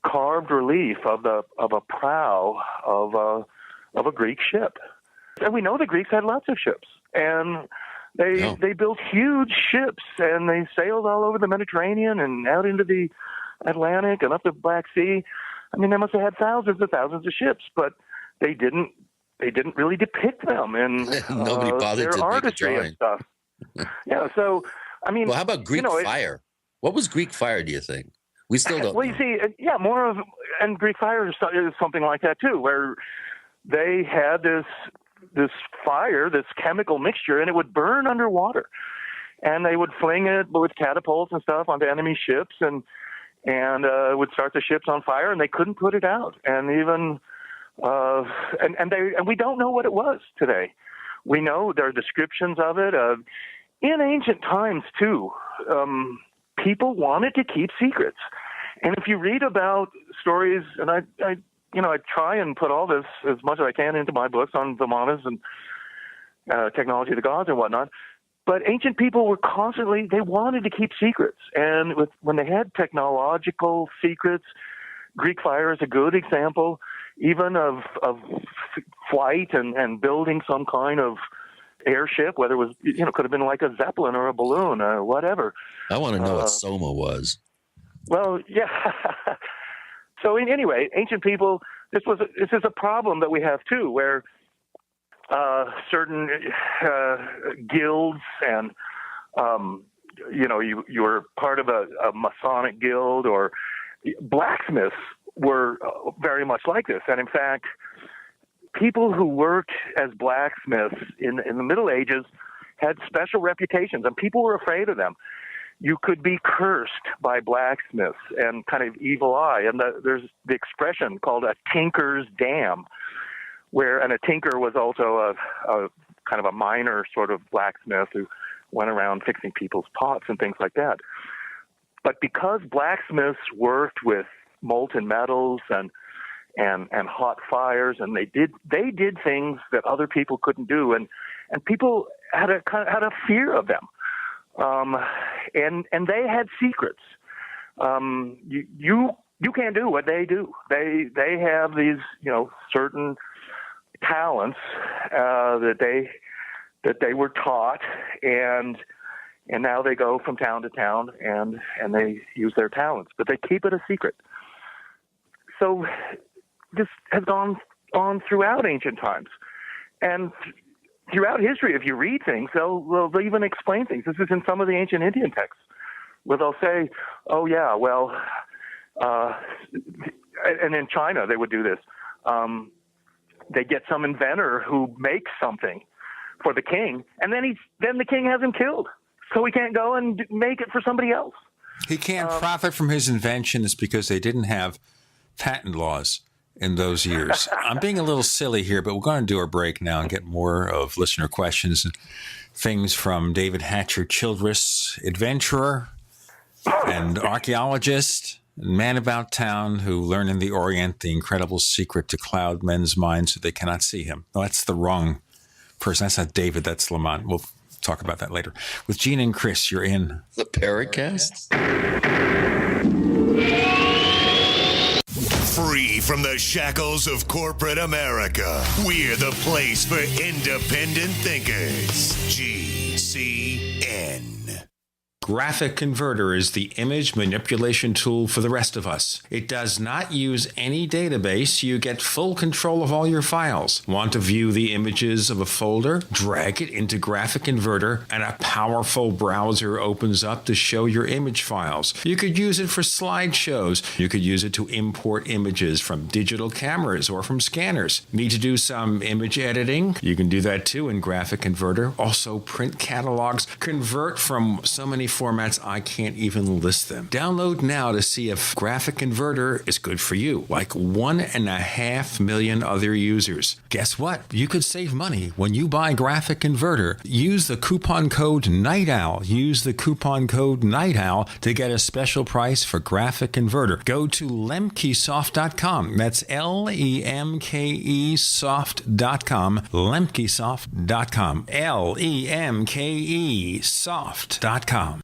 carved relief of a prow of a Greek ship. And we know the Greeks had lots of ships, and they built huge ships, and they sailed all over the Mediterranean and out into the Atlantic and up the Black Sea. I mean, they must have had thousands and thousands of ships, but they didn't really depict them in nobody bothered their to artistry make a and stuff. Yeah, so I mean, well, how about Greek fire? What was Greek fire, do you think? We still don't. Well, you see, more of, and Greek fire is something like that too, where they had this fire, this chemical mixture, and it would burn underwater, and they would fling it with catapults and stuff onto enemy ships, and would start the ships on fire, and they couldn't put it out, and even and we don't know what it was today. We know there are descriptions of it. In ancient times too, people wanted to keep secrets. And if you read about stories, and I try and put all this as much as I can into my books on Vimanas and Technology of the Gods and whatnot, but ancient people were they wanted to keep secrets. And when they had technological secrets, Greek fire is a good example, even of flight and building some kind of airship, whether it was, could have been like a Zeppelin or a balloon or whatever. I want to know what Soma was. Well, yeah. So anyway, ancient people, this is a problem that we have too, where certain guilds and, you were part of a Masonic guild, or blacksmiths were very much like this. And in fact, people who worked as blacksmiths in the Middle Ages had special reputations, and people were afraid of them. You could be cursed by blacksmiths and kind of evil eye. And there's the expression called a tinker's dam, and a tinker was also a kind of a minor sort of blacksmith who went around fixing people's pots and things like that. But because blacksmiths worked with molten metals and hot fires, and they did things that other people couldn't do, and people had a fear of them. And they had secrets. You can't do what they do. They have these, certain talents that they were taught, and now they go from town to town and they use their talents, but they keep it a secret. So this has gone on throughout ancient times, and throughout history. If you read things, they'll even explain things. This is in some of the ancient Indian texts, where they'll say, "Oh yeah, well," and in China they would do this. They get some inventor who makes something for the king, and then the king has him killed, so he can't go and make it for somebody else. He can't profit from his invention. It's because they didn't have patent laws in those years. I'm being a little silly here, but we're going to do our break now and get more of listener questions and things from David Hatcher, Childress, adventurer and archaeologist, and man about town who learned in the Orient the incredible secret to cloud men's minds so they cannot see him. No, that's the wrong person. That's not David, that's Lamont. We'll talk about that later. With Gene and Chris, you're in The Paracast. Free from the shackles of corporate America, we're the place for independent thinkers. GCN. Graphic Converter is the image manipulation tool for the rest of us. It does not use any database. You get full control of all your files. Want to view the images of a folder? Drag it into Graphic Converter and a powerful browser opens up to show your image files. You could use it for slideshows. You could use it to import images from digital cameras or from scanners. Need to do some image editing? You can do that too in Graphic Converter. Also print catalogs. Convert from so many formats I can't even list them. Download now to see if Graphic Converter is good for you, like 1.5 million other users. Guess what? You could save money when you buy Graphic Converter. Use the coupon code Night Owl. Use the coupon code Night Owl to get a special price for Graphic Converter. Go to lemkesoft.com. That's LEMKEsoft.com. lemkesoft.com. LEMKEsoft.com.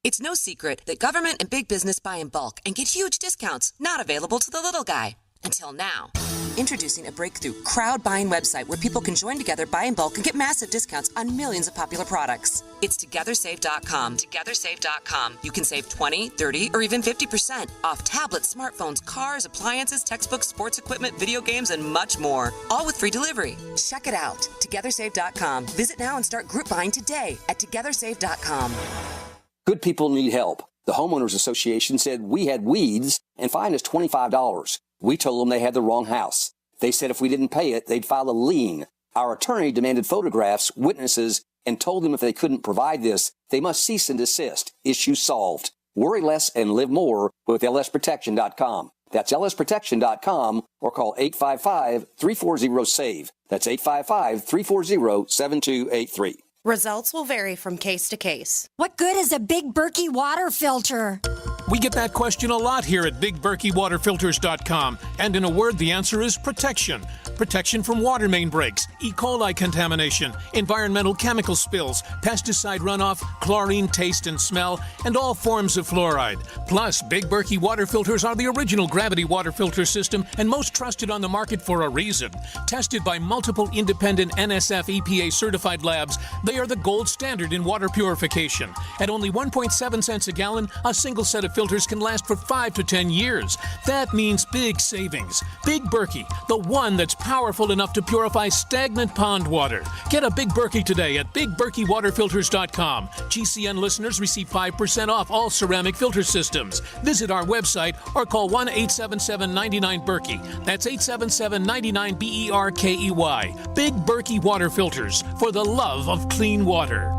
It's no secret that government and big business buy in bulk and get huge discounts not available to the little guy. Until now. Introducing a breakthrough crowd buying website where people can join together, buy in bulk, and get massive discounts on millions of popular products. It's TogetherSave.com. TogetherSave.com. You can save 20, 30, or even 50% off tablets, smartphones, cars, appliances, textbooks, sports equipment, video games, and much more. All with free delivery. Check it out. TogetherSave.com. Visit now and start group buying today at TogetherSave.com. Good people need help. The Homeowners Association said we had weeds and fined us $25. We told them they had the wrong house. They said if we didn't pay it, they'd file a lien. Our attorney demanded photographs, witnesses, and told them if they couldn't provide this, they must cease and desist. Issue solved. Worry less and live more with lsprotection.com. That's lsprotection.com or call 855-340-SAVE. That's 855-340-7283. Results will vary from case to case. What good is a Big Berkey water filter? We get that question a lot here at BigBerkeyWaterFilters.com. And in a word, the answer is protection. Protection from water main breaks, E. coli contamination, environmental chemical spills, pesticide runoff, chlorine taste and smell, and all forms of fluoride. Plus, Big Berkey water filters are the original gravity water filter system and most trusted on the market for a reason. Tested by multiple independent NSF EPA certified labs, they They are the gold standard in water purification. At only 1.7 cents a gallon, a single set of filters can last for 5 to 10 years. That means big savings. Big Berkey, the one that's powerful enough to purify stagnant pond water. Get a Big Berkey today at BigBerkeyWaterFilters.com. GCN listeners receive 5% off all ceramic filter systems. Visit our website or call 1-877-99-BERKEY. That's 877-99-BERKEY. Big Berkey Water Filters, for the love of clean water.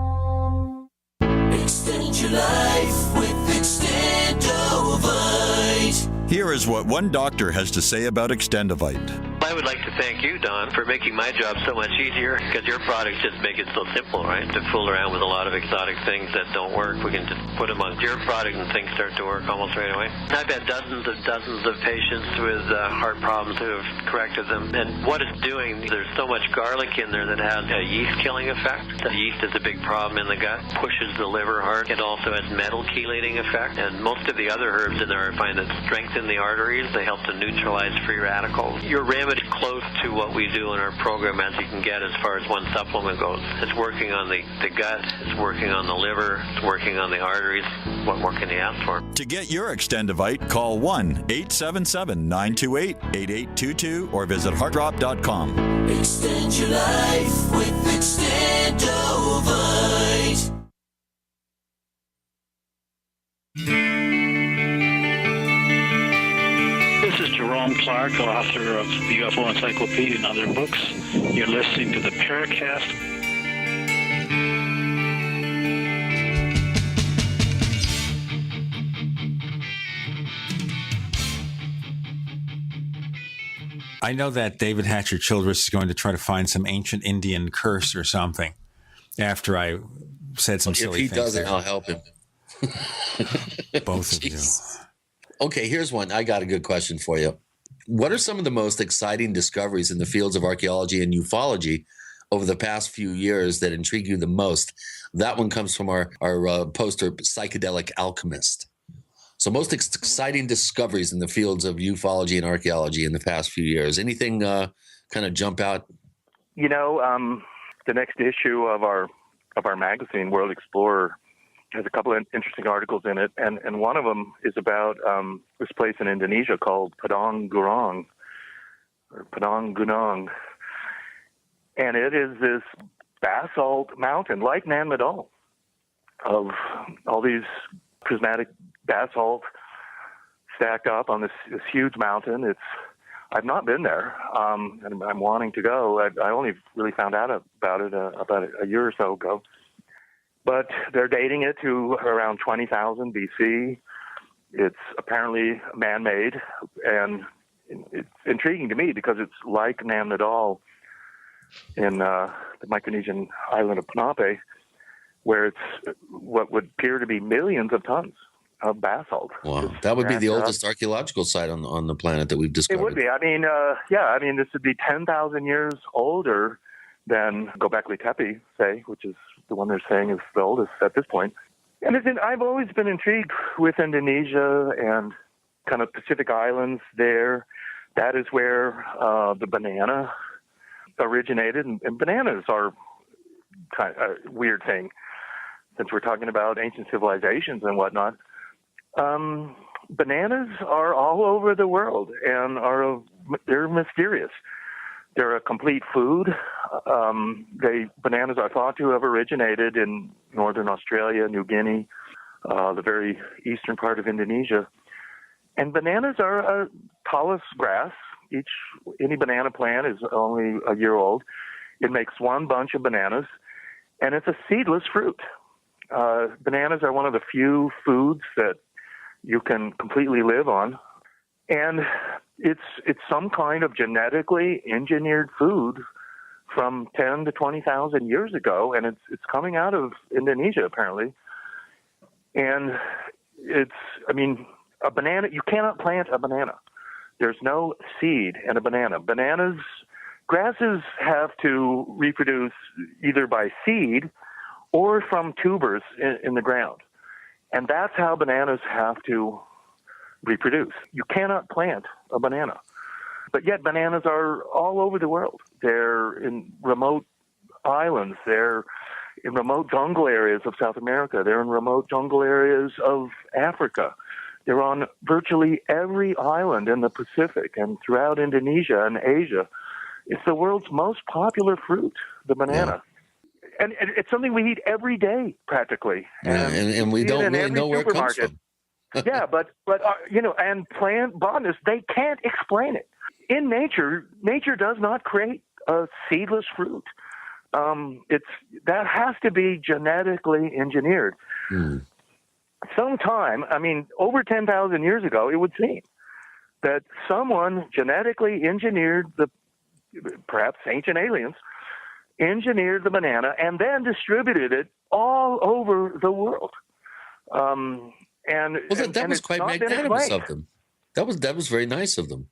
Extend your life with Extendovite. Here is what one doctor has to say about Extendovite. I would like to thank you, Don, for making my job so much easier, because your products just make it so simple, right? To fool around with a lot of exotic things that don't work, we can just put them on your product and things start to work almost right away. I've had dozens of patients with heart problems who have corrected them, and what it's doing, there's so much garlic in there that has a yeast-killing effect. The yeast is a big problem in the gut, pushes the liver hard. It also has metal chelating effect, and most of the other herbs in there I find that strengthen the arteries. They help to neutralize free radicals. Your remedy close to what we do in our program as you can get as far as one supplement goes. It's working on the gut, it's working on the liver, it's working on the arteries. What more can you ask for? To get your Extendovite, call 1-877-928-8822 or visit heartdrop.com. Extend your life with Extendovite. This is Jerome Clark, author of the UFO Encyclopedia and other books. You're listening to the Paracast. I know that David Hatcher Childress is going to try to find some ancient Indian curse or something after I said some silly things. If he doesn't, I'll help him. Both of you. Okay, here's one. I got a good question for you. What are some of the most exciting discoveries in the fields of archaeology and ufology over the past few years that intrigue you the most? That one comes from our poster, Psychedelic Alchemist. So most exciting discoveries in the fields of ufology and archaeology in the past few years. Anything kind of jump out? You know, the next issue of our magazine, World Explorer, has a couple of interesting articles in it, and one of them is about this place in Indonesia called Padang Gunung, and it is this basalt mountain, like Nan Madol, of all these prismatic basalt stacked up on this huge mountain. I've not been there, and I'm wanting to go. I only really found out about it about a year or so ago. But they're dating it to around 20,000 BC. It's apparently man-made, and it's intriguing to me because it's like Nan Madol in the Micronesian island of Ponape, where it's what would appear to be millions of tons of basalt. Wow, that would be the oldest archaeological site on the planet that we've discovered. It would be. I mean, this would be 10,000 years older than Göbekli Tepe, say, which is the one they're saying is the oldest at this point. And I've always been intrigued with Indonesia and kind of Pacific Islands there. That is where the banana originated. And bananas are kind of a weird thing, since we're talking about ancient civilizations and whatnot. Bananas are all over the world, and they're mysterious. They're a complete food. Bananas are thought to have originated in northern Australia, New Guinea, the very eastern part of Indonesia. And bananas are a tallest grass. Any banana plant is only a year old. It makes one bunch of bananas, and it's a seedless fruit. Bananas are one of the few foods that you can completely live on. And it's some kind of genetically engineered food from 10 to 20,000 years ago, and it's coming out of Indonesia apparently. And a banana, you cannot plant a banana. There's no seed in a banana. Grasses have to reproduce either by seed or from tubers in the ground. And that's how bananas have to reproduce. You cannot plant a banana. But yet bananas are all over the world. They're in remote islands. They're in remote jungle areas of South America. They're in remote jungle areas of Africa. They're on virtually every island in the Pacific and throughout Indonesia and Asia. It's the world's most popular fruit, the banana. Yeah. And it's something we eat every day, practically. And we don't really know where it comes from. Yeah, but and plant botanists, they can't explain it. In nature does not create a seedless fruit. That has to be genetically engineered. Sometime, over 10,000 years ago, it would seem that someone genetically engineered perhaps ancient aliens, engineered the banana and then distributed it all over the world. That was quite magnanimous of them. That was very nice of them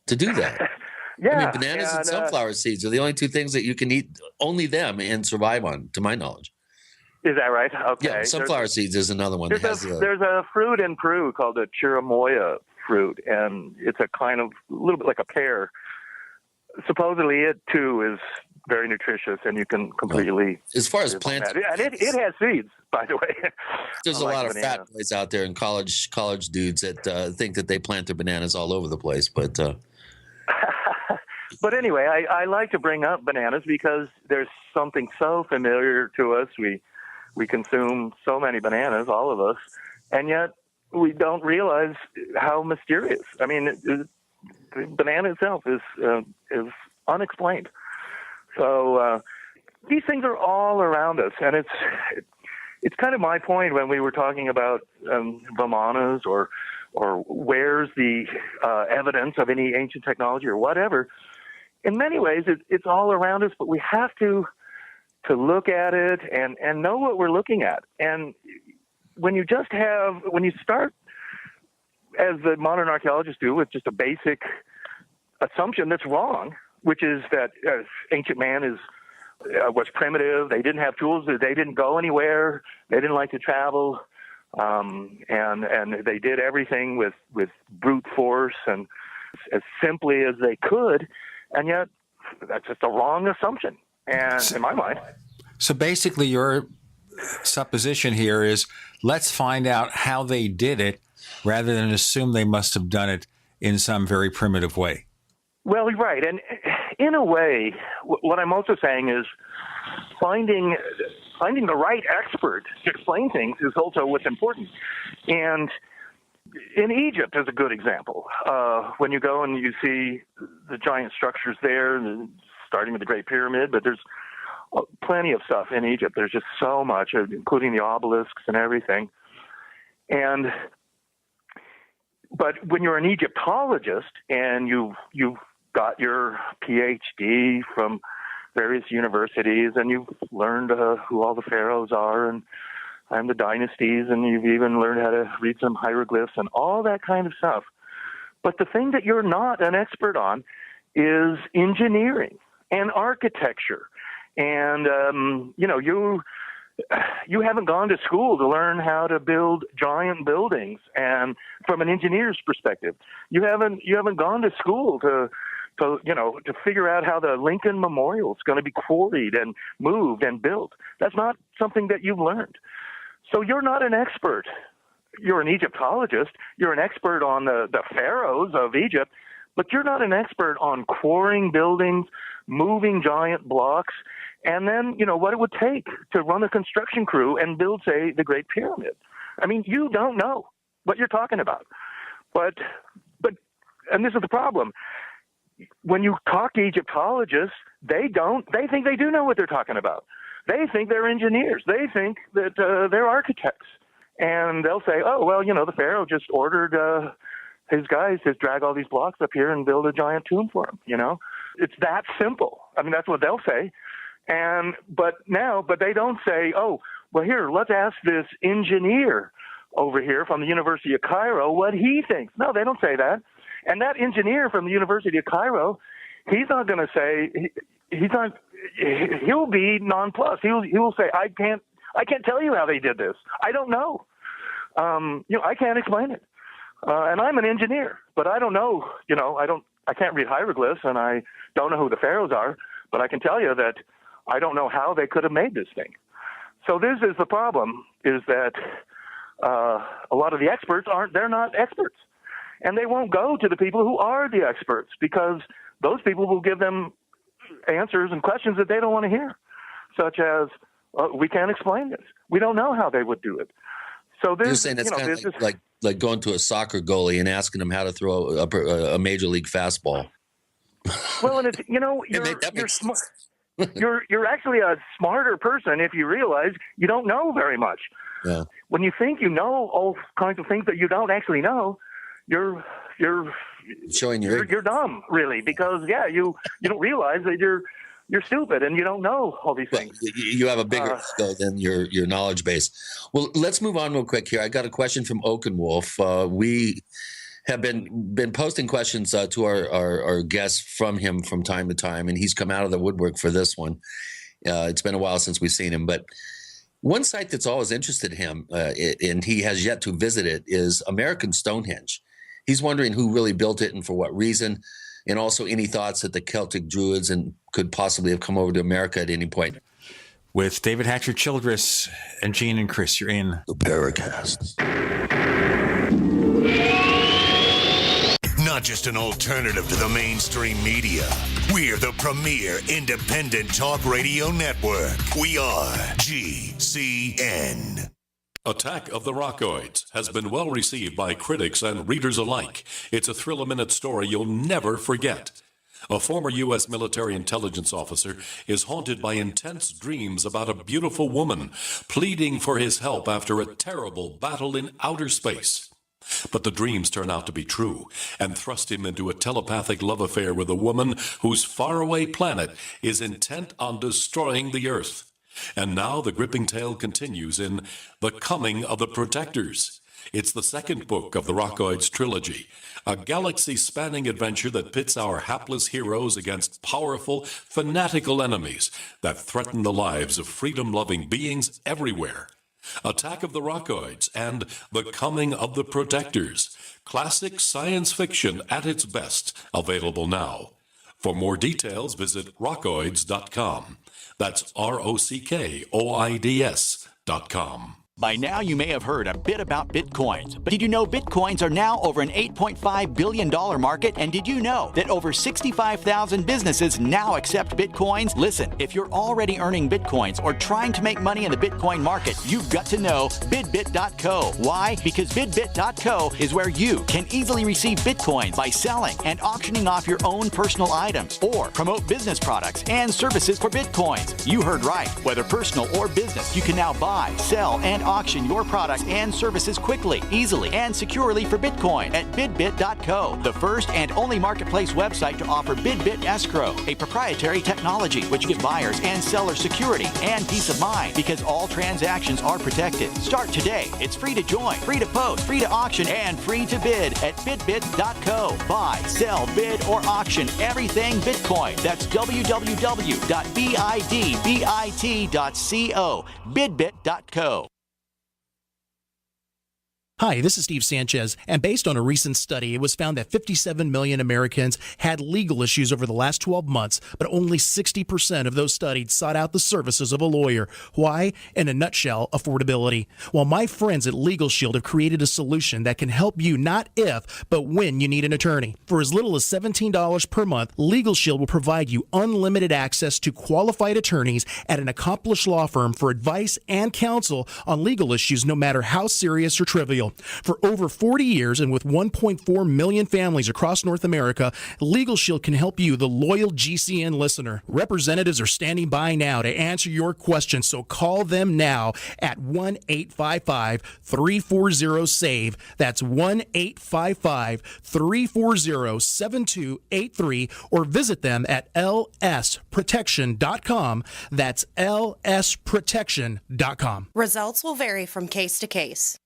to do that. Yeah, bananas and sunflower seeds are the only two things that you can eat, only them, and survive on, to my knowledge. Is that right? Okay. Yeah, sunflower seeds is another one. There's a fruit in Peru called the chirimoya fruit, and it's a kind of a little bit like a pear. Supposedly, it too is very nutritious, and you can completely. As far as plants, and it has seeds, by the way. There's a lot of fat boys out there and college dudes that think that they plant their bananas all over the place, but. But anyway, I like to bring up bananas because there's something so familiar to us. We consume so many bananas, all of us, and yet we don't realize how mysterious. The banana itself is unexplained. So these things are all around us, and it's kind of my point when we were talking about Vimanas or where's the evidence of any ancient technology or whatever. In many ways, it's all around us, but we have to look at it and know what we're looking at. And when you start, as the modern archaeologists do, with just a basic assumption that's wrong, which is that ancient man was primitive. They didn't have tools. They didn't go anywhere. They didn't like to travel. And they did everything with brute force and as simply as they could. And yet, that's just a wrong assumption, and in my mind. So basically, your supposition here is, let's find out how they did it, rather than assume they must have done it in some very primitive way. Well, right. And in a way, what I'm also saying is finding the right expert to explain things is also what's important. And in Egypt is a good example. When you go and you see the giant structures there, starting with the Great Pyramid, but there's plenty of stuff in Egypt. There's just so much, including the obelisks and everything. But when you're an Egyptologist and you've got your PhD from various universities and you've learned who all the pharaohs are and the dynasties, and you've even learned how to read some hieroglyphs and all that kind of stuff. But the thing that you're not an expert on is engineering and architecture. And, you haven't gone to school to learn how to build giant buildings, and from an engineer's perspective, you haven't gone to school to figure out how the Lincoln Memorial is going to be quarried and moved and built. That's not something that you've learned. So you're not an expert. You're an Egyptologist. You're an expert on the pharaohs of Egypt, but you're not an expert on quarrying buildings, moving giant blocks, and then, what it would take to run a construction crew and build, say, the Great Pyramid. You don't know what you're talking about. But this is the problem. When you talk to Egyptologists, they think they do know what they're talking about. They think they're engineers. They think that they're architects. And they'll say, oh, well, the Pharaoh just ordered his guys to drag all these blocks up here and build a giant tomb for him, It's that simple. That's what they'll say. But they don't say, oh, well, here, let's ask this engineer over here from the University of Cairo what he thinks. No, they don't say that. And that engineer from the University of Cairo, he's not going to say, he'll be nonplussed. He will say, I can't tell you how they did this. I don't know. I can't explain it. And I'm an engineer, but I don't know, I can't read hieroglyphs and I don't know who the pharaohs are, but I can tell you that I don't know how they could have made this thing. So this is the problem, is that a lot of the experts they're not experts. And they won't go to the people who are the experts, because those people will give them answers and questions that they don't want to hear, such as, we can't explain this. We don't know how they would do it. So this, You're saying it's kind of like going to a soccer goalie and asking him how to throw a major league fastball. Well, and it's, you're smart. You're actually a smarter person if you realize you don't know very much. Yeah. When you think you know all kinds of things that you don't actually know, you're showing you're dumb, really, because you don't realize that you're stupid and you don't know all these things. You have a bigger ego than your knowledge base. Well, let's move on real quick here. I got a question from Oakenwolf. We have been posting questions to our guests from him from time to time, and he's come out of the woodwork for this one. It's been a while since we've seen him, but one site that's always interested him, and he has yet to visit it, is American Stonehenge. He's wondering who really built it and for what reason, and also any thoughts that the Celtic Druids could possibly have come over to America at any point. With David Hatcher, Childress, and Gene and Chris, you're in the Paracast. Not just an alternative to the mainstream media. We're the premier independent talk radio network. We are GCN. Attack of the Rockoids has been well received by critics and readers alike. It's a thrill-a-minute story you'll never forget. A former U.S. military intelligence officer is haunted by intense dreams about a beautiful woman pleading for his help after a terrible battle in outer space. But the dreams turn out to be true and thrust him into a telepathic love affair with a woman whose faraway planet is intent on destroying the Earth. And now the gripping tale continues in The Coming of the Protectors. It's the second book of the Rockoids trilogy, a galaxy-spanning adventure that pits our hapless heroes against powerful, fanatical enemies that threaten the lives of freedom-loving beings everywhere. Attack of the Rockoids and The Coming of the Protectors. Classic science fiction at its best. Available now. For more details, visit rockoids.com. That's ROCKOIDS.com. By now, you may have heard a bit about Bitcoins. But did you know Bitcoins are now over an $8.5 billion market? And did you know that over 65,000 businesses now accept Bitcoins? Listen, if you're already earning Bitcoins or trying to make money in the Bitcoin market, you've got to know bidbit.co. Why? Because bidbit.co is where you can easily receive Bitcoins by selling and auctioning off your own personal items or promote business products and services for Bitcoins. You heard right. Whether personal or business, you can now buy, sell, and auction your products and services quickly, easily, and securely for Bitcoin at bidbit.co, the first and only marketplace website to offer BidBit Escrow, a proprietary technology which gives buyers and sellers security and peace of mind because all transactions are protected. Start today. It's free to join, free to post, free to auction, and free to bid at bidbit.co. Buy, sell, bid, or auction everything Bitcoin. That's www.bidbit.co, bidbit.co. Hi, this is Steve Sanchez, and based on a recent study, it was found that 57 million Americans had legal issues over the last 12 months, but only 60% of those studied sought out the services of a lawyer. Why? In a nutshell, affordability. Well, my friends at Legal Shield have created a solution that can help you not if, but when you need an attorney. For as little as $17 per month, Legal Shield will provide you unlimited access to qualified attorneys at an accomplished law firm for advice and counsel on legal issues, no matter how serious or trivial. For over 40 years and with 1.4 million families across North America, Legal Shield can help you, the loyal GCN listener. Representatives are standing by now to answer your questions, so call them now at 1-855-340-SAVE. That's 1-855-340-7283, or visit them at lsprotection.com. That's lsprotection.com. Results will vary from case to case.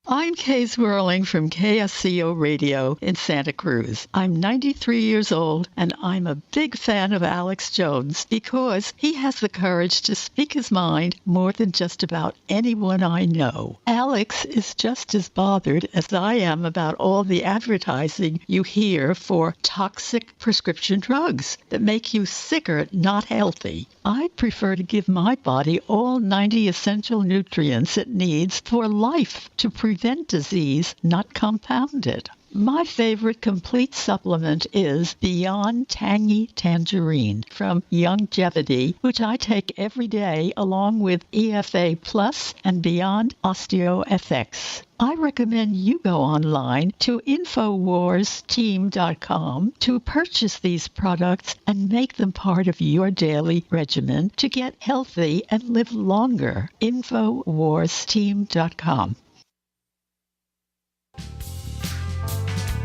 I'm Kay Swirling from KSCO Radio in Santa Cruz. I'm 93 years old, and I'm a big fan of Alex Jones because he has the courage to speak his mind more than just about anyone I know. Alex is just as bothered as I am about all the advertising you hear for toxic prescription drugs that make you sicker, not healthy. I prefer to give my body all 90 essential nutrients it needs for life to prevent disease, not compound it. My favorite complete supplement is Beyond Tangy Tangerine from Youngevity, which I take every day along with EFA Plus and Beyond OsteoFX. I recommend you go online to InfoWarsTeam.com to purchase these products and make them part of your daily regimen to get healthy and live longer. InfoWarsTeam.com.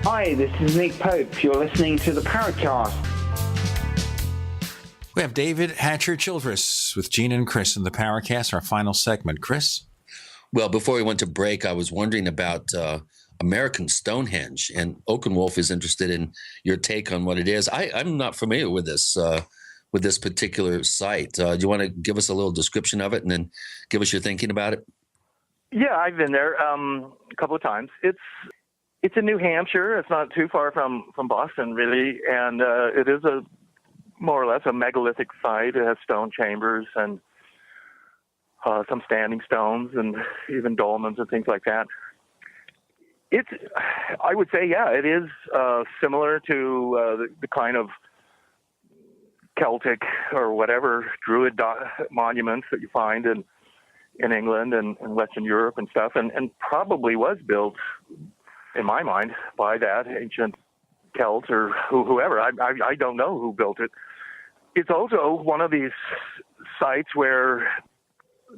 Hi, this is Nick Pope. You're listening to the Paracast. We have David Hatcher Childress with Gene and Chris in the Paracast, our final segment. Chris? Well, before we went to break, I was wondering about American Stonehenge, and Oakenwolf is interested in your take on what it is. I'm not familiar with this particular site. Do you want to give us a little description of it and then give us your thinking about it? Yeah, I've been there a couple of times. It's in New Hampshire. It's not too far from Boston, really, and it is more or less a megalithic site. It has stone chambers and some standing stones and even dolmens and things like that. I would say, yeah, it is similar to the kind of Celtic or whatever Druid monuments that you find in England and Western Europe and stuff, and probably was built, in my mind, by that ancient Celts or whoever. I don't know who built it. It's also one of these sites where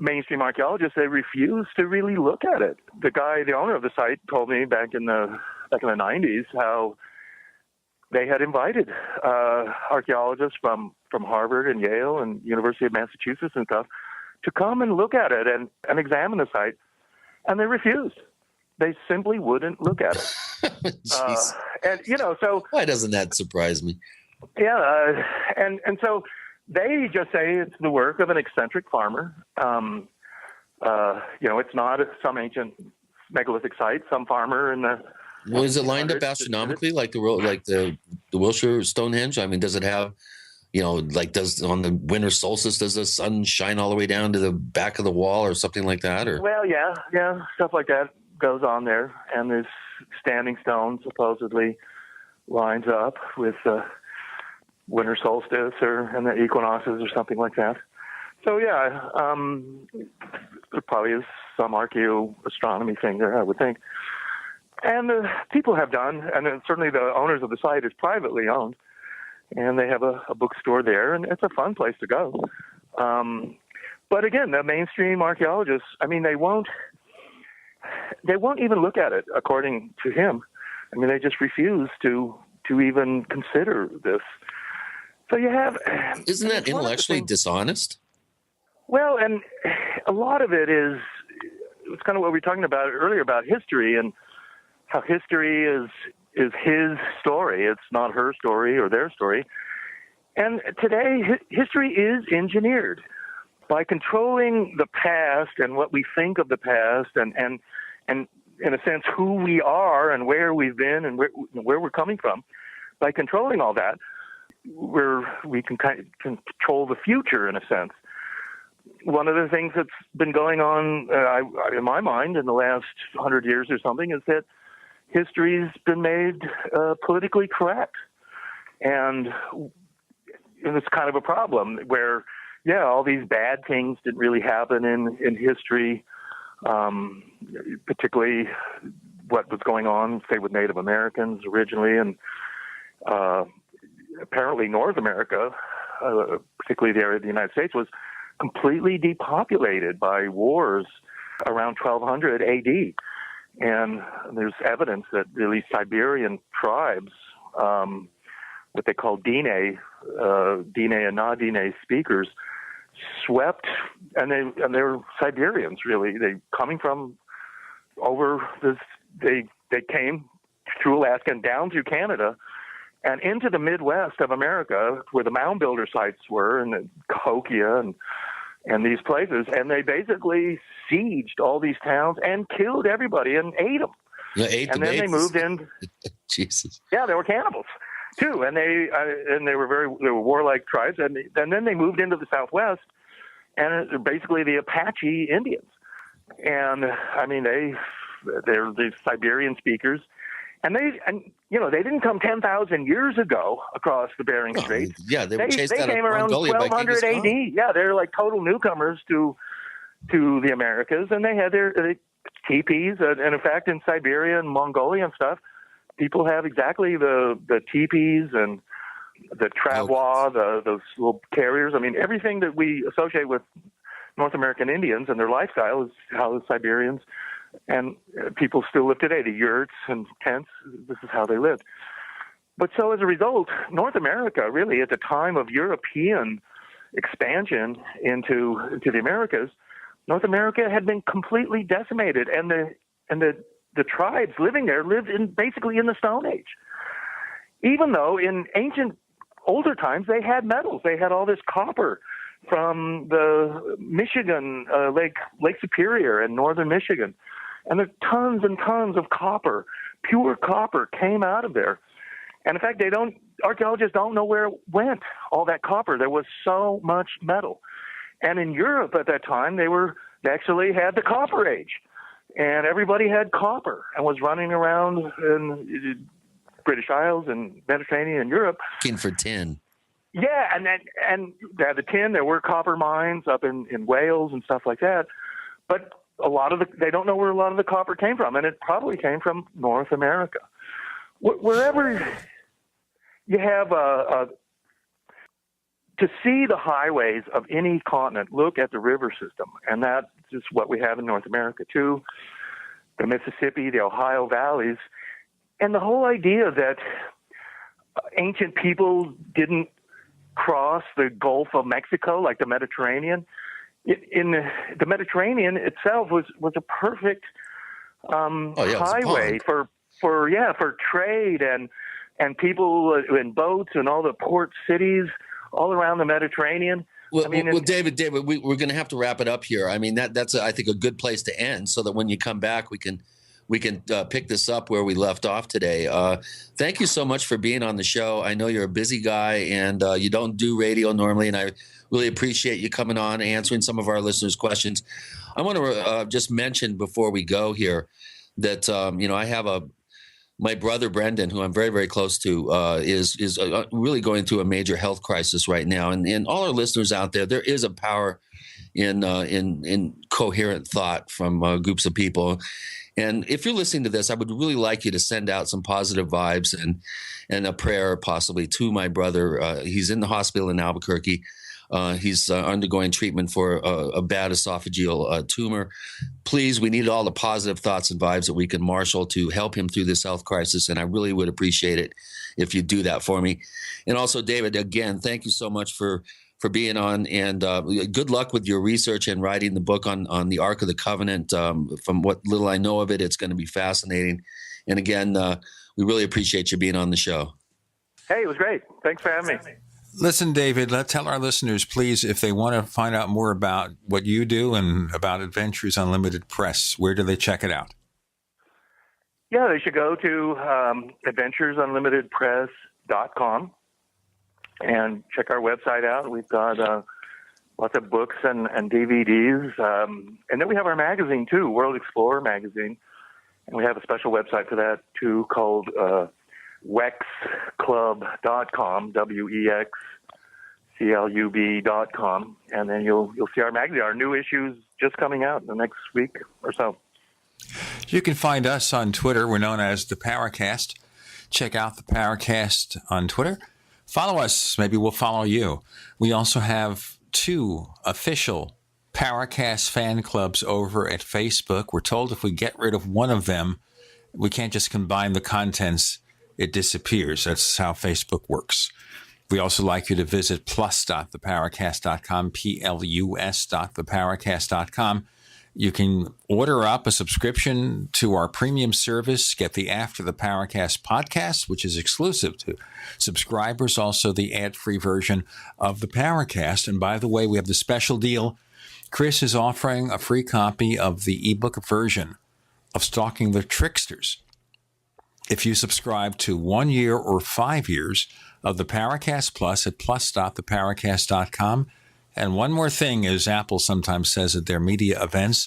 mainstream archaeologists, they refuse to really look at it. The owner of the site, told me back in the 90s how they had invited archaeologists from Harvard and Yale and University of Massachusetts and stuff to come and look at it and examine the site, and they refused. They simply wouldn't look at it. And, so... Why doesn't that surprise me? Yeah, and so they just say it's the work of an eccentric farmer. It's not some ancient megalithic site, some farmer in the... Well, is it lined up astronomically like the Wilshire Stonehenge? I mean, does it have, does on the winter solstice, does the sun shine all the way down to the back of the wall or something like that? Or Well, yeah, stuff like that goes on there, and there's standing stone supposedly lines up with winter solstice and the equinoxes or something like that. So yeah, there probably is some archaeoastronomy thing there, I would think. And people have done, and certainly the owners of the site is privately owned, and they have a bookstore there, and it's a fun place to go. But again, the mainstream archaeologists, I mean, they won't even look at it, according to him. I mean, they just refuse to even consider this. So you have... Isn't that intellectually dishonest? Well, and a lot of it is, it's kind of what we were talking about earlier about history and how history is his story. It's not her story or their story. And today, history is engineered. By controlling the past and what we think of the past and in a sense who we are and where we've been and where we're coming from, by controlling all that, we can control the future in a sense. One of the things that's been going on in my mind in the last 100 years or something is that history's been made politically correct. And it's kind of a problem where, yeah, all these bad things didn't really happen in history, particularly what was going on, say, with Native Americans originally, and apparently North America, particularly the area of the United States, was completely depopulated by wars around 1200 AD. And there's evidence that really Siberian tribes, what they call Dine and non-Dine speakers, swept, and they're Siberians, really. They coming from over this. They came through Alaska and down through Canada and into the Midwest of America, where the mound builder sites were, and Cahokia and these places, and they basically sieged all these towns and killed everybody and ate them. And then they moved in. Jesus. Yeah, they were cannibals too, and they were warlike tribes, and then they moved into the Southwest, and they're basically the Apache Indians, and I mean they're the Siberian speakers, and they didn't come 10,000 years ago across the Bering Strait. Yeah, they were chased out of came around Mongolia by 1200 Genghis AD. Khan. Yeah, they're like total newcomers to the Americas, and they had their teepees, and in fact, in Siberia and Mongolia and stuff, people have exactly the teepees and the travois, those little carriers. I mean, everything that we associate with North American Indians and their lifestyle is how the Siberians and people still live today. The yurts and tents, this is how they lived. But so as a result, North America, really, at the time of European expansion into the Americas, North America had been completely decimated, and the tribes living there lived basically in the Stone Age. Even though in older times they had metals, they had all this copper from the Michigan Lake Superior and northern Michigan, and there tons and tons of copper, pure copper, came out of there. And in fact, archaeologists don't know where it went, all that copper. There was so much metal. And in Europe at that time, they actually had the Copper Age, and everybody had copper and was running around in British Isles and Mediterranean and Europe looking for tin. Yeah, and they had the tin. There were copper mines up in Wales and stuff like that, but they don't know where a lot of the copper came from, and it probably came from North America. Wherever you have to see the highways of any continent, look at the river system, and that's just what we have in North America too. The Mississippi, the Ohio valleys, and the whole idea that ancient people didn't cross the Gulf of Mexico like the Mediterranean. In the Mediterranean itself was a perfect highway for trade and people in boats and all the port cities all around the Mediterranean. Well, David, we're going to have to wrap it up here. I mean, that's I think a good place to end, so that when you come back, we can pick this up where we left off today. Thank you so much for being on the show. I know you're a busy guy, and you don't do radio normally, and I really appreciate you coming on, answering some of our listeners' questions. I want to just mention before we go here that I have my brother Brendan, who I'm very, very close to, is really going through a major health crisis right now. And all our listeners out there is a power in coherent thought from groups of people. And if you're listening to this, I would really like you to send out some positive vibes and a prayer possibly to my brother. He's in the hospital in Albuquerque. He's undergoing treatment for a bad esophageal tumor. Please, we need all the positive thoughts and vibes that we can marshal to help him through this health crisis, and I really would appreciate it if you do that for me. And also, David, again, thank you so much for being on, and good luck with your research and writing the book on the Ark of the Covenant. From what little I know of it, it's going to be fascinating. And again, we really appreciate you being on the show. Hey, it was great. Thanks for having me. Listen, David, tell our listeners, please, if they want to find out more about what you do and about Adventures Unlimited Press, where do they check it out? Yeah, they should go to adventuresunlimitedpress.com and check our website out. We've got lots of books and DVDs. And then we have our magazine, too, World Explorer magazine. And we have a special website for that, too, called wexclub.com, WEXCLUB.com, and then you'll see our magazine. Our new issue's just coming out in the next week or so. You can find us on Twitter. We're known as The Paracast. Check out The Paracast on Twitter. Follow us. Maybe we'll follow you. We also have 2 official Paracast fan clubs over at Facebook. We're told if we get rid of one of them, we can't just combine the contents. It disappears. That's how Facebook works. We also like you to visit plus.theparacast.com, plus.theparacast.com. You can order up a subscription to our premium service, get the After the Paracast podcast, which is exclusive to subscribers, also the ad-free version of the Paracast. And by the way, we have the special deal. Chris is offering a free copy of the ebook version of Stalking the Tricksters if you subscribe to 1 year or 5 years of the Paracast Plus at plus.theparacast.com. And one more thing, as Apple sometimes says at their media events,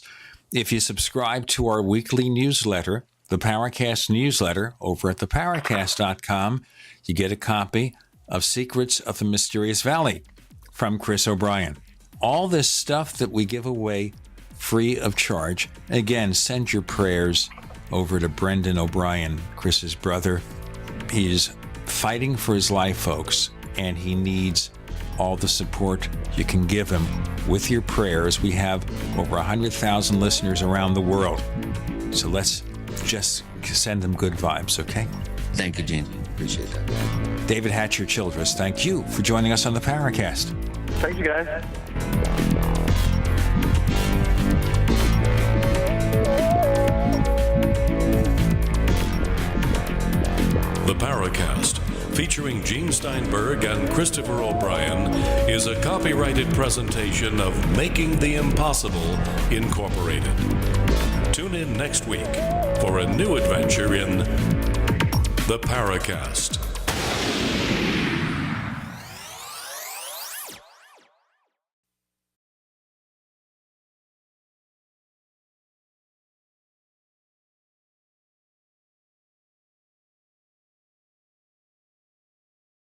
if you subscribe to our weekly newsletter, the Paracast newsletter, over at theparacast.com, you get a copy of Secrets of the Mysterious Valley from Chris O'Brien. All this stuff that we give away free of charge. Again, send your prayers over to Brendan O'Brien, Chris's brother. He's fighting for his life, folks, and he needs all the support you can give him with your prayers. We have over 100,000 listeners around the world. So let's just send them good vibes, okay? Thank you, Gene. Appreciate that. David Hatcher Childress, thank you for joining us on the Paracast. Thank you, guys. The Paracast, featuring Gene Steinberg and Christopher O'Brien, is a copyrighted presentation of Making the Impossible, Incorporated. Tune in next week for a new adventure in The Paracast.